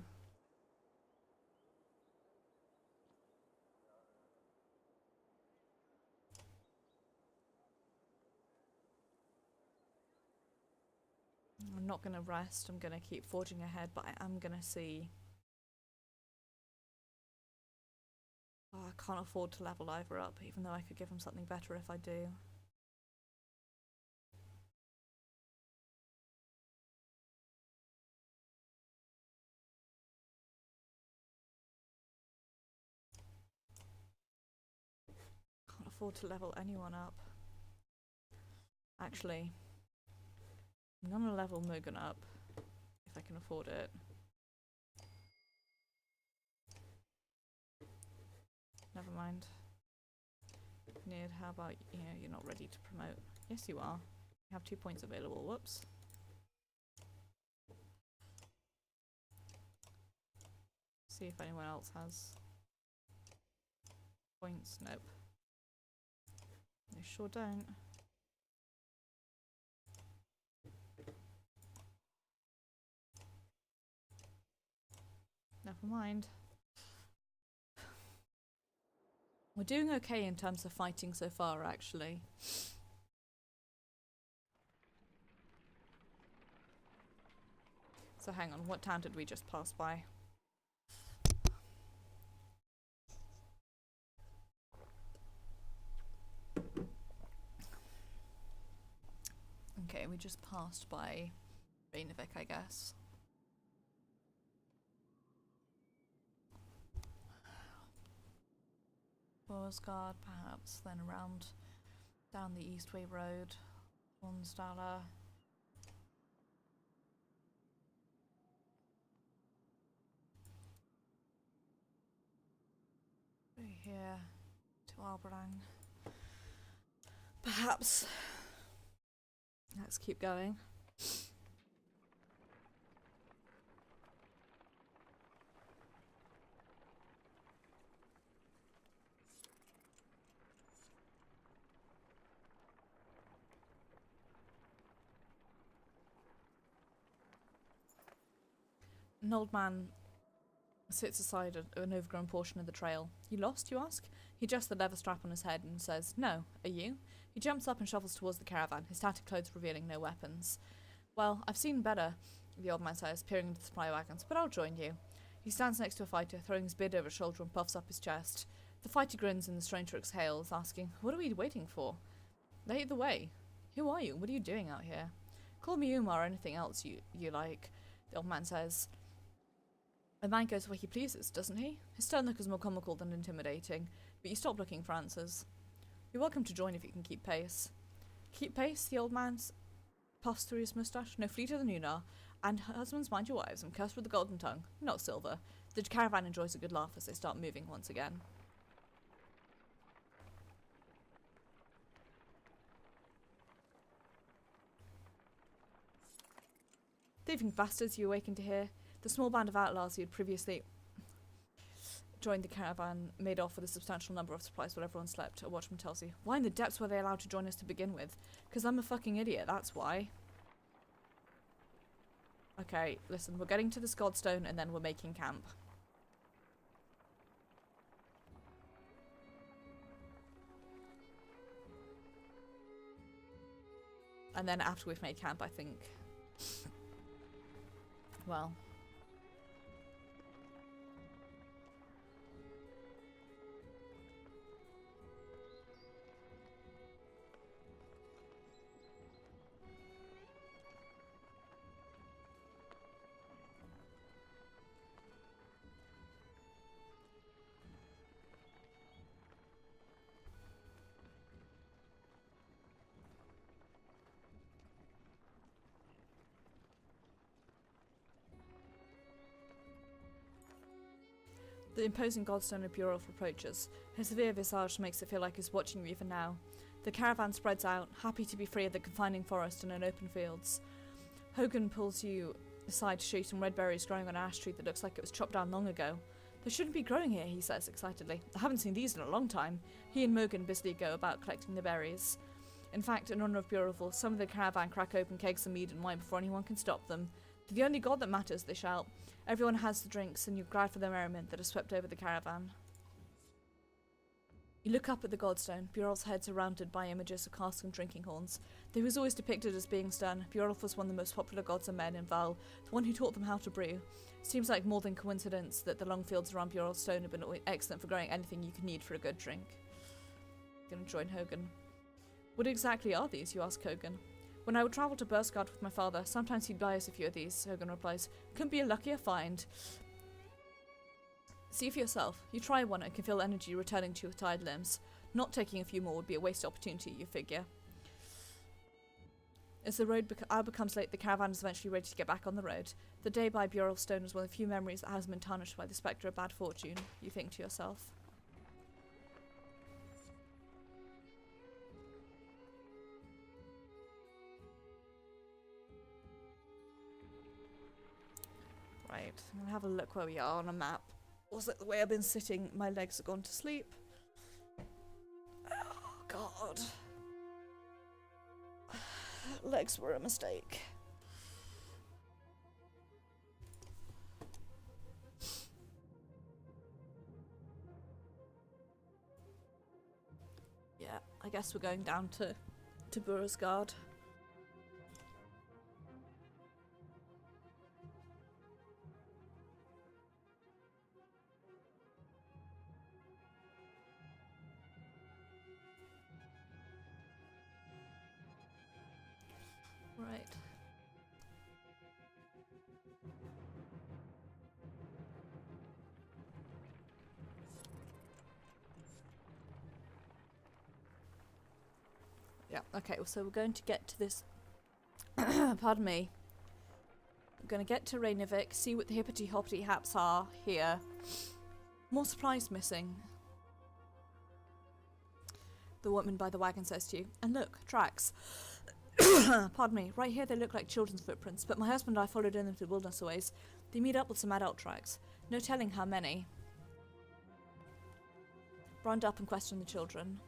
I'm not going to rest, I'm going to keep forging ahead, but I am going to see. Oh, I can't afford to level Ivor up, even though I could give him something better if I do. Can't afford to level anyone up. Actually, I'm gonna level Mugen up, if I can afford it. Never mind. Nid, how about, yeah, you're not ready to promote. Yes, you are. You have 2 points available. Whoops. See if anyone else has points. Nope. They sure don't. Never mind. We're doing okay in terms of fighting so far, actually. So hang on, what town did we just pass by? Okay, we just passed by Rainovic, I guess. Borsgard, perhaps, then around down the Eastway Road, Hornstala. Here to Albrang. Perhaps. Let's keep going. An old man sits aside an overgrown portion of the trail. You lost, you ask? He adjusts the leather strap on his head and says, No, are you? He jumps up and shuffles towards the caravan, his tattered clothes revealing no weapons. Well, I've seen better, the old man says, peering into the supply wagons, but I'll join you. He stands next to a fighter, throwing his beard over his shoulder and puffs up his chest. The fighter grins and the stranger exhales, asking, What are we waiting for? Lead the way. Who are you? What are you doing out here? Call me Uma or anything else you like, the old man says. A man goes where he pleases, doesn't he? His stern look is more comical than intimidating, but you stop looking for answers. You're welcome to join if you can keep pace. Keep pace, the old man puffs through his moustache. No fleeter than you are, and husbands mind your wives, and cursed with the golden tongue, not silver. The caravan enjoys a good laugh as they start moving once again. Thieving bastards, you awaken to hear. The small band of outlaws who had previously joined the caravan made off with a substantial number of supplies while everyone slept, a watchman tells you. Why in the depths were they allowed to join us to begin with? Because I'm a fucking idiot, that's why. Okay, listen, we're getting to this Godstone and then we're making camp. And then after we've made camp, I think... Well... The imposing Godstone of Bjorulf approaches. Her severe visage makes it feel like he's watching you even now. The caravan spreads out, happy to be free of the confining forest and in open fields. Hogan pulls you aside to show you some red berries growing on an ash tree that looks like it was chopped down long ago. They shouldn't be growing here, he says excitedly. I haven't seen these in a long time. He and Morgan busily go about collecting the berries. In fact, in honour of Bjorulf, some of the caravan crack open kegs of mead and wine before anyone can stop them. To the only god that matters, they shout. Everyone has the drinks, and you're glad for the merriment that has swept over the caravan. You look up at the Godstone. Bjorulf's head surrounded by images of casks and drinking horns. Though he was always depicted as being stern, Bjorulf was one of the most popular gods and men in Val, the one who taught them how to brew. Seems like more than coincidence that the long fields around Bjorulf's stone have been excellent for growing anything you could need for a good drink. Gonna join Hogan. What exactly are these, you ask Hogan. When I would travel to Bursgard with my father, sometimes he'd buy us a few of these, Hogan replies. Couldn't be a luckier find. See for yourself. You try one and can feel energy returning to your tired limbs. Not taking a few more would be a wasted opportunity, you figure. As the road hour becomes late, the caravan is eventually ready to get back on the road. The day by Bjorulf's stone was one of the few memories that hasn't been tarnished by the spectre of bad fortune, you think to yourself. Right, I'm gonna have a look where we are on a map. Was it the way I've been sitting? My legs have gone to sleep. Oh, God. Legs were a mistake. Yeah, I guess we're going down to Burasgard. Right. Yeah, okay, so we're going to get to this. Pardon me. We're going to get to Reykjavik, see what the hippity hoppity haps are here. More supplies missing. The woman by the wagon says to you, and look, tracks. Pardon me, right here they look like children's footprints, but my husband and I followed in them to the wilderness a ways. They meet up with some adult tracks. No telling how many. Round up and question the children.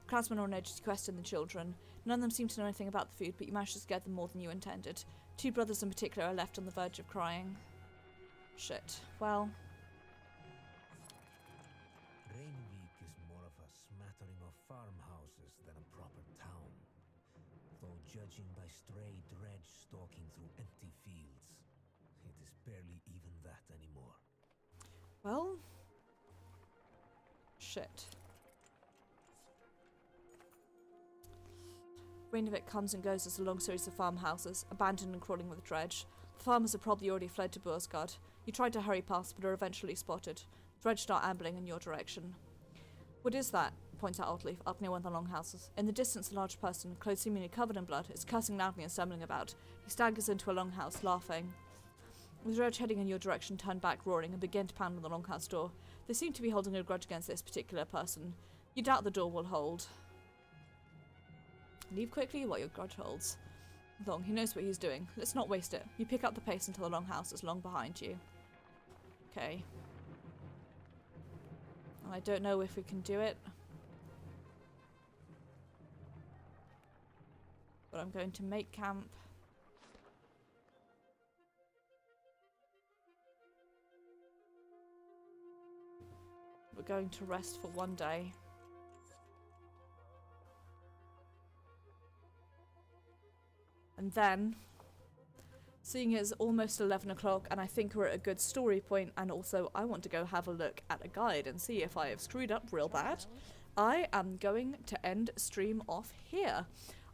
Craftsmen are on edge to question the children. None of them seem to know anything about the food, but you managed to scare them more than you intended. 2 brothers in particular are left on the verge of crying. Shit. Well... Reykjavik is more of a smattering of farmhouses than a proper town. Though judging by stray dredge stalking through empty fields, it is barely even that anymore. Well... Shit. Reykjavik comes and goes as a long series of farmhouses, abandoned and crawling with dredge. The farmers have probably already fled to Bursgard. You tried to hurry past, but are eventually spotted. Dredge start ambling in your direction. What is that? Points out Oddleaf, up near one of the longhouses. In the distance, a large person, clothes seemingly covered in blood, is cursing loudly and stumbling about. He staggers into a longhouse, laughing. With Dredge heading in your direction, turn back, roaring, and begin to pound on the longhouse door. They seem to be holding a grudge against this particular person. You doubt the door will hold. Leave quickly while your grudge holds. Long, he knows what he's doing. Let's not waste it. You pick up the pace until the longhouse is long behind you. Okay. I don't know if we can do it. But I'm going to make camp. We're going to rest for one day. And then, seeing it's almost 11 o'clock and I think we're at a good story point, and also I want to go have a look at a guide and see if I have screwed up real bad, I am going to end stream off here.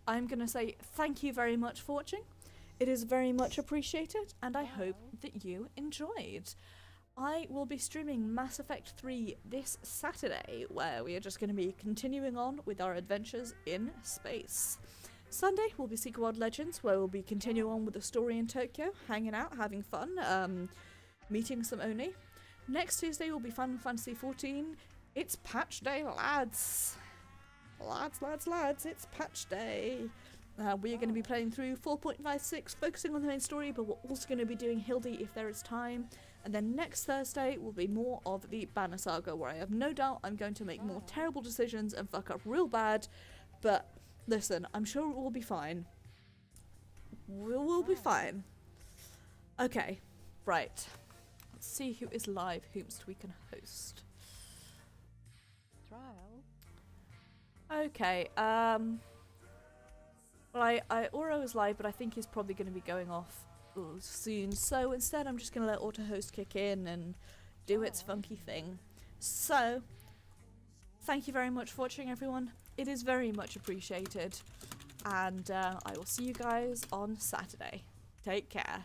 I'm going to say thank you very much for watching. It is very much appreciated, and I hope that you enjoyed. I will be streaming Mass Effect 3 this Saturday, where we are just going to be continuing on with our adventures in space. Sunday will be Secret World Legends, where we'll be continuing on with the story in Tokyo, hanging out, having fun, meeting some Oni. Next Tuesday will be Final Fantasy XIV. It's patch day, lads. Lads, it's patch day. We are going to be playing through 4.56, focusing on the main story, but we're also going to be doing Hildy if there is time. And then next Thursday will be more of the Banner Saga, where I have no doubt I'm going to make more terrible decisions and fuck up real bad, but listen, I'm sure it will be fine. We'll be fine. Okay, right. Let's see who is live, whomst we can host. Trial. Okay, well, Oro is live, but I think he's probably going to be going off soon. So instead, I'm just going to let Auto Host kick in and do its funky thing. So, thank you very much for watching, everyone. It is very much appreciated, and I will see you guys on Saturday. Take care.